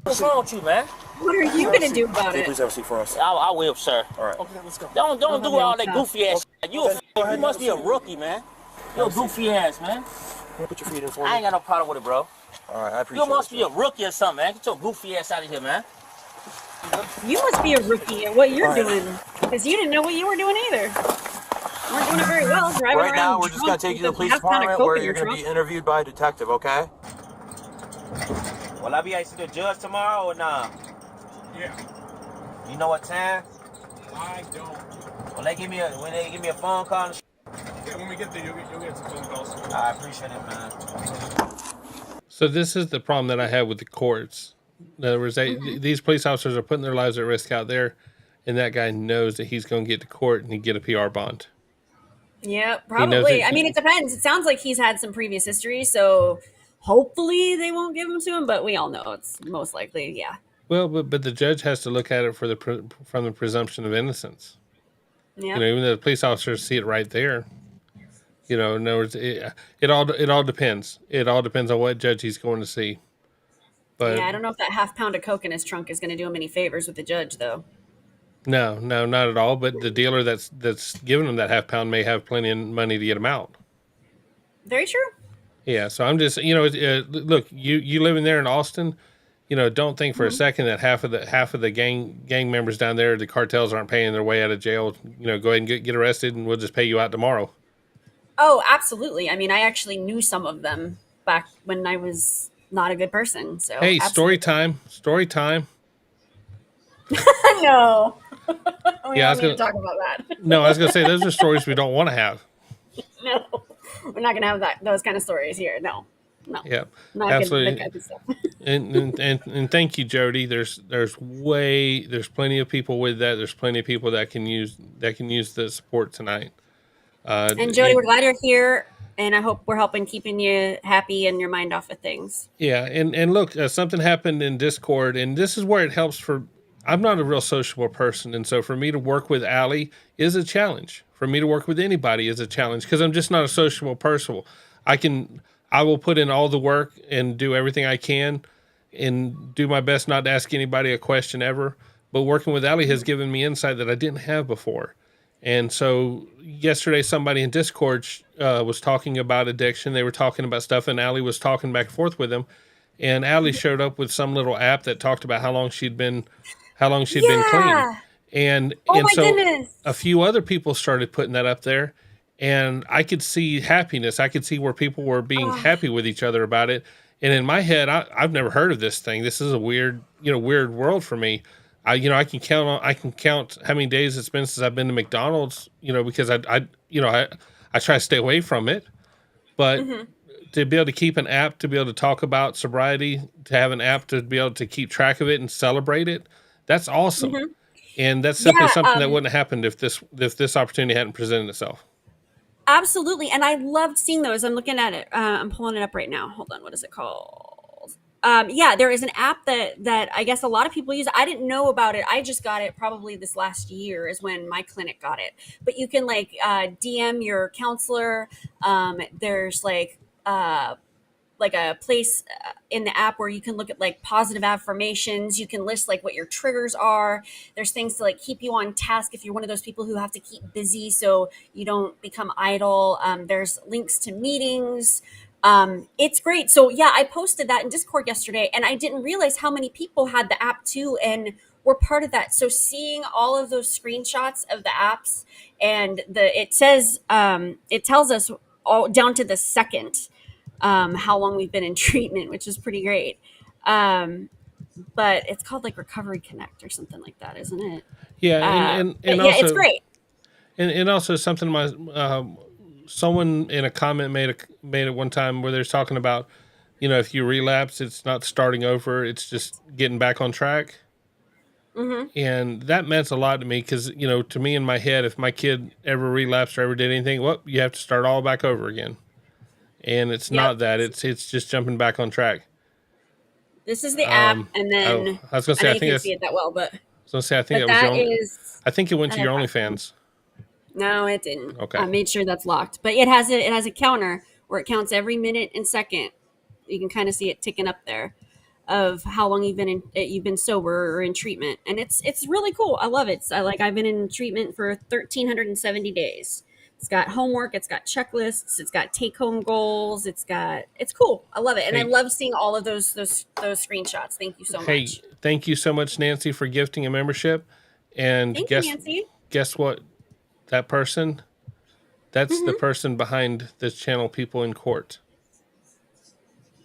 What's wrong with you, man? What are you going to do about it? Please have a seat for us. I will, sir. All right. Okay, let's go. Don't do all that goofy ass shit. You must be a rookie, man. You're a goofy ass, man. Put your feet in for me. I ain't got no problem with it, bro. All right, I appreciate it. You must be a rookie or something, man. Get your goofy ass out of here, man. You must be a rookie at what you're doing. Because you didn't know what you were doing either. You weren't doing it very well. Driving Right now, around we're just going to take you to the police half pound of department coke where in you're your going to be trunk. interviewed by a detective, okay? Will I be able to see the judge tomorrow or nah? Yeah. You know what time? I don't. When they give me a phone call and Yeah, when we get there, you'll get some phone calls. I appreciate it, man. So this is the problem that I have with the courts. In other words, these police officers are putting their lives at risk out there, and that guy knows that he's going to get to court and he get a PR bond. Yeah, probably. I mean, it depends. It sounds like he's had some previous history, so hopefully they won't give him to him, but we all know it's most likely, yeah. Well, but the judge has to look at it from the presumption of innocence. Yeah. You know, even though the police officers see it right there. You know, in other words, it all depends. It all depends on what judge he's going to see. But yeah, I don't know if that half pound of coke in his trunk is going to do him any favors with the judge, though. No, not at all. But the dealer that's giving him that half pound may have plenty of money to get him out. Very true. Yeah, so I'm just, look, you living there in Austin, don't think for a second that half of the gang members down there, the cartels aren't paying their way out of jail. Go ahead and get arrested, and we'll just pay you out tomorrow. Oh, absolutely. I mean, I actually knew some of them back when I was not a good person. So hey, absolutely. Story time. No. We Yeah, I don't was need to talk about that. No, I was gonna say those are stories we don't want to have. No, we're not gonna have those kind of stories here. No. Yeah, Not absolutely. Good type of stuff. and thank you, Jody. There's plenty of people with that. There's plenty of people that can use the support tonight. And Jody, we're glad you're here, and I hope we're helping keeping you happy and your mind off of things. Yeah, and look, something happened in Discord, and this is where it helps I'm not a real sociable person, and so for me to work with Alli is a challenge. For me to work with anybody is a challenge because I'm just not a sociable person. I will put in all the work and do everything I can and do my best not to ask anybody a question ever. But working with Alli has given me insight that I didn't have before. And so yesterday, somebody in Discord was talking about addiction. They were talking about stuff, and Alli was talking back and forth with them. And Alli showed up with some little app that talked about how long she'd been clean. And so goodness. A few other people started putting that up there, and I could see happiness. I could see where people were being happy with each other about it. And in my head, I've never heard of this thing. This is a weird world for me. I can count how many days it's been since I've been to McDonald's, because I try to stay away from it. But to be able to keep an app, to be able to talk about sobriety, to have an app to be able to keep track of it and celebrate it, that's awesome. And that's simply something that wouldn't have happened if this opportunity hadn't presented itself. Absolutely. And I loved seeing those. I'm looking at it. I'm pulling it up right now. Hold on. What is it called? There is an app that I guess a lot of people use. I didn't know about it. I just got it probably this last year is when my clinic got it. But you can DM your counselor. There's like a place in the app where you can look at positive affirmations. You can list what your triggers are. There's things to keep you on task if you're one of those people who have to keep busy so you don't become idle. There's links to meetings. It's great. So yeah, I posted that in Discord yesterday, and I didn't realize how many people had the app too and were part of that. So seeing all of those screenshots of the apps, and it tells us all down to the second how long we've been in treatment, which is pretty great. But it's called like Recovery Connect or something like that, isn't it? Yeah, and yeah, also, it's great. And also something someone in a comment made it one time where they're talking about, if you relapse, it's not starting over, it's just getting back on track. Mm-hmm. And that meant a lot to me because, to me in my head, if my kid ever relapsed or ever did anything, well, you have to start all back over again. And it's not that. It's just jumping back on track. This is the app, and then I was gonna say I think you can't see it that well, but I was gonna say I think I think it went to your OnlyFans. No, it didn't. Okay. I made sure that's locked, but it has a counter where it counts every minute and second. You can kind of see it ticking up there of how long you've been sober or in treatment, and it's really cool. I love it. I've been in treatment for 1,370 days. It's got homework, it's got checklists, it's got take-home goals, it's cool. I love it, and I love seeing all of those screenshots. Thank you so much. Hey, thank you so much, Nancy, for gifting a membership. And thank you, Nancy. Guess what? That person, that's the person behind this channel, People in Court.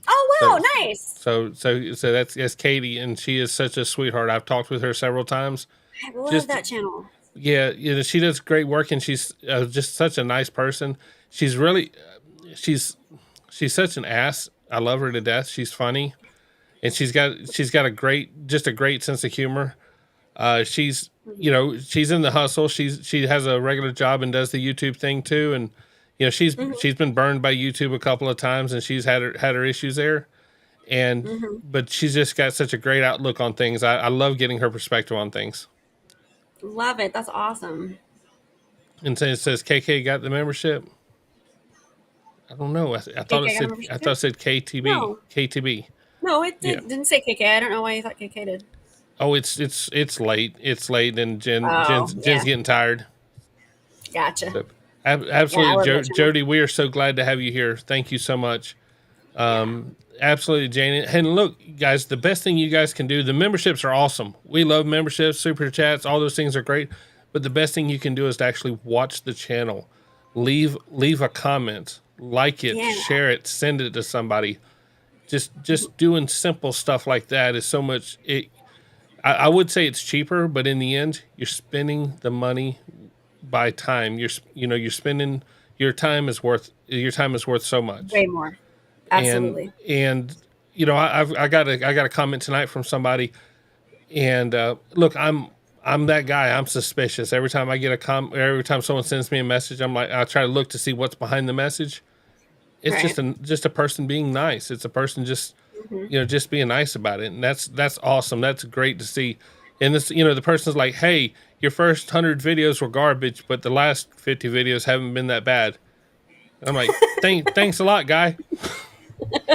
Oh wow, nice. So that's Katie, and she is such a sweetheart. I've talked with her several times. I love that channel. Yeah, she does great work, and she's just such a nice person. She's really, she's such an ass. I love her to death. She's funny, and she's got a great sense of humor. She's in the hustle. She has a regular job and does the YouTube thing too, and she's been burned by YouTube a couple of times, and she's had her issues there, and but she's just got such a great outlook on things. I love getting her perspective on things. Love it. That's awesome. And so it says KK got the membership. I don't know. I thought it said KTB. No. KTB. No, it didn't say KK. I don't know why you thought KK did. Oh, it's late. It's late, and Jen's getting tired. Gotcha. So, absolutely, Jody. We are so glad to have you here. Thank you so much. Absolutely, Jane. And look, guys, the best thing you guys can do, the memberships are awesome. We love memberships, super chats, all those things are great. But the best thing you can do is to actually watch the channel, leave a comment, like it, share it, send it to somebody. Just doing simple stuff like that is so much. I would say it's cheaper, but in the end, you're spending the money by time. You're spending your time is worth so much. Way more. Absolutely. And I got a comment tonight from somebody, and look, I'm that guy. I'm suspicious. Every time I get every time someone sends me a message, I'm like, I try to look to see what's behind the message. It's just a person being nice. It's a person just just being nice about it, and that's awesome. That's great to see. And this, the person's like, hey, your first 100 videos were garbage, but the last 50 videos haven't been that bad. And I'm like, thanks a lot, guy. Like,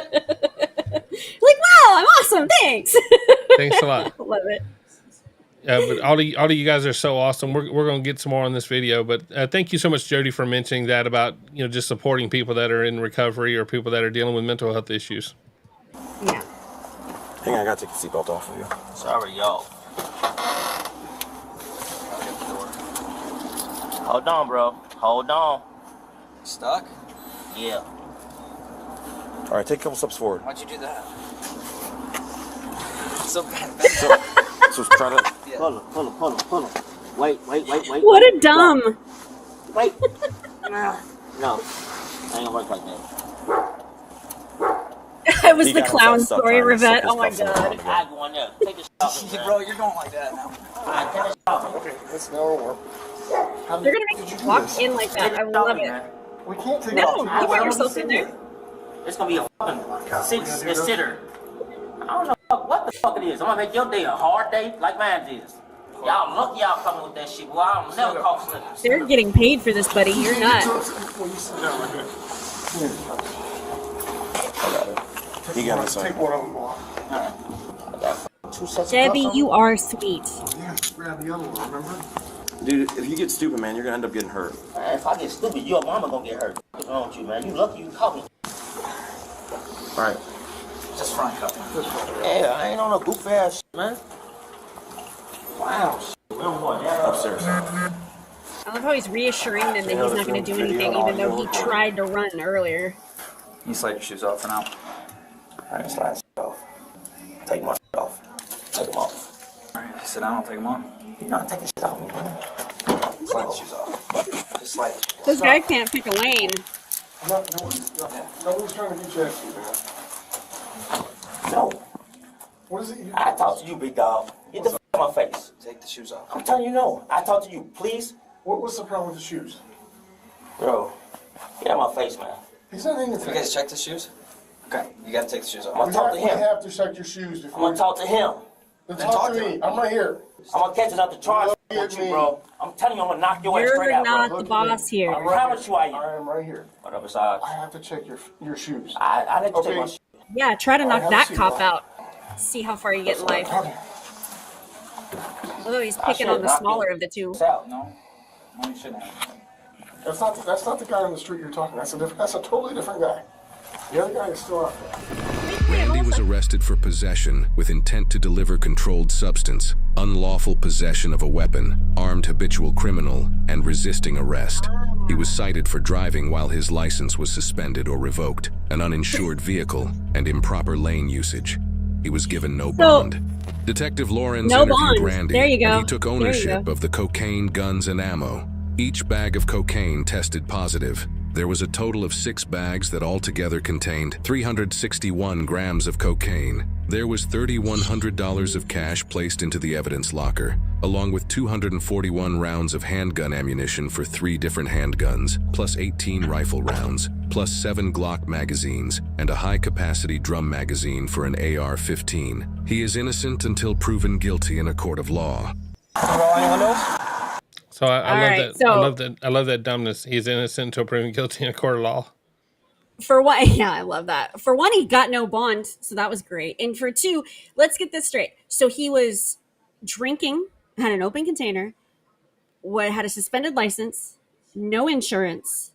wow, I'm awesome. Thanks. Thanks a lot. Love it. But all of you guys are so awesome. We're going to get some more on this video, but thank you so much, Jody, for mentioning that about just supporting people that are in recovery or people that are dealing with mental health issues. Yeah. Hang on, I gotta take the seatbelt off of you. Sorry, y'all. Hold on, bro. Hold on. Stuck? Yeah. All right, take a couple steps forward. Why'd you do that? So bad. So try to. Yeah. Pull him. Wait. What a dumb. Wait. No. Ain't gonna work like that. It was the clown story, Rivette. Oh my god. I go in there. Take the shot. Bro, you're going like that now. Alright, take the shot. Okay, that's now warm. They're gonna make you walk in like that. I love it. We can't take No, off. you put yourself in there. It's gonna be a fucking sitter. I don't know what the fuck it is. I'm gonna make your day a hard day like mine is. Y'all lucky y'all coming with that shit. Well, I'll never call slippers. They're getting paid for this, buddy. You're not. You got it, Take one of them off. Debbie, you are sweet. Yeah, grab the other one, remember? Dude, if you get stupid, man, you're gonna end up getting hurt. Man, if I get stupid, your mama gonna get hurt. What's wrong with you, man? You lucky you caught me. All right. Just front cup. Yeah, I ain't on no goof ass shit, man. Wow. Upstairs. I love how he's reassuring them that he's not going to do anything, even though he tried to run earlier. You slide your shoes off for now. Alright, slide your off. Take my shit off. Take them off. Alright, sit down, I'll take them off. You're not taking shit off me, man. Slide the shoes off. Just slide it. This guy can't pick a lane. Nobody's trying to get you at you, man. No. What is it? I talk to you, big dog. Get the f out of my face. Take the shoes off. I'm telling you no. I talk to you, please. What's the problem with the shoes? Bro, get out of my face, man. He's not in the You guys check the shoes? Okay, you gotta take the shoes off. I'm gonna talk to him. You have to check your shoes before. I'm gonna talk to him. Then talk to me. I'm right here. I'm gonna catch another charge with you, bro. I'm telling you, I'm gonna knock your ass straight out, bro. You're not the boss here. I promise you I am. I am right here. Whatever size. I have to check your shoes. I let you take my shoes. Yeah, try to knock that cop out. See how far you get in life. Although he's picking on the smaller of the two. No, you shouldn't have. That's not the guy on the street you're talking. That's a totally different guy. The other guy is still out there. Randy was arrested for possession with intent to deliver controlled substance, unlawful possession of a weapon, armed habitual criminal, and resisting arrest. He was cited for driving while his license was suspended or revoked, an uninsured vehicle, and improper lane usage. He was given no bond. Detective Lawrence interviewed Randy, there you go. and he took ownership of the cocaine, guns, and ammo. Each bag of cocaine tested positive. There was a total of 6 bags that altogether contained 361 grams of cocaine. There was $3,100 of cash placed into the evidence locker, along with 241 rounds of handgun ammunition for 3 different handguns, plus 18 rifle rounds, plus 7 Glock magazines, and a high-capacity drum magazine for an AR-15. He is innocent until proven guilty in a court of law. So I love that dumbness. He's innocent until proven guilty in a court of law. For one, yeah, I love that. For one, he got no bond, so that was great. And for two, let's get this straight. So he was drinking, had an open container, had a suspended license, no insurance,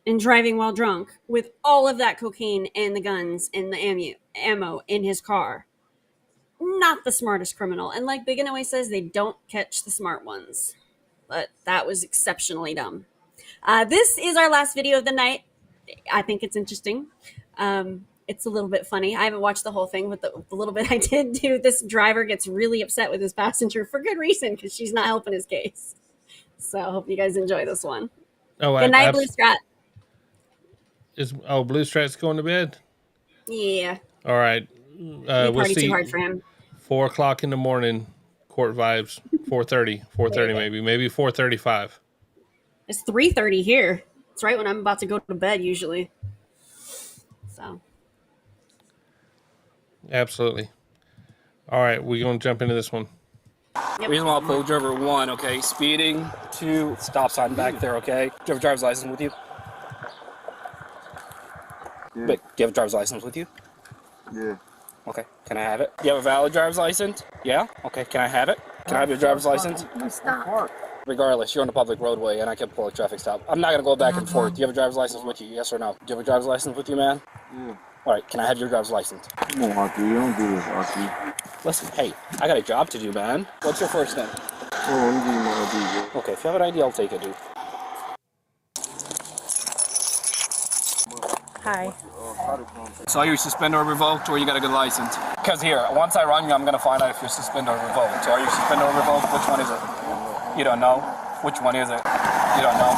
and driving while drunk with all of that cocaine and the guns and the ammo in his car. Not the smartest criminal. And like Big and Away says, they don't catch the smart ones. But that was exceptionally dumb. This is our last video of the night. I think it's interesting. It's a little bit funny. I haven't watched the whole thing, but the little bit I did do, this driver gets really upset with his passenger for good reason, because she's not helping his case. So I hope you guys enjoy this one. Oh, good night, Blue Strat. Blue Strat's going to bed? Yeah. All right. We'll see. Too hard for him. 4 o'clock in the morning. Court vibes. 4:30 maybe 4:35. It's 3:30 here. It's right when I'm about to go to bed usually. So. Absolutely. All right, we're going to jump into this one. Yep. Reason why I pulled driver 1, okay? Speeding, 2, stop sign back there, okay? Do you have a driver's license with you? Yeah. Wait, do you have a driver's license with you? Yeah. Okay, can I have it? Do you have a valid driver's license? Yeah? Okay, can I have it? Can I have your driver's license? Stop. Regardless, you're on a public roadway and I can pull a traffic stop. I'm not going to go back and forth. Do you have a driver's license with you? Yes or no? Do you have a driver's license with you, man? Yeah. All right, can I have your driver's license? Come on, Archie. You don't do this, Archie. Listen, hey, I got a job to do, man. What's your first name? Oh, let me give you my ID, bro. Okay, if you have an ID, I'll take it, dude. Hi. So are you suspended or revoked, or you got a good license? Because here, once I run you, I'm going to find out if you're suspended or revoked. So are you suspended or revoked? Which one is it? You don't know? Which one is it? You don't know?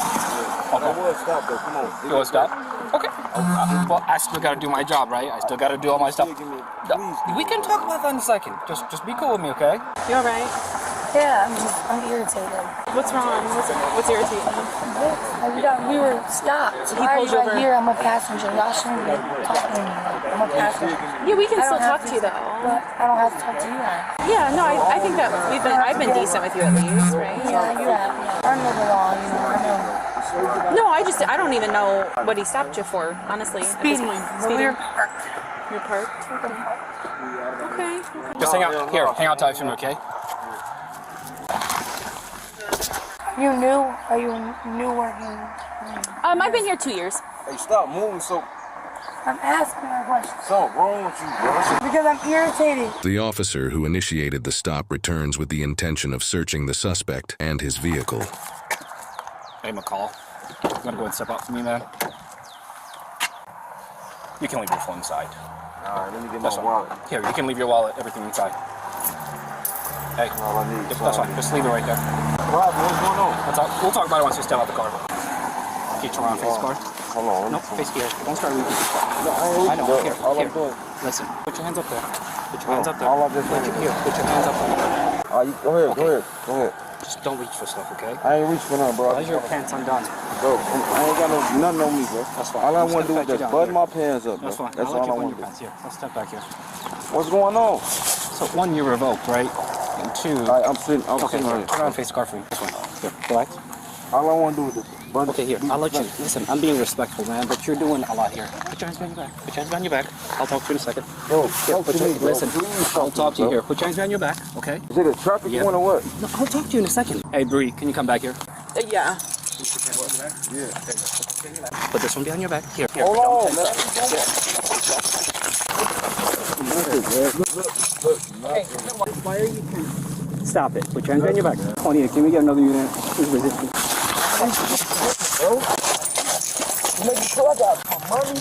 Okay. I will stop, though. Come on. You will stop? Okay. Well, I still got to do my job, right? I still got to do all my stuff. We can talk about that in a second. Just be cool with me, okay? You all right? Yeah, I'm irritated. What's wrong? What's irritating you? We were stopped. He pulled you over. Here, I'm a passenger. Y'all shouldn't be talking to me. I'm a passenger. Yeah, we can still talk to you though. But I don't have to talk to you now. Yeah, no, I think that I've been decent with you at least, right? Yeah, you have. Yeah. I know the law, you know. I know. No, I don't even know what he stopped you for, honestly. Speeding. We're parked. You're parked? Okay. Just hang out. Here, hang out tight for me, okay? You new? Are you new working? I've been here 2 years. Hey, stop moving so... I'm asking her a question. Something wrong with you, bro? Because I'm irritated. The officer who initiated the stop returns with the intention of searching the suspect and his vehicle. Hey, McCall. You wanna go and step up for me, man? You can leave your phone inside. Alright, let me get my wallet. Here, you can leave your wallet, everything inside. Hey, all I need. That's fine. Just leave it right there. What's going on? We'll talk about it once you step out the car. Okay, turn around, face the car. Hold on. No, face here. Don't start leaving. No, I know. Here, all here. I'm doing. Listen, put your hands up there. Put your hands up there. All I'm just Put your hands up there. Go ahead. Just don't reach for stuff, okay? I ain't reach for nothing, bro. Why is your pants undone? Bro, I ain't got nothing on me, bro. That's fine. All I want to do is just button my pants up, bro. That's fine. That's all I want to do. Here, let's step back here. What's going on? So, one, you're revoked, right? And two... I'm sitting okay, right here. Turn around, face the car for me. This one. Here, relax. All I want to do is just button. Okay, here, I'll let you... Listen, I'm being respectful, man, but you're doing a lot here. Put your hands behind your back. Put your hands behind your back. I'll talk to you in a second. Bro, listen, I'll talk to you here. Put your hands behind your back, okay? Is it a traffic one or what? No, I'll talk to you in a second. Hey, Bree, can you come back here? Yeah. Yeah. Put this one behind your back. Here. Hold on, man. Hey, why are you... Stop it. Put your hands behind your back. Juanita, can we get another unit? Who's resisting? Bro, you making sure I got my money?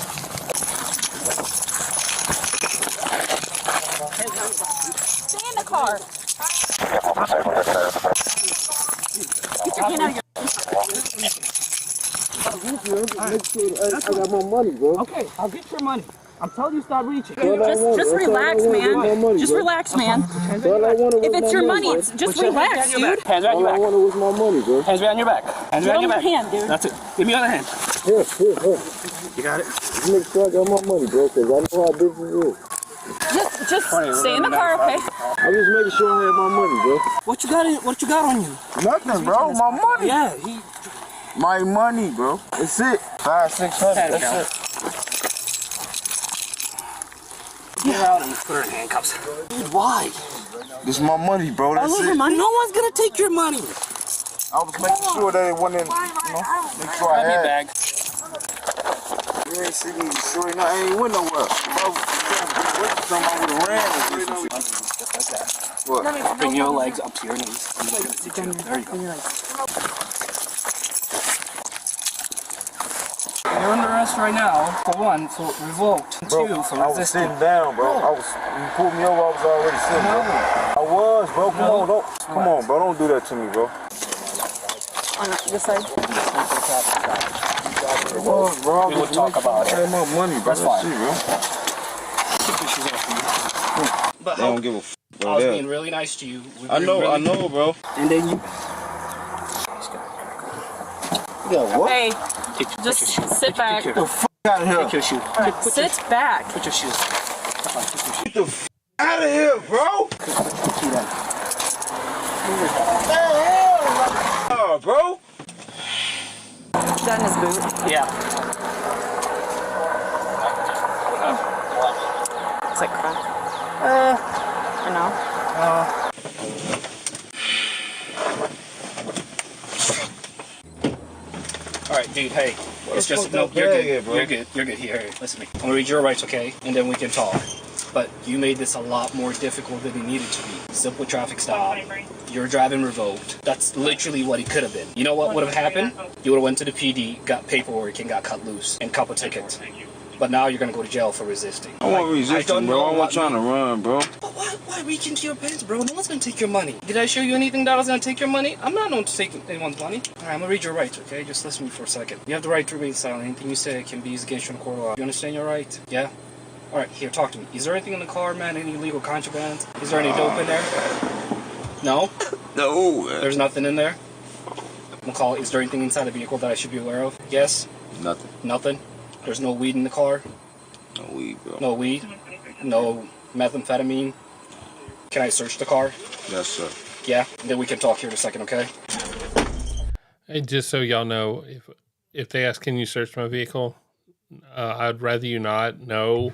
Stay in the car. Get your hand out of your... Make sure I got my money, bro. Okay, I'll get your money. I'm telling you, stop reaching. Just relax, man. Just relax, man. If it's your money, it's just relax, dude. Hands behind your back. All I wanted was my money, bro. Hands behind your back. Hands behind your back. hand, dude. That's it. Give me the other hand. Here. You got it? Just make sure I got my money, bro, because I know how business is. Just stay in the car, okay? I'm just making sure I have my money, bro. What you got on you? Nothing, bro. My money. Yeah, My money, bro. That's it. 500, 600. That's it. Get her out and put her in handcuffs. Dude, why? This is my money, bro. That's it. Money? No one's gonna take your money. I was making sure that it wasn't, make sure I had. Bag. You ain't see me sure enough. I ain't went nowhere. If I was with something, I would have ran. Just like that. What? Bring your legs up to your knees. I'm just gonna sit you. There you go. You're under arrest right now, for one, for revoked, Bro, two, for I was resisting. sitting down, bro. You pulled me over, I was already sitting down. I was, bro. Come on, bro. Don't do that to me, bro. On this side. It was, bro. We will talk about it. I had my money, bro. That's fine. It, bro. But I don't give a f*** I about was that. being really nice to you. I know, bro. And then you... Yeah, what? Hey, just sit back. Get the f*** out of here. Take your shoe. Sit back. Put your shoes. Get the f*** out of here, bro. Hell, bro. That in his boot. Yeah. It's like crack. Or no? All right, dude. Hey, it's just no. You're good. You're good. You're good. Here, listen to me. I'm gonna read your rights, okay? And then we can talk. But you made this a lot more difficult than it needed to be. Simple traffic stop. You're driving revoked. That's literally what it could have been. You know what would have happened? You would have went to the PD, got paperwork, and got cut loose and couple tickets. But now you're gonna go to jail for resisting. I wasn't resisting, bro. I wasn't trying to run, bro. But why reach into your pants, bro? No one's gonna take your money. Did I show you anything that was gonna take your money? I'm not known to take anyone's money. All right, I'm gonna read your rights, okay? Just listen to me for a second. You have the right to remain silent. Anything you say can be used against you in court of law. You understand your right? Yeah? All right, here, talk to me. Is there anything in the car, man? Any illegal contraband? Is there any dope in there? No? No. There's nothing in there? McCall, is there anything inside the vehicle that I should be aware of? Yes? Nothing. Nothing? There's no weed in the car? No weed, bro. No weed? No methamphetamine? Can I search the car? Yes, sir. Yeah? Then we can talk here in a second, okay? And just so y'all know, if they ask, can you search my vehicle? I'd rather you not. No.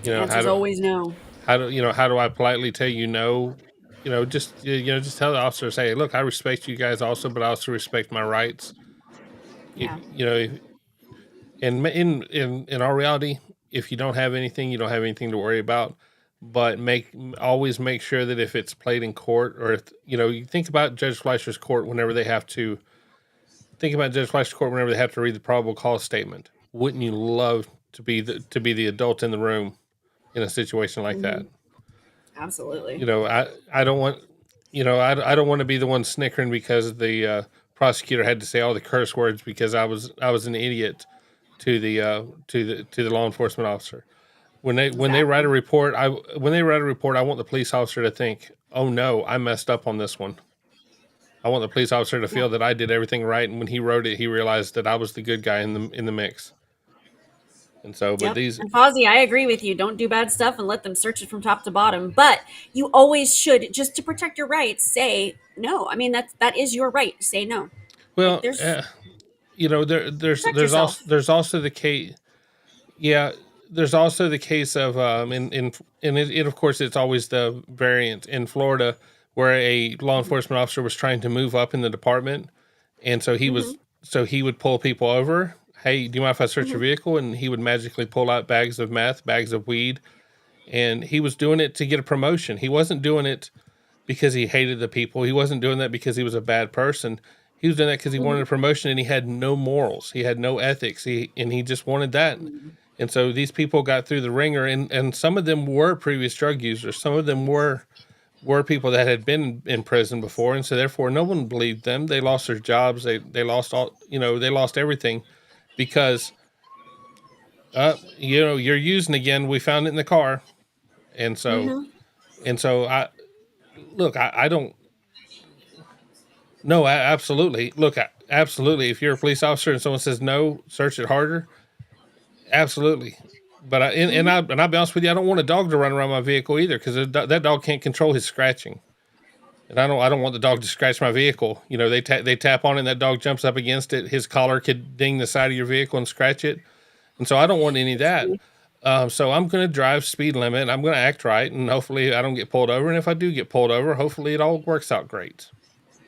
You know, Answer's always no. How do I politely tell you no? Just tell the officer, say, look, I respect you guys also, but I also respect my rights. Yeah. In our reality, if you don't have anything, you don't have anything to worry about. But always make sure that if it's played in court, or if, you think about Judge Fleischer's court whenever they have to. Think about Judge Fleischer's court whenever they have to read the probable cause statement. Wouldn't you love to be the adult in the room in a situation like that? Absolutely. I don't want, I don't want to be the one snickering because the prosecutor had to say all the curse words because I was an idiot to the law enforcement officer. When they write a report, I want the police officer to think, "Oh no, I messed up on this one." I want the police officer to feel that I did everything right, and when he wrote it, he realized that I was the good guy in the mix. And so, but these and Fozzie, I agree with you. Don't do bad stuff and let them search it from top to bottom. But you always should, just to protect your rights, say no. I mean, that is your right. Say no. Well, there's also the case. Yeah, there's also the case of and of course it's always the variant in Florida where a law enforcement officer was trying to move up in the department, and so he would pull people over. Hey, do you mind if I search your vehicle? And he would magically pull out bags of meth, bags of weed, and he was doing it to get a promotion. He wasn't doing it because he hated the people. He wasn't doing that because he was a bad person. He was doing that because he wanted a promotion, and he had no morals. He had no ethics. He just wanted that. And so these people got through the ringer, and some of them were previous drug users. Some of them were people that had been in prison before, and so therefore no one believed them. They lost their jobs. They lost all, they lost everything because, you're using again. We found it in the car. And so, I don't. No, absolutely. Look, absolutely. If you're a police officer and someone says no, search it harder. Absolutely. But I'll be honest with you, I don't want a dog to run around my vehicle either, because that dog can't control his scratching, and I don't want the dog to scratch my vehicle. They tap on it, and that dog jumps up against it. His collar could ding the side of your vehicle and scratch it, and so I don't want any of that. So I'm going to drive speed limit. I'm going to act right, and hopefully I don't get pulled over. And if I do get pulled over, hopefully it all works out great.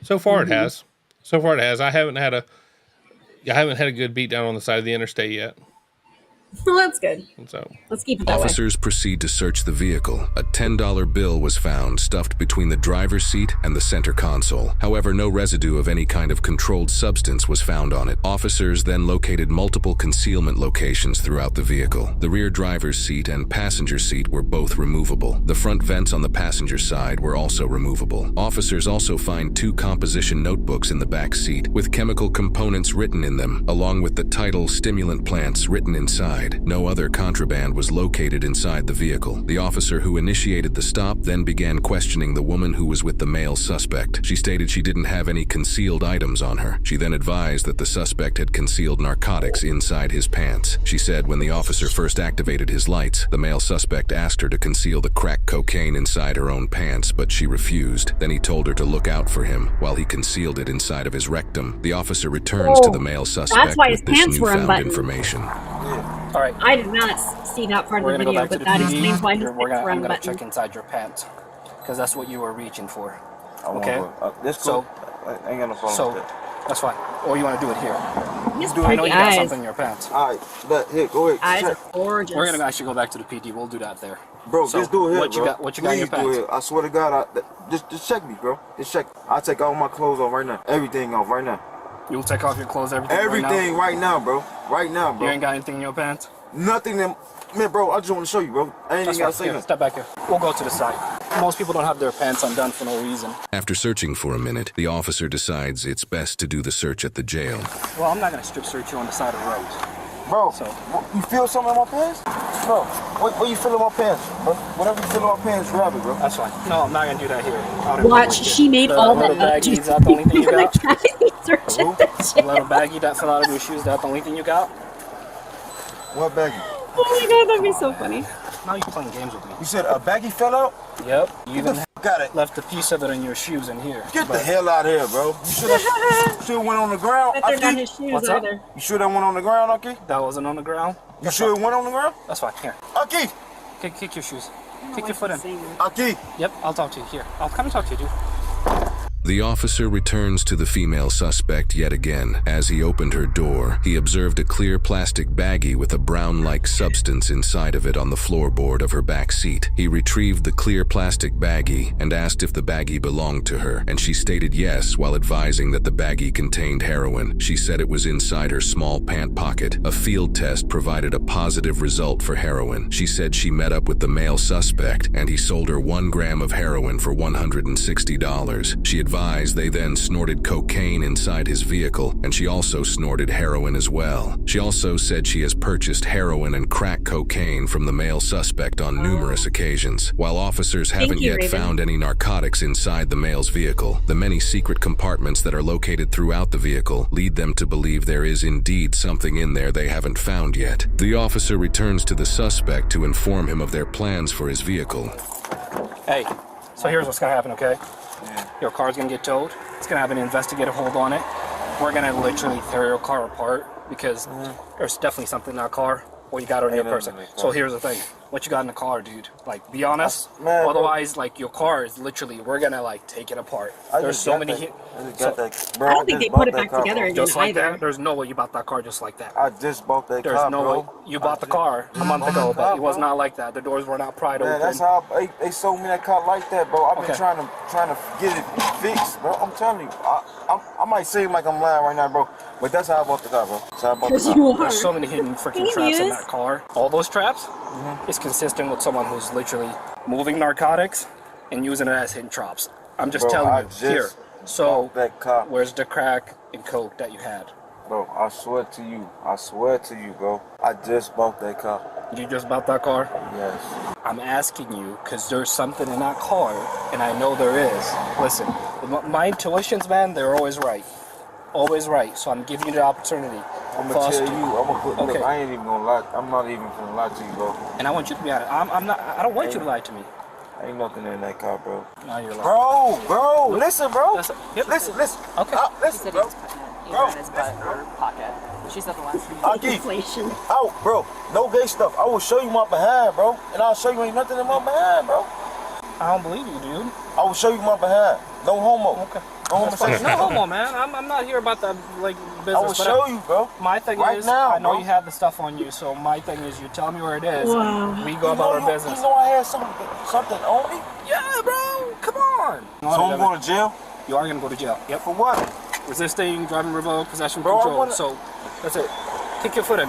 So far it has. I haven't had a good beat down on the side of the interstate yet. Well, that's good. So let's keep it that way. Officers proceed to search the vehicle. A $10 bill was found stuffed between the driver's seat and the center console. However, no residue of any kind of controlled substance was found on it. Officers then located multiple concealment locations throughout the vehicle. The rear driver's seat and passenger seat were both removable. The front vents on the passenger side were also removable. Officers also find 2 composition notebooks in the back seat with chemical components written in them, along with the title Stimulant Plants written inside. No other contraband was located inside the vehicle. The officer who initiated the stop then began questioning the woman who was with the male suspect. She stated she didn't have any concealed items on her. She then advised that the suspect had concealed narcotics inside his pants. She said when the officer first activated his lights, the male suspect asked her to conceal the crack cocaine inside her own pants, but she refused. Then he told her to look out for him while he concealed it inside of his rectum. The officer returns to the male suspect with this newfound information. All right. I did not see that part of the video, but that explains why his pants were I'm gonna unbuttoned. check inside your pants, because that's what you were reaching for. Okay. This cool. I ain't got no problem with that. That's fine. Or you want to do it here? His I know you got eyes. something in your pants. All right, but here, go ahead. Eyes check. are gorgeous. We're gonna actually go back to the PD. We'll do that there. Bro, So, just do it here, what you bro. got- what you got in your Please do pants? it. I swear to God, just check me, bro. Just check. I'll take all my clothes off right now. Everything off right now. You'll take off your clothes, everything. Everything right now, bro. Right now, bro. You ain't got anything in your pants? Nothing that, man, bro. I just want to show you, bro. I ain't even gotta say Here, nothing. step back here. We'll go to the side. Most people don't have their pants undone for no reason. After searching for a minute, the officer decides it's best to do the search at the jail. Well, I'm not gonna strip search you on the side of the road. Bro, you feel something in my pants? Bro, what you feel in my pants, bro? Whatever you feel in my pants, grab it, bro. That's fine. No, I'm not gonna do that here. Watch, she made all that up. Baggies, is that the only thing you got? Search A little baggie that fell out of your shoes, that the only thing you got? What baggie? Oh my god, that'd be so funny. Now you're playing games with me. You said a baggie fell out? Yep. You even got it. left a piece of it in your shoes in here. Get the hell out of here, bro. You should have went on the ground. But they're not his shoes What's up? either. You sure that went on the ground, Aki? That wasn't on the ground? You sure it went on the ground? That's fine. Here. Aki! Kick your shoes. Kick your foot in. Aki! Yep, I'll talk to you. Here. I'll come and talk to you, dude. The officer returns to the female suspect yet again. As he opened her door, he observed a clear plastic baggie with a brown-like substance inside of it on the floorboard of her back seat. He retrieved the clear plastic baggie and asked if the baggie belonged to her, and she stated yes while advising that the baggie contained heroin. She said it was inside her small pant pocket. A field test provided a positive result for heroin. She said she met up with the male suspect and he sold her 1 gram of heroin for $160. She advised they then snorted cocaine inside his vehicle, and she also snorted heroin as well. She also said she has purchased heroin and crack cocaine from the male suspect on numerous occasions. While officers haven't yet found any narcotics inside the male's vehicle, the many secret compartments that are located throughout the vehicle lead them to believe there is indeed something in there they haven't found yet. The officer returns to the suspect to inform him of their plans for his vehicle. Hey, so here's what's gonna happen, okay? Your car's gonna get towed. It's gonna have an investigative hold on it. We're gonna literally tear your car apart because there's definitely something in that car. What you got on your person. So here's the thing. What you got in the car, dude? Like, be honest. Man, otherwise, like, your car is literally, we're gonna like take it apart. There's so many. I don't think they put it back together again just like either. that. There's no way you bought that car just like that. I just bought that There's car, no bro. way you bought the car a month ago, but it was not like that. The doors were not pried Man, open. that's how they sold me that car like that, bro. I've been trying to get it fixed, bro. I'm telling you, I might seem like I'm lying right now, bro, but that's how I bought the car, bro. That's how I bought the car. There's so many hidden freaking traps in that car. All those traps is consistent with someone who's literally moving narcotics and using it as hidden traps. I'm just telling you here. So where's the crack and coke that you had? Bro, I swear to you, bro. I just bought that car. You just bought that car? Yes. I'm asking you because there's something in that car, and I know there is. Listen, my intuitions, man, they're always right. Always right. So I'm giving you the opportunity. I'm gonna tell you, look, I ain't even gonna lie. I'm not even gonna lie to you, bro. And I want you to be honest. I don't want you to lie to me. Ain't nothing in that car, bro. No, you're lying. Bro, listen, bro. Listen. Okay. Listen, bro. Bro, in his butt or pocket. She's not the last one. Inflation. Out, bro. No gay stuff. I will show you my behind, bro. And I'll show you ain't nothing in my behind, bro. I don't believe you, dude. I will show you my behind. No homo. Okay. No homosexual. No homo, man. I'm not here about that like business. I will show you, bro. My thing is, I know you have the stuff on you, so my thing is, you tell me where it is. Wow. We go about our business. You know I had something on me? Yeah, bro. Come on. So I'm going to jail? You are gonna go to jail. Yep. For what? Resisting, driving revoked, possession, Bro, control. So that's it. Kick your foot in.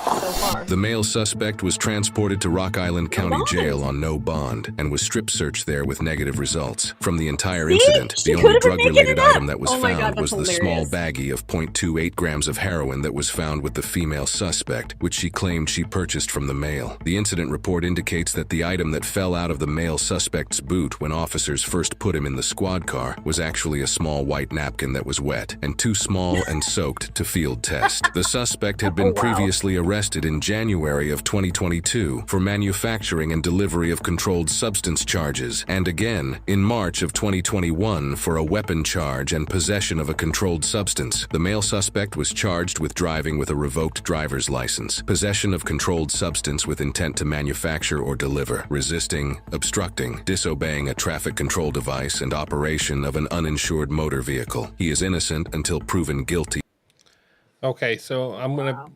So far. The male suspect was transported to Rock Island County Jail on no bond and was strip searched there with negative results. From the entire incident, the only drug-related item that was found was the small baggie of 0.28 grams of heroin that was found with the female suspect, which she claimed she purchased from the male. The incident report indicates that the item that fell out of the male suspect's boot when officers first put him in the squad car was actually a small white napkin that was wet and too small and soaked to field test. The suspect had been previously arrested in January of 2022 for manufacturing and delivery of controlled substance charges, and again in March of 2021 for a weapon charge and possession of a controlled substance. The male suspect was charged with driving with a revoked driver's license, possession of controlled substance with intent to manufacture or deliver, resisting, obstructing, disobeying a traffic control device, and operation of an uninsured motor vehicle. He is innocent until proven guilty. Okay, so I'm gonna.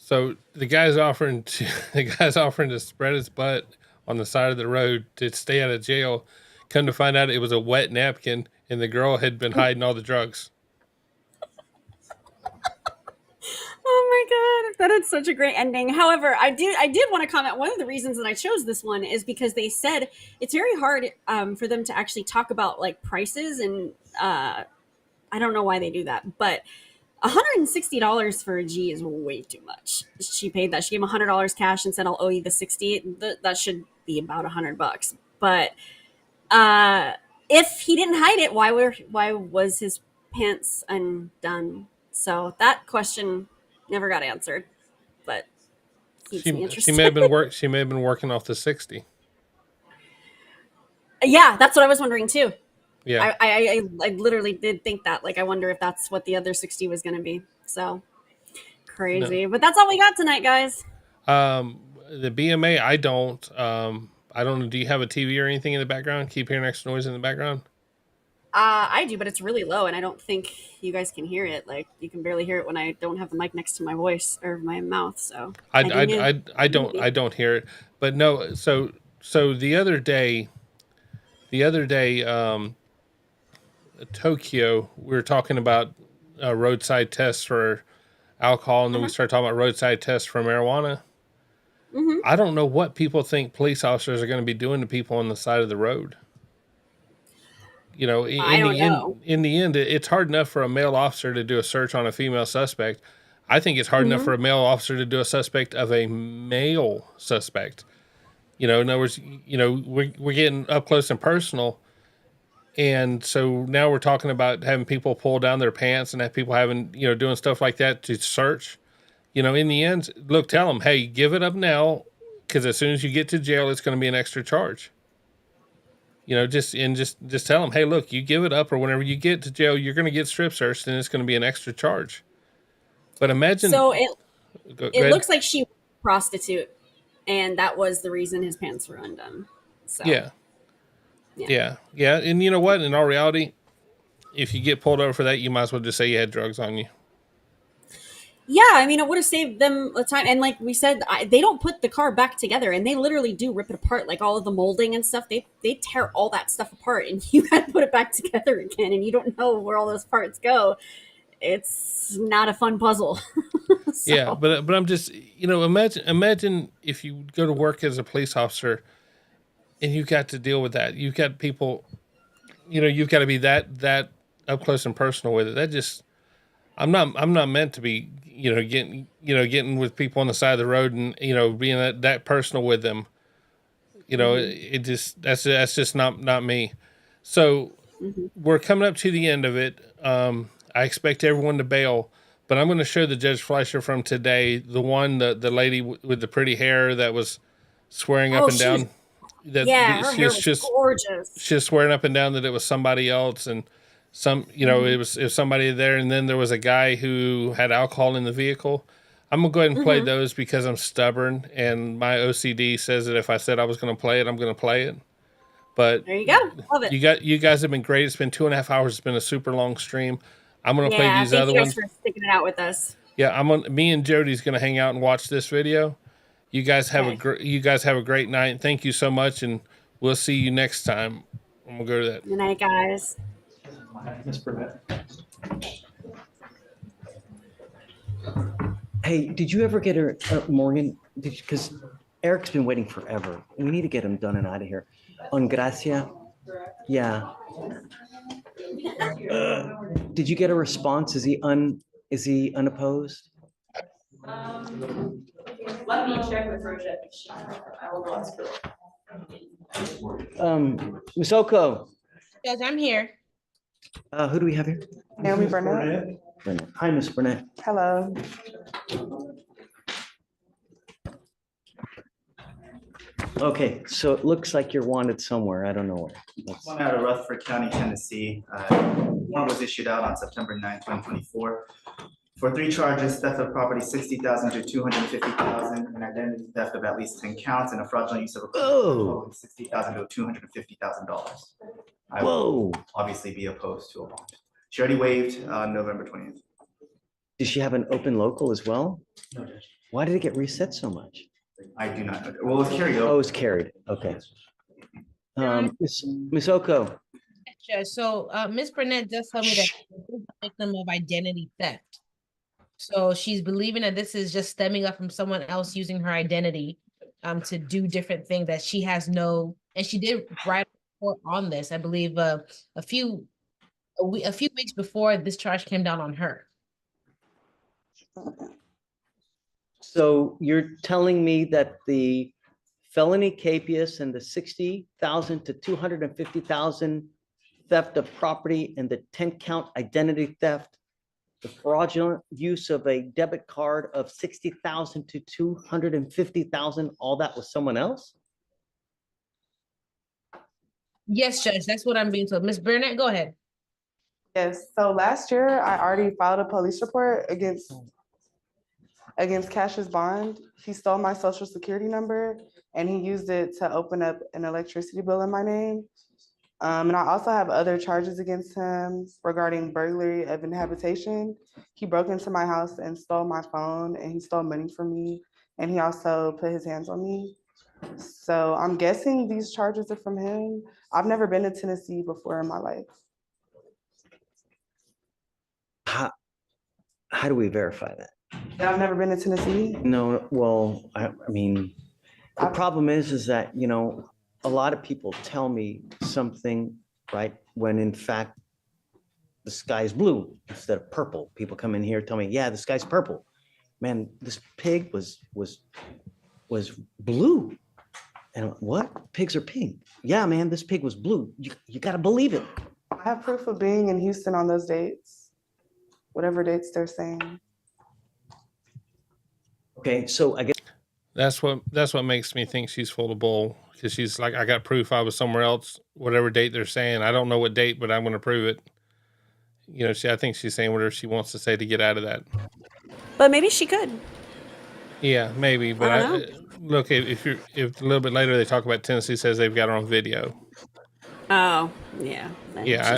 So the guy's offering to spread his butt on the side of the road to stay out of jail. Come to find out, it was a wet napkin, and the girl had been hiding all the drugs. Oh my god, that is such a great ending. However, I did want to comment. One of the reasons that I chose this one is because they said it's very hard for them to actually talk about like prices, and I don't know why they do that, but $160 for a G is way too much. She paid that. She gave him $100 cash and said, "I'll owe you the 60." That should be about $100. But if he didn't hide it, why was his pants undone? So that question never got answered. But keeps me interested. She may have been working off the 60. Yeah, that's what I was wondering too. Yeah, I literally did think that. Like, I wonder if that's what the other 60 was going to be. So crazy. No. But that's all we got tonight, guys. The BMA, I don't know. Do you have a TV or anything in the background? Keep hearing extra noise in the background? I do, but it's really low, and I don't think you guys can hear it. Like, you can barely hear it when I don't have the mic next to my voice or my mouth. So I don't hear it, but no. So the other day, Tokyo, we were talking about roadside tests for alcohol, and then we started talking about roadside tests for marijuana. I don't know what people think police officers are going to be doing to people on the side of the road. You know, in the end, it's hard enough for a male officer to do a search on a female suspect. I think it's hard enough for a male officer to do a suspect of a male suspect. You know, in other words, you know, we're getting up close and personal. And so now we're talking about having people pull down their pants and have people having, you know, doing stuff like that to search. You know, in the end, look, tell them, hey, give it up now, because as soon as you get to jail, it's going to be an extra charge. You know, just tell them, hey, look, you give it up, or whenever you get to jail, you're going to get strip searched, and it's going to be an extra charge. But imagine. So it looks like she was a prostitute, and that was the reason his pants were undone. So. Yeah. And you know what? In all reality, if you get pulled over for that, you might as well just say you had drugs on you. Yeah, I mean, it would have saved them the time. And like we said, they don't put the car back together, and they literally do rip it apart, like all of the molding and stuff. They tear all that stuff apart, and you got to put it back together again, and you don't know where all those parts go. It's not a fun puzzle. So. Yeah, but I'm just, you know, imagine if you go to work as a police officer, and you got to deal with that. You've got people, you know, you've got to be that up close and personal with it. That just, I'm not meant to be, you know, getting with people on the side of the road and, you know, being that personal with them. You know, it just, that's just not me. So we're coming up to the end of it. I expect everyone to bail, but I'm going to show the Judge Fleischer from today, the lady with the pretty hair that was swearing up and down. Her hair was gorgeous. She was swearing up and down that it was somebody else, and it was somebody there, and then there was a guy who had alcohol in the vehicle. I'm gonna go ahead and play those because I'm stubborn, and my OCD says that if I said I was gonna play it, I'm gonna play it. But there you go, love it. You guys have been great. It's been 2.5 hours. It's been a super long stream. I'm gonna play these other ones. Thank you guys for sticking it out with us. Yeah, me and Jody's gonna hang out and watch this video. You guys have a great night. Thank you so much, and we'll see you next time. I'm gonna go to that. Good night, guys. Miss Burnett. Hey, did you ever get her, Morgan? Because Eric's been waiting forever. We need to get him done and out of here. On Gracia? Yeah. Did you get a response? Is he unopposed? Let me check with Rochette. I will ask her. Miss Oko. Yes, I'm here. Who do we have here? Naomi Burnett. Burnett. Hi, Miss Burnett. Hello. Okay, so it looks like you're wanted somewhere. I don't know where. One out of Rutherford County, Tennessee. Warrant was issued out on September 9, 2024. For 3 charges: theft of property $60,000 to $250,000, and identity theft of at least 10 counts, and a fraudulent use of a $60,000 to $250,000. I will obviously be opposed to a bond. She already waived on November 20th. Does she have an open local as well? No, Judge. Why did it get reset so much? I do not know. Well, it was carried over. Oh, it's carried. Okay. Miss Oko. Judge, so Miss Burnett just told me that she's a victim of identity theft. So she's believing that this is just stemming up from someone else using her identity to do different things that she has no, and she did write a report on this, I believe, a few weeks before this charge came down on her. So you're telling me that the felony capias and the $60,000 to $250,000 theft of property and the 10-count identity theft, the fraudulent use of a debit card of $60,000 to $250,000, all that was someone else? Yes, Judge, that's what I'm being told. Ms. Burnett, go ahead. Yes, so last year I already filed a police report against Cash's bond. He stole my social security number and he used it to open up an electricity bill in my name. And I also have other charges against him regarding burglary of inhabitation. He broke into my house and stole my phone, and he stole money from me. And he also put his hands on me. So I'm guessing these charges are from him. I've never been to Tennessee before in my life. How do we verify that? I've never been to Tennessee. No, well, I mean, the problem is that, you know, a lot of people tell me something, right, when in fact the sky is blue instead of purple. People come in here, tell me, yeah, the sky's purple. Man, this pig was blue. And I'm like, what? Pigs are pink. Yeah, man, this pig was blue. You got to believe it. I have proof of being in Houston on those dates, whatever dates they're saying. Okay, so I guess that's what makes me think she's full of bull, because she's like, I got proof I was somewhere else, whatever date they're saying. I don't know what date, but I'm going to prove it. You know, I think she's saying whatever she wants to say to get out of that. But maybe she could. Yeah, maybe. But I look, if a little bit later they talk about Tennessee says they've got her on video. Oh, yeah. Yeah,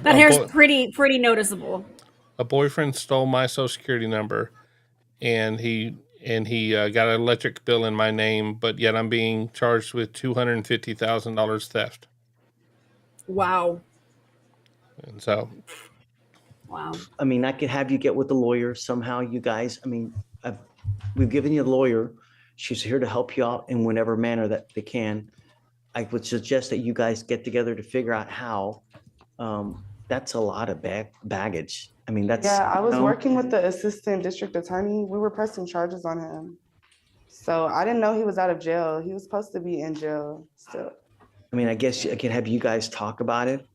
that hair's pretty noticeable. A boyfriend stole my social security number, and he got an electric bill in my name, but yet I'm being charged with $250,000 theft. Wow. And so, wow. I mean, I could have you get with the lawyer somehow, you guys. I mean, we've given you a lawyer. She's here to help you out in whatever manner that they can. I would suggest that you guys get together to figure out how. That's a lot of baggage. I mean, that's... Yeah, I was working with the assistant district attorney. We were pressing charges on him. So I didn't know he was out of jail. He was supposed to be in jail still. I mean, I guess I could have you guys talk about it.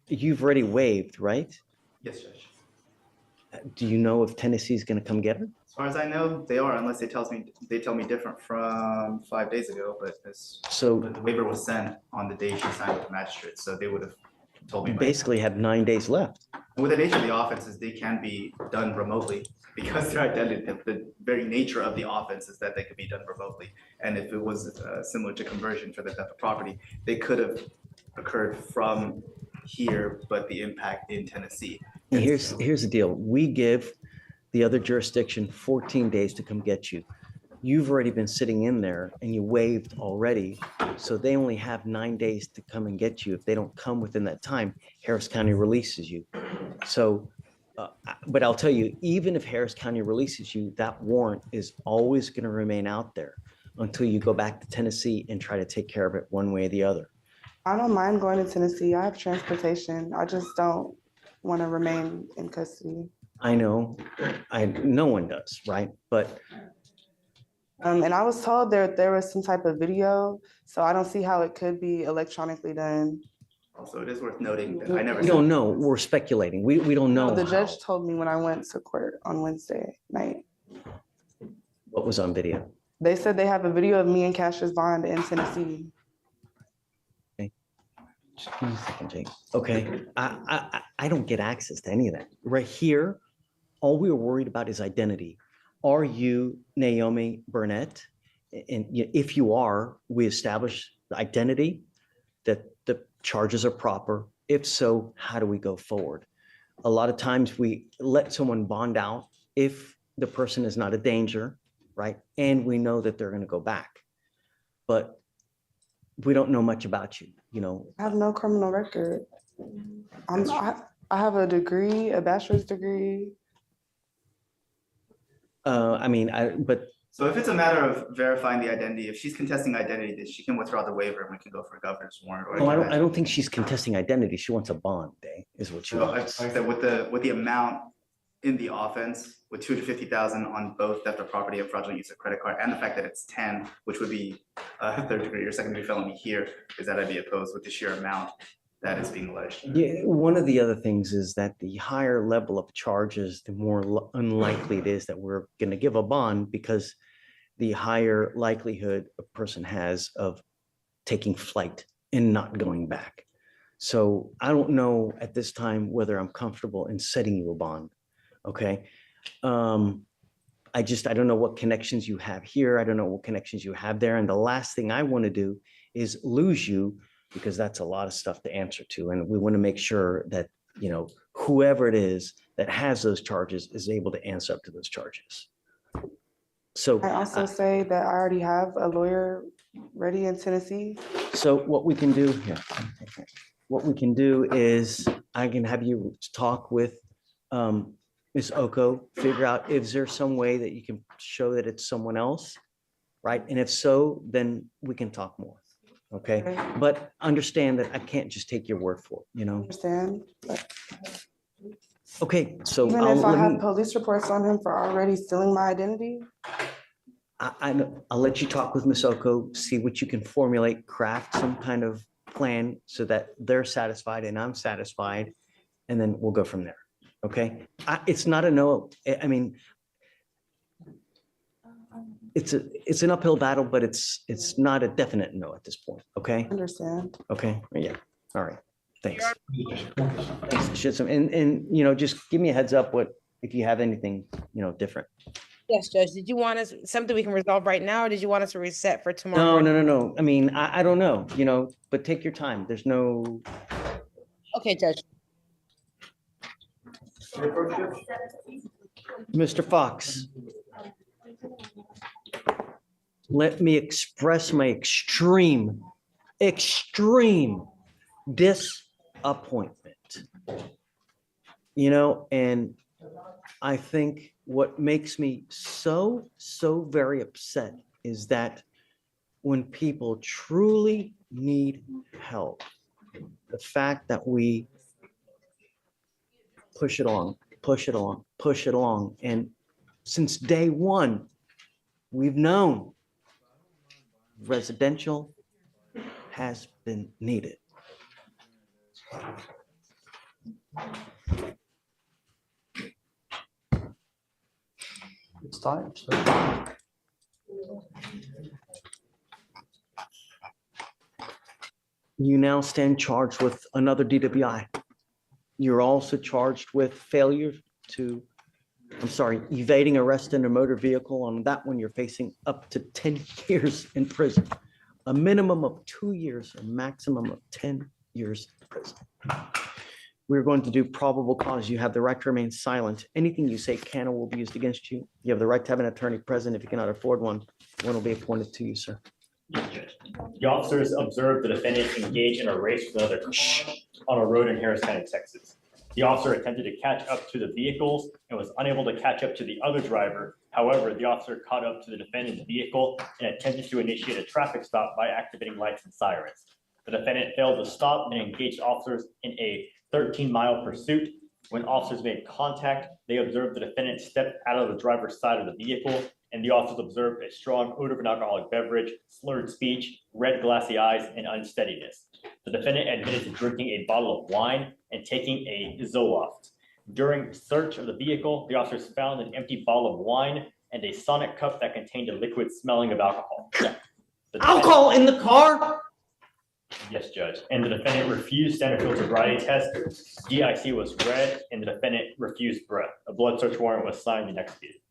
You've already waived, right? Yes, Judge. Do you know if Tennessee's going to come get her? As far as I know, they are, unless they tell me different from 5 days ago. But the waiver was sent on the day she signed with the magistrate, so they would have told me. You basically have 9 days left. And with the nature of the offenses, they can be done remotely because their identity, the very nature of the offense is that they could be done remotely. And if it was similar to conversion for the theft of property, they could have occurred from here, but the impact in Tennessee. And here's the deal. We give the other jurisdiction 14 days to come get you. You've already been sitting in there and you waived already. So they only have 9 days to come and get you. If they don't come within that time, Harris County releases you. So, but I'll tell you, even if Harris County releases you, that warrant is always going to remain out there until you go back to Tennessee and try to take care of it one way or the other. I don't mind going to Tennessee. I have transportation. I just don't want to remain in custody. I know, no one does, right? But and I was told there was some type of video, so I don't see how it could be electronically done. Also, it is worth noting that I never. We don't know. We're speculating. We don't know. The judge told me when I went to court on Wednesday night. What was on video? They said they have a video of me and Cassius Bond in Tennessee. Just give me a second, Jake. Okay, I don't get access to any of that. Right here, all we were worried about is identity. Are you Naomi Burnett? And if you are, we establish the identity, that the charges are proper. If so, how do we go forward? A lot of times we let someone bond out if the person is not a danger, right? And we know that they're going to go back. But we don't know much about you, you know. I have no criminal record. I have a degree, a bachelor's degree. So if it's a matter of verifying the identity, if she's contesting identity, then she can withdraw the waiver and we can go for a governor's warrant. Or I don't think she's contesting identity. She wants a bond, is what she wants. Like I said, with the amount in the offense, with $250,000 on both theft of property and fraudulent use of credit card, and the fact that it's 10, which would be a third degree or second degree felony here, is that I'd be opposed with the sheer amount that is being alleged. Yeah, one of the other things is that the higher level of charges, the more unlikely it is that we're going to give a bond, because the higher likelihood a person has of taking flight and not going back. So I don't know at this time whether I'm comfortable in setting you a bond. Okay. I don't know what connections you have here. I don't know what connections you have there. And the last thing I want to do is lose you because that's a lot of stuff to answer to. And we want to make sure that, you know, whoever it is that has those charges is able to answer up to those charges. So I also say that I already have a lawyer ready in Tennessee. So what we can do here, what we can do is I can have you talk with Ms. Oko, figure out if there's some way that you can show that it's someone else, right? And if so, then we can talk more. Okay. But understand that I can't just take your word for it, you know? Understand? Okay, so Even if I have police reports on him for already stealing my identity? I'll let you talk with Ms. Oko, see what you can formulate, craft some kind of plan so that they're satisfied and I'm satisfied, and then we'll go from there. Okay? It's not a no. I mean, it's an uphill battle, but it's not a definite no at this point. Okay? Understand. Okay. Yeah. All right. Thanks. Thanks. And you know, just give me a heads up if you have anything, you know, different. Yes, Judge. Did you want us something we can resolve right now, or did you want us to reset for tomorrow? No. I mean, I don't know, you know, but take your time. There's no. Okay, Judge. Mr. Fox, let me express my extreme disappointment. You know, and I think what makes me so very upset is that when people truly need help, the fact that we push it along. And since day one, we've known residential has been needed. It's time. You now stand charged with another DWI. You're also charged with evading arrest in a motor vehicle. On that one, you're facing up to 10 years in prison, a minimum of 2 years, a maximum of 10 years in prison. We're going to do probable cause. You have the right to remain silent. Anything you say can or will be used against you. You have the right to have an attorney present. If you cannot afford one will be appointed to you, sir. The officers observed the defendant engage in a race with another car on a road in Harris County, Texas. The officer attempted to catch up to the vehicles and was unable to catch up to the other driver. However, the officer caught up to the defendant's vehicle and attempted to initiate a traffic stop by activating lights and sirens. The defendant failed to stop and engaged officers in a 13-mile pursuit. When officers made contact, they observed the defendant step out of the driver's side of the vehicle, and the officers observed a strong odor of an alcoholic beverage, slurred speech, red glassy eyes, and unsteadiness. The defendant admitted to drinking a bottle of wine and taking a Zoloft. During search of the vehicle, the officers found an empty bottle of wine and a Sonic cup that contained a liquid smelling of alcohol. Alcohol in the car? Yes, Judge. And the defendant refused Stanfield's sobriety test. DIC was read, and the defendant refused breath. A blood search warrant was signed and executed.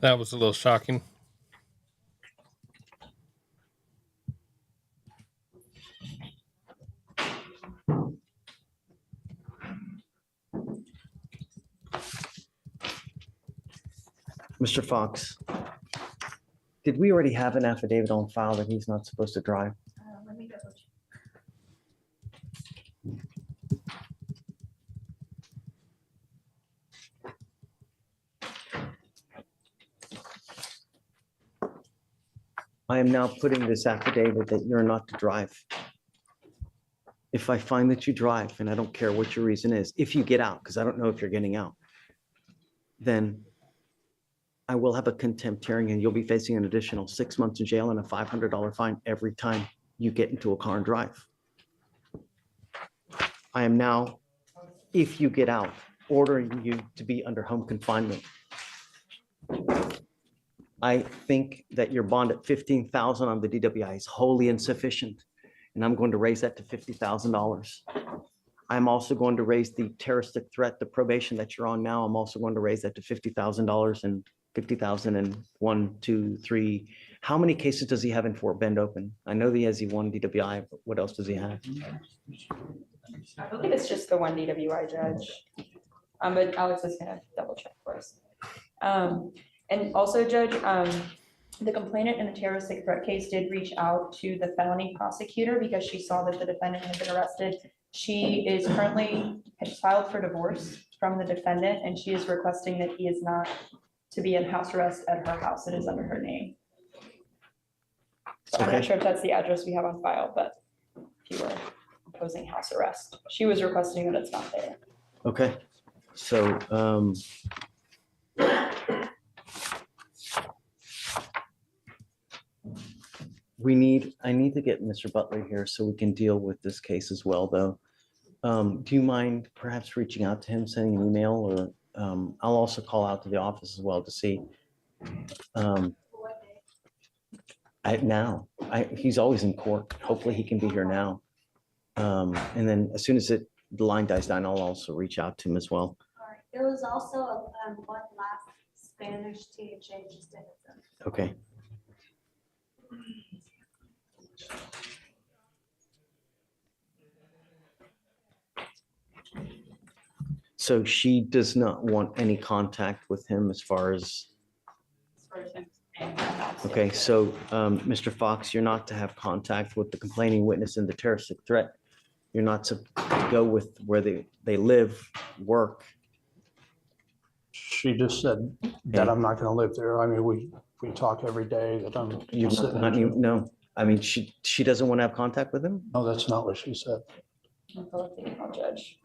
That was a little shocking. Mr. Fox, did we already have an affidavit on file that he's not supposed to drive? Let me double check. I am now putting this affidavit that you're not to drive. If I find that you drive, and I don't care what your reason is, if you get out, because I don't know if you're getting out, then I will have a contempt hearing and you'll be facing an additional 6 months in jail and a $500 fine every time you get into a car and drive. I am now, if you get out, ordering you to be under home confinement. I think that your bond at $15,000 on the DWI is wholly insufficient, and I'm going to raise that to $50,000. I'm also going to raise the terroristic threat, the probation that you're on now. I'm also going to raise that to $50,000 and 50,000 and 1, 2, 3. How many cases does he have in Fort Bend open? I know he has the one DWI, but what else does he have? I believe it's just the one DWI judge. But Alex is gonna double check for us. And also, Judge, the complainant in the terroristic threat case did reach out to the felony prosecutor because she saw that the defendant had been arrested. She is currently has filed for divorce from the defendant, and she is requesting that he is not to be in house arrest at her house. It is under her name. So I'm not sure if that's the address we have on file, but if you were opposing house arrest, she was requesting that it's not there. Okay, so I need to get Mr. Butler here so we can deal with this case as well, though. Do you mind perhaps reaching out to him, sending an email, or I'll also call out to the office as well to see. He's always in court. Hopefully he can be here now. And then as soon as the line dies down, I'll also reach out to him as well. There was also one last Spanish THA just in it. Okay. So she does not want any contact with him as far as. Okay, so Mr. Fox, you're not to have contact with the complaining witness in the terroristic threat. You're not to go with where they live, work. She just said that I'm not going to live there. I mean, we talk every day that I'm sitting there. No, I mean, she doesn't want to have contact with him? No, that's not what she said. Judge.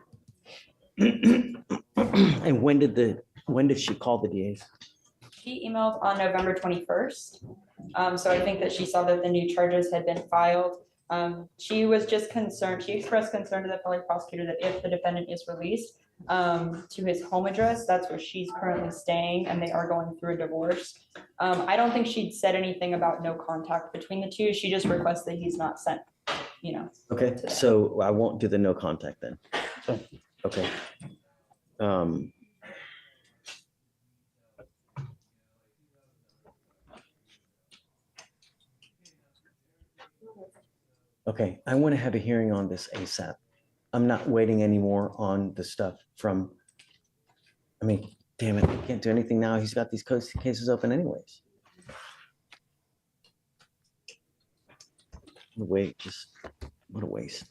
And when did she call the DAs? She emailed on November 21st. So I think that she saw that the new charges had been filed. She was just concerned. She expressed concern to the felony prosecutor that if the defendant is released to his home address, that's where she's currently staying, and they are going through a divorce. I don't think she'd said anything about no contact between the two. She just requests that he's not sent, Okay, so I won't do the no contact then. Okay. Okay, I want to have a hearing on this ASAP. I'm not waiting anymore on the stuff from, I mean, damn it, I can't do anything now. He's got these cases open anyways. Wait, what a waste.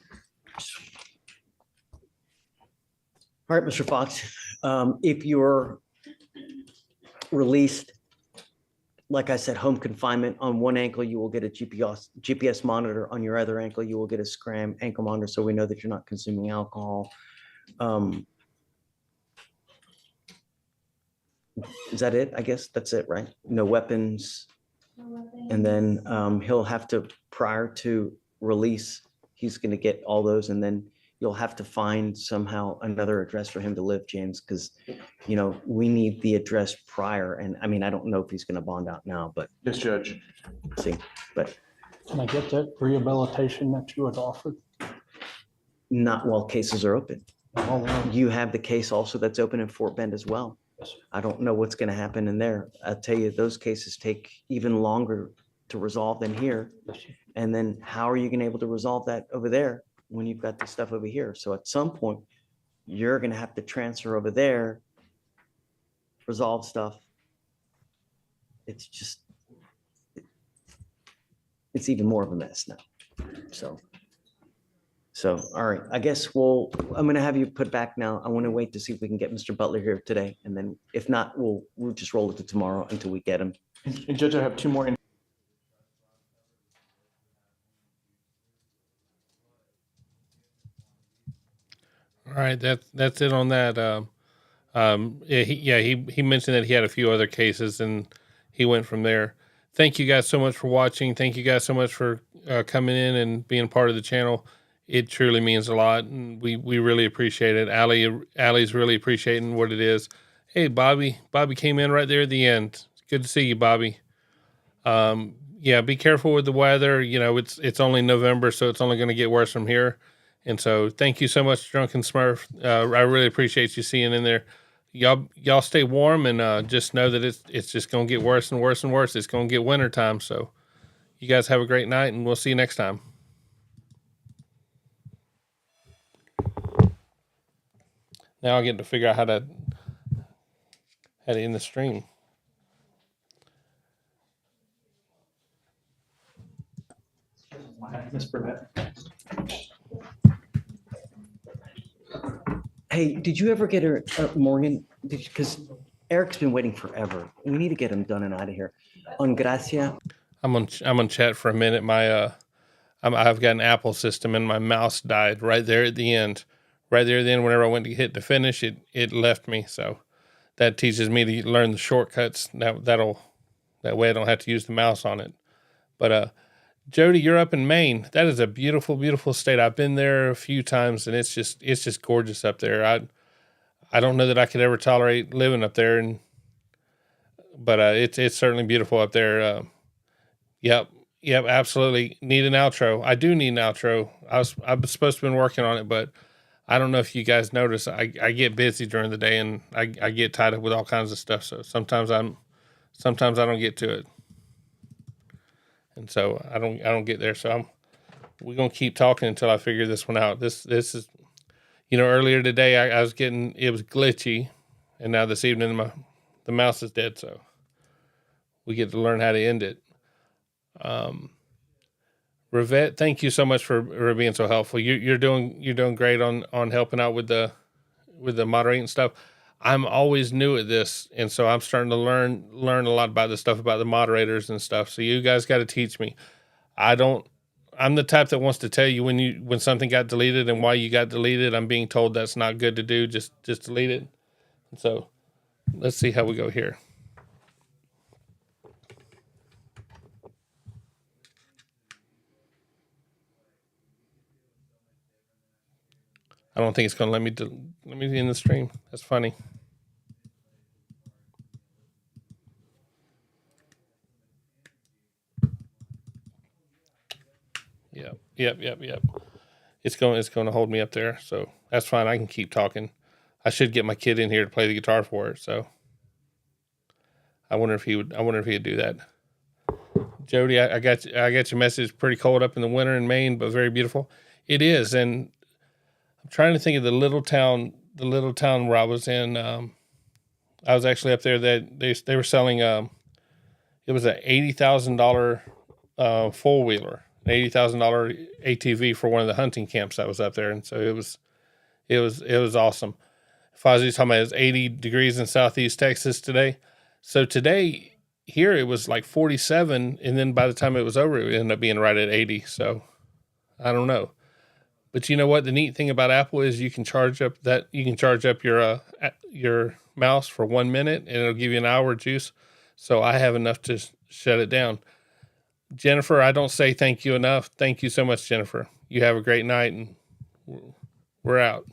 All right, Mr. Fox, if you're released, like I said, home confinement, on one ankle, you will get a GPS monitor. On your other ankle, you will get a scram ankle monitor, so we know that you're not consuming alcohol. Is that it? I guess that's it, right? No weapons. And then he'll have to, prior to release, he's going to get all those, and then you'll have to find somehow another address for him to live, James, because, we need the address prior. And I mean, I don't know if he's going to bond out now, but. Yes, Judge. See, but. Can I get that rehabilitation that you had offered? Not while cases are open. You have the case also that's open in Fort Bend as well. Yes, I don't know what's going to happen in there. I'll tell you, those cases take even longer to resolve than here. Yes, and then how are you going to be able to resolve that over there when you've got this stuff over here? So at some point, you're going to have to transfer over there, resolve stuff. It's just, it's even more of a mess now. So, all right, I guess I'm going to have you put back now. I want to wait to see if we can get Mr. Butler here today. And then if not, we'll just roll it to tomorrow until we get him. And Judge, I have two more. All right, that's it on that. He mentioned that he had a few other cases, and he went from there. Thank you guys so much for watching. Thank you guys so much for coming in and being part of the channel. It truly means a lot, and we really appreciate it. Alli's really appreciating what it is. Hey, Bobby came in right there at the end. Good to see you, Bobby. Be careful with the weather. It's only November, so it's only going to get worse from here. And so thank you so much, Drunken Smurf. I really appreciate you seeing in there. Y'all stay warm and just know that it's just going to get worse and worse and worse. It's going to get winter time. So you guys have a great night, and we'll see you next time. Now I get to figure out how to end the stream. Miss Burnett. Hey, did you ever get her, Morgan? Because Eric's been waiting forever. We need to get him done and out of here. On Gracia. I'm on chat for a minute. I've got an Apple system and my mouse died right there at the end. Right there at the end, whenever I went to hit to finish, it left me. So that teaches me to learn the shortcuts. That way I don't have to use the mouse on it. But Jody, you're up in Maine. That is a beautiful, beautiful state. I've been there a few times, and it's just gorgeous up there. I don't know that I could ever tolerate living up there, but it's certainly beautiful up there. Yep, absolutely. Need an outro. I do need an outro. I'm supposed to have been working on it, but I don't know if you guys notice. I get busy during the day, and I get tied up with all kinds of stuff. So sometimes I don't get to it. And so I don't get there. So we're gonna keep talking until I figure this one out. This is, earlier today I was it was glitchy, and now this evening the mouse is dead. So we get to learn how to end it. Rivette, thank you so much for being so helpful. You're doing great on helping out with the moderating stuff. I'm always new at this, and so I'm starting to learn a lot about this stuff, about the moderators and stuff. So you guys got to teach me. I'm the type that wants to tell you when something got deleted and why you got deleted. I'm being told that's not good to do. Just delete it. So let's see how we go here. I don't think it's going to let me in the stream. That's funny. Yep. It's going to hold me up there, so that's fine. I can keep talking. I should get my kid in here to play the guitar for it. So I wonder if he would do that. Jody, I got your message. Pretty cold up in the winter in Maine, but very beautiful. It is, and I'm trying to think of the little town where I was in. I was actually up there that they were selling. It was an $80,000 four wheeler, an $80,000 ATV for one of the hunting camps that was up there, and so it was awesome. Fozzie's talking about it's 80 degrees in Southeast Texas today. So today here it was like 47, and then by the time it was over, it ended up being right at 80. So I don't know. But you know what? The neat thing about Apple is you can charge up your mouse for 1 minute, and it'll give you an hour of juice. So I have enough to shut it down. Jennifer, I don't say thank you enough. Thank you so much, Jennifer. You have a great night, and we're out.